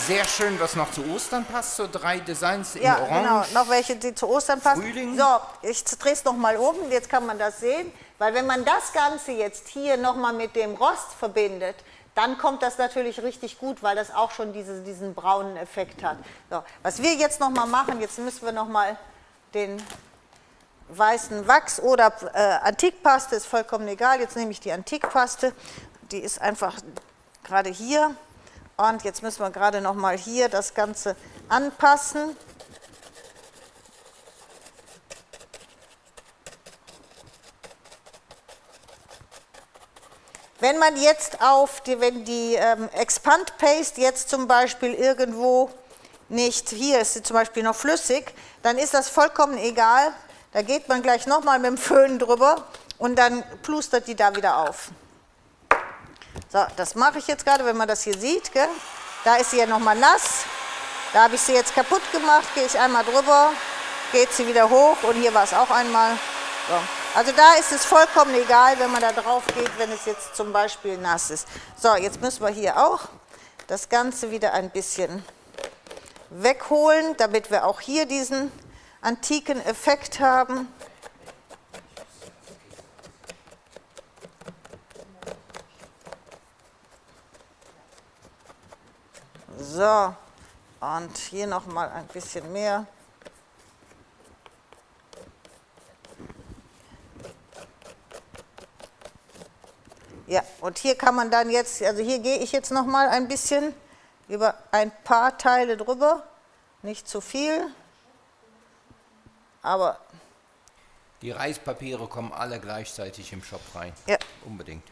Sehr schön, was noch zu Ostern passt. So 3 Designs in Ja, Orange. genau. Noch welche, die zu Ostern passen. Frühling. So, ich drehe es nochmal um, jetzt kann man das sehen. Weil wenn man das Ganze jetzt hier nochmal mit dem Rost verbindet, dann kommt das natürlich richtig gut, weil das auch schon diesen braunen Effekt hat. So, was wir jetzt nochmal machen, jetzt müssen wir nochmal den weißen Wachs oder Antikpaste, ist vollkommen egal. Jetzt nehme ich die Antikpaste, die ist einfach gerade hier. Und jetzt müssen wir gerade nochmal hier das Ganze anpassen. Wenn man jetzt wenn die Expand Paste jetzt zum Beispiel irgendwo nicht, hier ist sie zum Beispiel noch flüssig, dann ist das vollkommen egal. Da geht man gleich nochmal mit dem Föhn drüber und dann plustert die da wieder auf. So, das mache ich jetzt gerade, wenn man das hier sieht. Gell? Da ist sie ja nochmal nass. Da habe ich sie jetzt kaputt gemacht, gehe ich einmal drüber, geht sie wieder hoch und hier war es auch einmal. So. Also da ist es vollkommen egal, wenn man da drauf geht, wenn es jetzt zum Beispiel nass ist. So, jetzt müssen wir hier auch das Ganze wieder ein bisschen wegholen, damit wir auch hier diesen antiken Effekt haben. So, und hier nochmal ein bisschen mehr. Ja, und hier kann man dann jetzt, also hier gehe ich jetzt nochmal ein bisschen über ein paar Teile drüber, nicht zu viel, aber... Die Reispapiere kommen alle gleichzeitig im Shop rein. Ja. Unbedingt.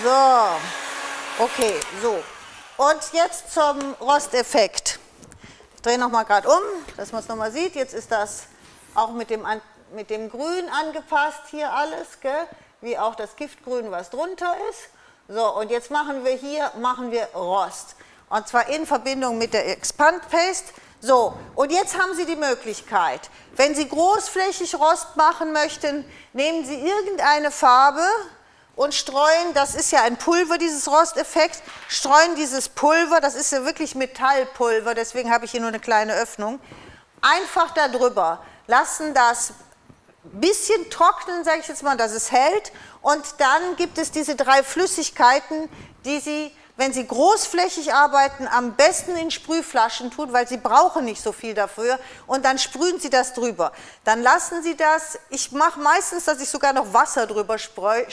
So, okay, so. Und jetzt zum Rosteffekt. Ich drehe nochmal gerade um, dass man es nochmal sieht. Jetzt ist das auch mit dem Grün angepasst hier alles, gell? Wie auch das Giftgrün, was drunter ist. So, und jetzt machen wir Rost. Und zwar in Verbindung mit der Expand Paste. So, und jetzt haben Sie die Möglichkeit, wenn Sie großflächig Rost machen möchten, nehmen Sie irgendeine Farbe und streuen, das ist ja ein Pulver, dieses Rosteffekt, streuen dieses Pulver, das ist ja wirklich Metallpulver, deswegen habe ich hier nur eine kleine Öffnung, einfach da drüber, lassen das ein bisschen trocknen, sage ich jetzt mal, dass es hält, und dann gibt es diese 3 Flüssigkeiten, die Sie, wenn Sie großflächig arbeiten, am besten in Sprühflaschen tun, weil Sie brauchen nicht so viel dafür, und dann sprühen Sie das drüber. Dann lassen Sie das, ich mache meistens, dass ich sogar noch Wasser drüber sprühe,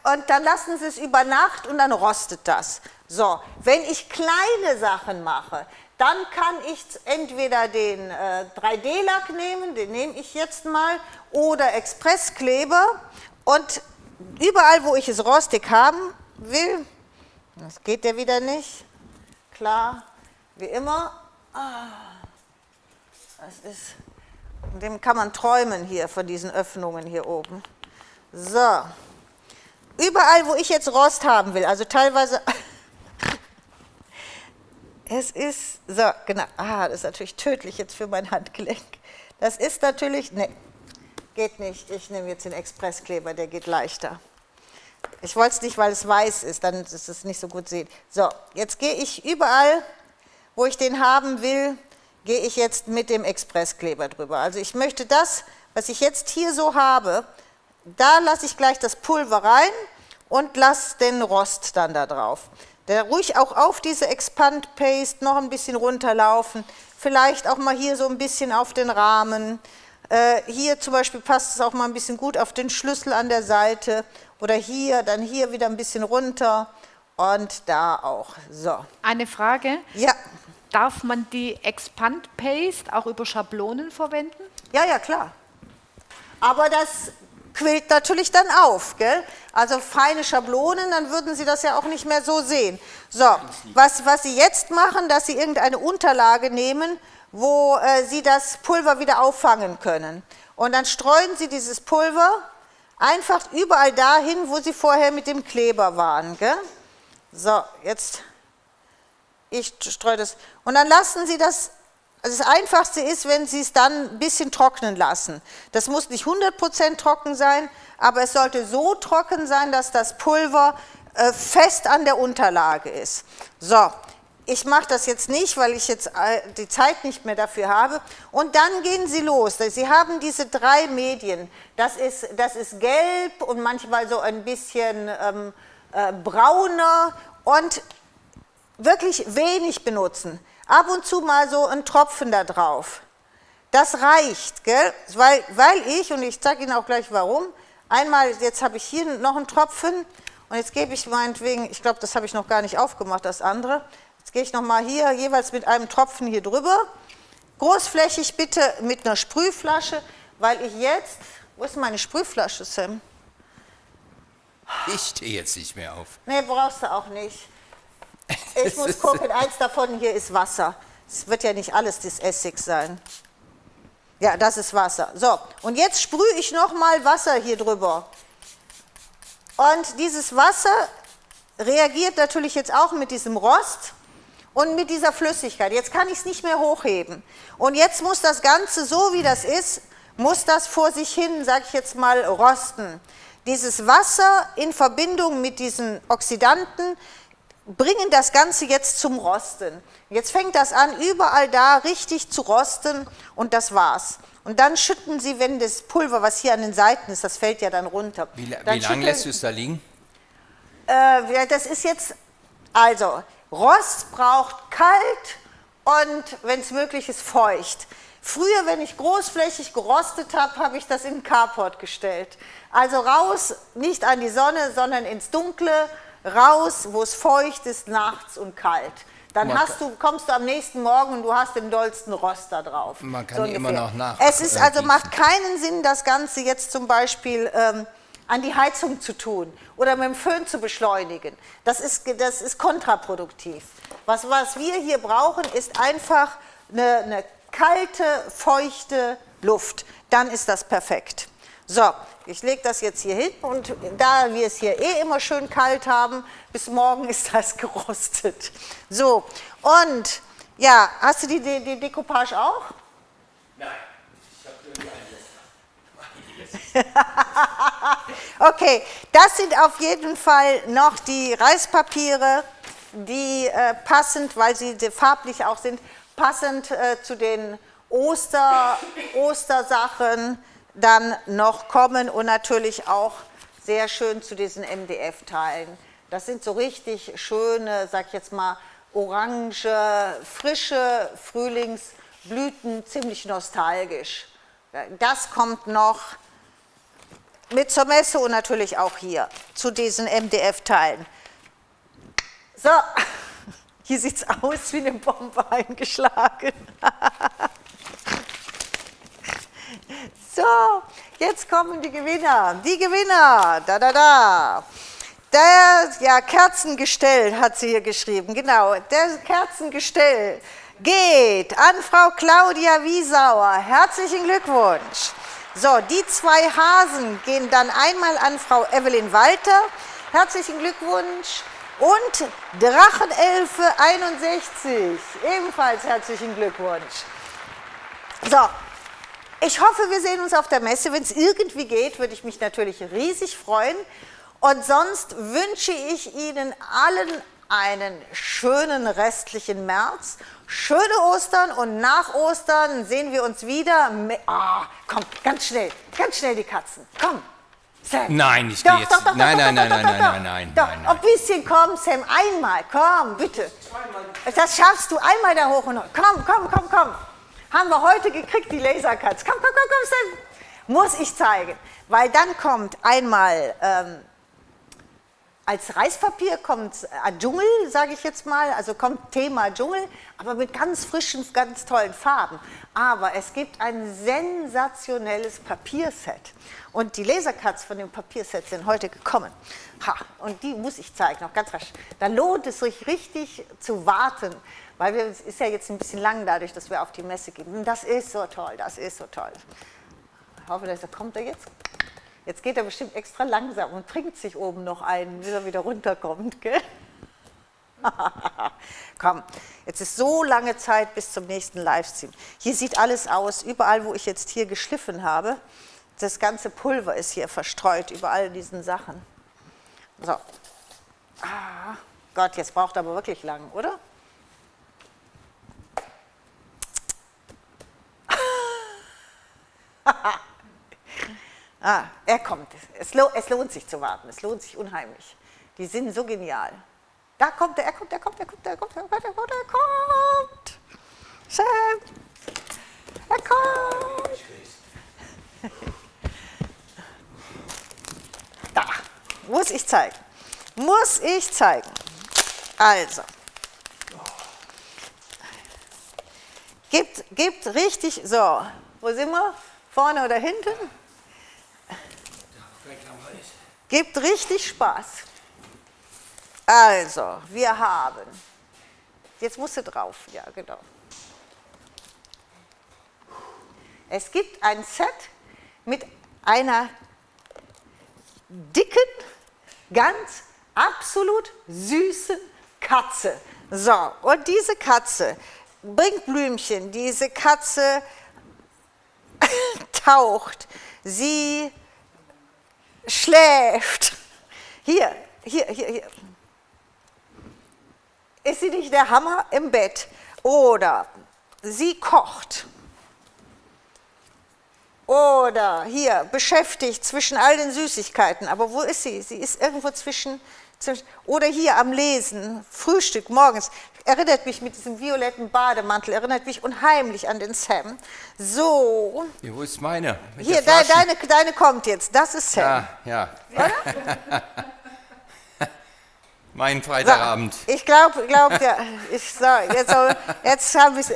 und dann lassen Sie es über Nacht und dann rostet das. So, wenn ich kleine Sachen mache, dann kann ich entweder den 3D-Lack nehmen, den nehme ich jetzt mal, oder Expresskleber, und überall, wo ich es rostig haben will, das geht ja wieder nicht, klar, wie immer, das ist, dem kann man träumen hier von diesen Öffnungen hier oben. So, überall, wo ich jetzt Rost haben will, also teilweise, es ist, so, genau, das ist natürlich tödlich jetzt für mein Handgelenk. Das ist natürlich, ne, geht nicht, ich nehme jetzt den Expresskleber, der geht leichter. Ich wollte es nicht, weil es weiß ist, dann ist es nicht so gut sehen. So, jetzt gehe ich überall, wo ich den haben will, gehe ich jetzt mit dem Expresskleber drüber. Also ich möchte das, was ich jetzt hier so habe, da lasse ich gleich das Pulver rein und lasse den Rost dann da drauf. Der ruhig auch auf diese Expand Paste noch ein bisschen runterlaufen, vielleicht auch mal hier so ein bisschen auf den Rahmen. Hier zum Beispiel passt es auch mal ein bisschen gut auf den Schlüssel an der Seite. Oder hier, dann hier wieder ein bisschen runter. Und da auch. So. Eine Frage. Ja. Darf man die Expand Paste auch über Schablonen verwenden? Ja, ja, klar. Aber das quillt natürlich dann auf, gell? Also feine Schablonen, dann würden Sie das ja auch nicht mehr so sehen. So, was Sie jetzt machen, dass Sie irgendeine Unterlage nehmen, wo Sie das Pulver wieder auffangen können. Und dann streuen Sie dieses Pulver einfach überall dahin, wo Sie vorher mit dem Kleber waren, gell? So, jetzt, ich streue das. Und dann lassen Sie das. Also das Einfachste ist, wenn Sie es dann ein bisschen trocknen lassen. Das muss nicht 100% trocken sein, aber es sollte so trocken sein, dass das Pulver fest an der Unterlage ist. So, ich mache das jetzt nicht, weil ich jetzt die Zeit nicht mehr dafür habe. Und dann gehen Sie los. Sie haben diese 3 Medien. Das ist gelb und manchmal so ein bisschen brauner und wirklich wenig benutzen. Ab und zu mal so ein Tropfen da drauf. Das reicht, gell? Weil ich, und ich zeige Ihnen auch gleich warum, einmal, jetzt habe ich hier noch einen Tropfen und jetzt gebe ich meinetwegen, ich glaube, das habe ich noch gar nicht aufgemacht, das andere. Jetzt gehe ich nochmal hier, jeweils mit einem Tropfen hier drüber. Großflächig bitte mit einer Sprühflasche, weil ich jetzt, wo ist meine Sprühflasche, Sam? Ich stehe jetzt nicht mehr auf. Nee, brauchst du auch nicht. Ich muss gucken, eins davon hier ist Wasser. Es wird ja nicht alles das Essig sein. Ja, das ist Wasser. So, und jetzt sprühe ich nochmal Wasser hier drüber. Und dieses Wasser reagiert natürlich jetzt auch mit diesem Rost und mit dieser Flüssigkeit. Jetzt kann ich es nicht mehr hochheben. Und jetzt muss das Ganze, so wie das ist, muss das vor sich hin, sage ich jetzt mal, rosten. Dieses Wasser in Verbindung mit diesen Oxidanten bringen das Ganze jetzt zum Rosten. Jetzt fängt das an, überall da richtig zu rosten und das war's. Und dann schütten Sie, wenn das Pulver, was hier an den Seiten ist, das fällt ja dann runter. Wie lange lässt du es da liegen? Das ist jetzt, also Rost braucht kalt und wenn es möglich ist, feucht. Früher, wenn ich großflächig gerostet habe, habe ich das in den Carport gestellt. Also raus, nicht an die Sonne, sondern ins Dunkle, raus, wo es feucht ist, nachts und kalt. Dann kommst du am nächsten Morgen und du hast den dollsten Rost da drauf. Man kann so immer noch nach. Es ist also macht keinen Sinn, das Ganze jetzt zum Beispiel an die Heizung zu tun oder mit dem Föhn zu beschleunigen. Das ist kontraproduktiv. Was wir hier brauchen, ist einfach eine kalte, feuchte Luft. Dann ist das perfekt. So, ich lege das jetzt hier hin und da wir es hier immer schön kalt haben, bis morgen ist das gerostet. So, und ja, hast du die Decoupage auch? Nein, ich habe irgendwie einen Rest. Okay, das sind auf jeden Fall noch die Reispapiere, die passend, weil sie farblich auch sind, passend zu den Ostersachen dann noch kommen und natürlich auch sehr schön zu diesen MDF-Teilen. Das sind so richtig schöne, sag ich jetzt mal, orange, frische Frühlingsblüten, ziemlich nostalgisch. Das kommt noch mit zur Messe und natürlich auch hier zu diesen MDF-Teilen. So, hier sieht es aus wie eine Bombe eingeschlagen. So, jetzt kommen die Gewinner. Die Gewinner, Der Kerzengestell hat sie hier geschrieben, genau. Der Kerzengestell geht an Frau Claudia Wiesauer. Herzlichen Glückwunsch. So, die 2 Hasen gehen dann einmal an Frau Evelyn Walter. Herzlichen Glückwunsch. Und Drachenelfe 61, ebenfalls herzlichen Glückwunsch. So. Ich hoffe, wir sehen uns auf der Messe. Wenn es irgendwie geht, würde ich mich natürlich riesig freuen. Und sonst wünsche ich Ihnen allen einen schönen restlichen März, schöne Ostern und nach Ostern sehen wir uns wieder. Komm, ganz schnell die Katzen. Komm, Sam. Nein, ich gehe jetzt. Nein. Doch, ein bisschen, komm, Sam, einmal, komm, bitte. Das schaffst du, einmal da hoch und hoch. Komm. Haben wir heute gekriegt, die Lasercuts. Komm, Sam. Muss ich zeigen. Weil dann kommt einmal als Reispapier kommt Dschungel, sage ich jetzt mal, also kommt Thema Dschungel, aber mit ganz frischen, ganz tollen Farben. Aber es gibt ein sensationelles Papierset und die Lasercuts von dem Papierset sind heute gekommen. Ha, und die muss ich zeigen, noch ganz rasch. Da lohnt es sich richtig zu warten, weil es ist ja jetzt ein bisschen lang dadurch, dass wir auf die Messe gehen. Und das ist so toll, das ist so toll. Ich hoffe, dass kommt er jetzt. Jetzt geht er bestimmt extra langsam und trinkt sich oben noch einen, bis er wieder runterkommt, gell? Komm, jetzt ist so lange Zeit bis zum nächsten Livestream. Hier sieht alles aus, überall, wo ich jetzt hier geschliffen habe, das ganze Pulver ist hier verstreut über all diesen Sachen. So. Ah, Gott, jetzt braucht er aber wirklich lang, oder? Ah, er kommt. Es lohnt sich zu warten. Es lohnt sich unheimlich. Die sind so genial. Da kommt er, er kommt. Sam, er kommt. Da, muss ich zeigen. Also. Gibt richtig, so, wo sind wir? Vorne oder hinten? Gibt richtig Spaß. Also, wir haben, jetzt musst du drauf, ja genau. Es gibt ein Set mit einer dicken, ganz absolut süßen Katze. So, und diese Katze bringt Blümchen, diese Katze taucht, sie schläft. Hier. Ist sie nicht der Hammer im Bett? Oder sie kocht. Oder hier, beschäftigt zwischen all den Süßigkeiten. Aber wo ist sie? Sie ist irgendwo zwischen oder hier am Lesen, Frühstück morgens. Erinnert mich mit diesem violetten Bademantel, erinnert mich unheimlich an den Sam. So. Hier, wo ist meine? Mit hier, deine kommt jetzt. Das ist Sam. Ja. Oder? Mein Freitagabend. So, ich glaube, ja, jetzt haben wir es,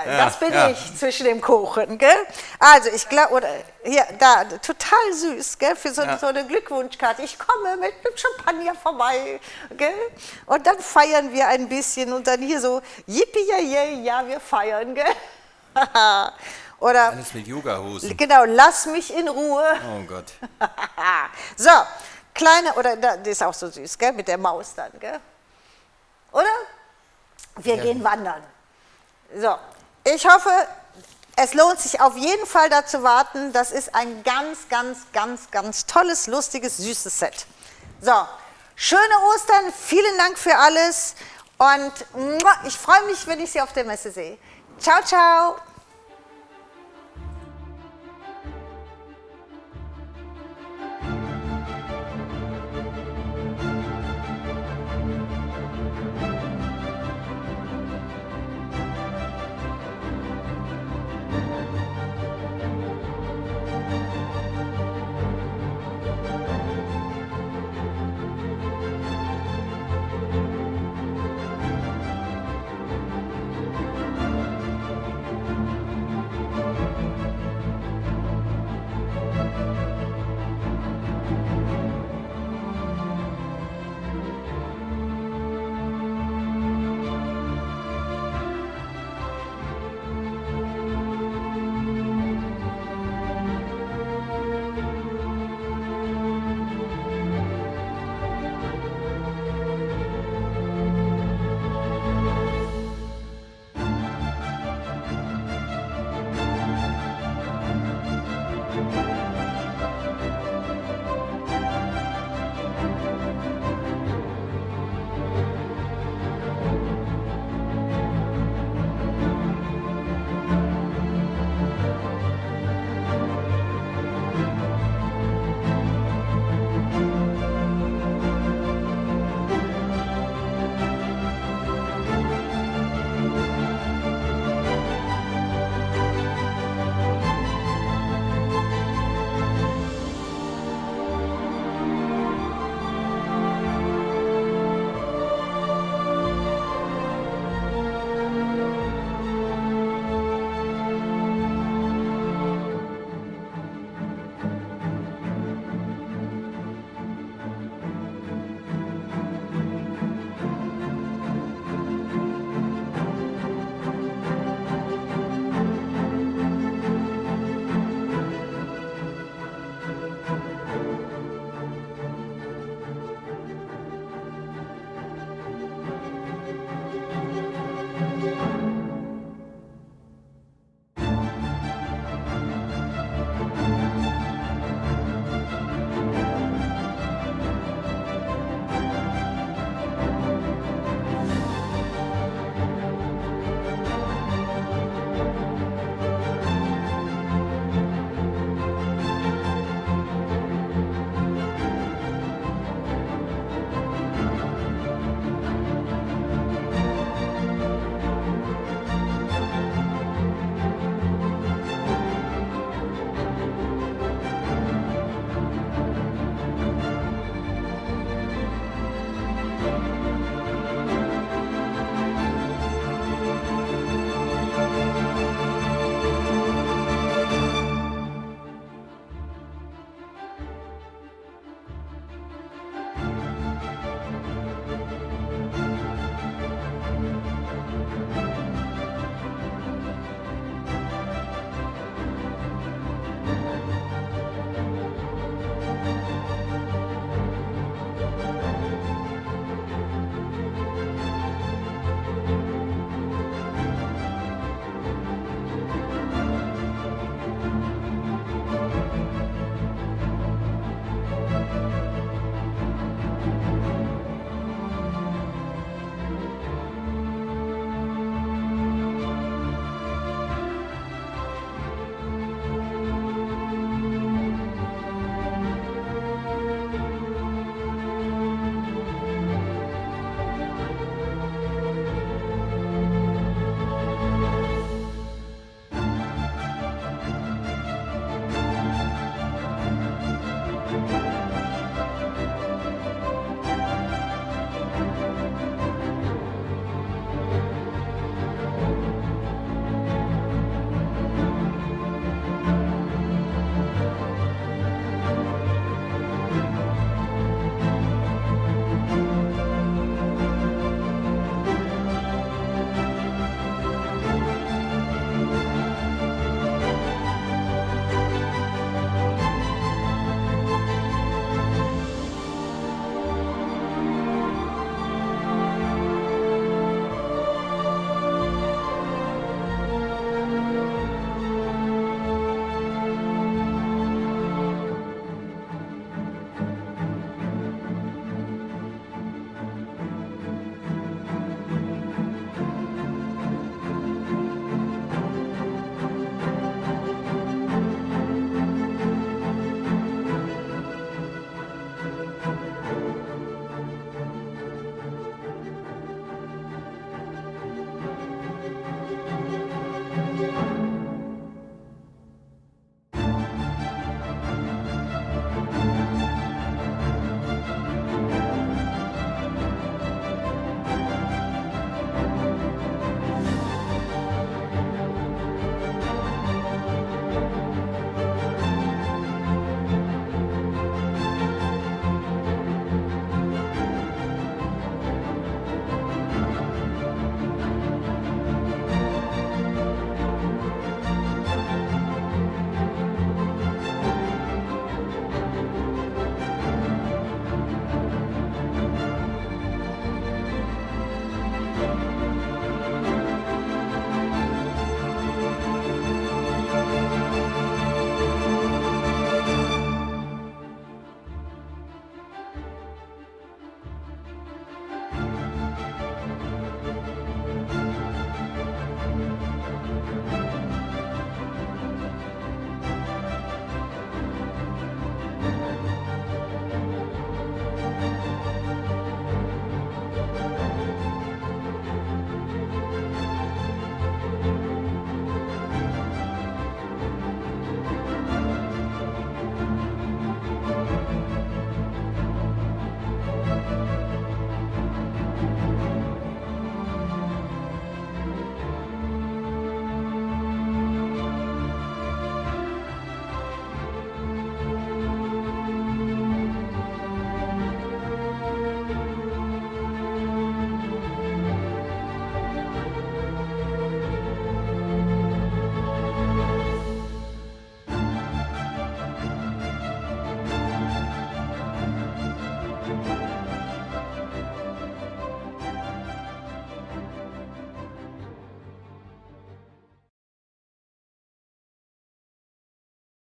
das bin ich zwischen dem Kuchen, gell? Also ich glaube, oder hier, da, total süß, gell, für so eine Glückwunschkarte. Ich komme mit einem Champagner vorbei, gell? Und dann feiern wir ein bisschen und dann hier so, yippie, ja, wir feiern, gell? Oder, alles mit Yoga-Hosen. Genau, lass mich in Ruhe. Oh Gott. So. Kleine, oder das ist auch so süß, gell, mit der Maus dann, gell? Oder? Wir gehen wandern. So, ich hoffe, es lohnt sich auf jeden Fall da zu warten. Das ist ein ganz tolles, lustiges, süßes Set. So, schöne Ostern, vielen Dank für alles und ich freue mich, wenn ich Sie auf der Messe sehe. Ciao, ciao.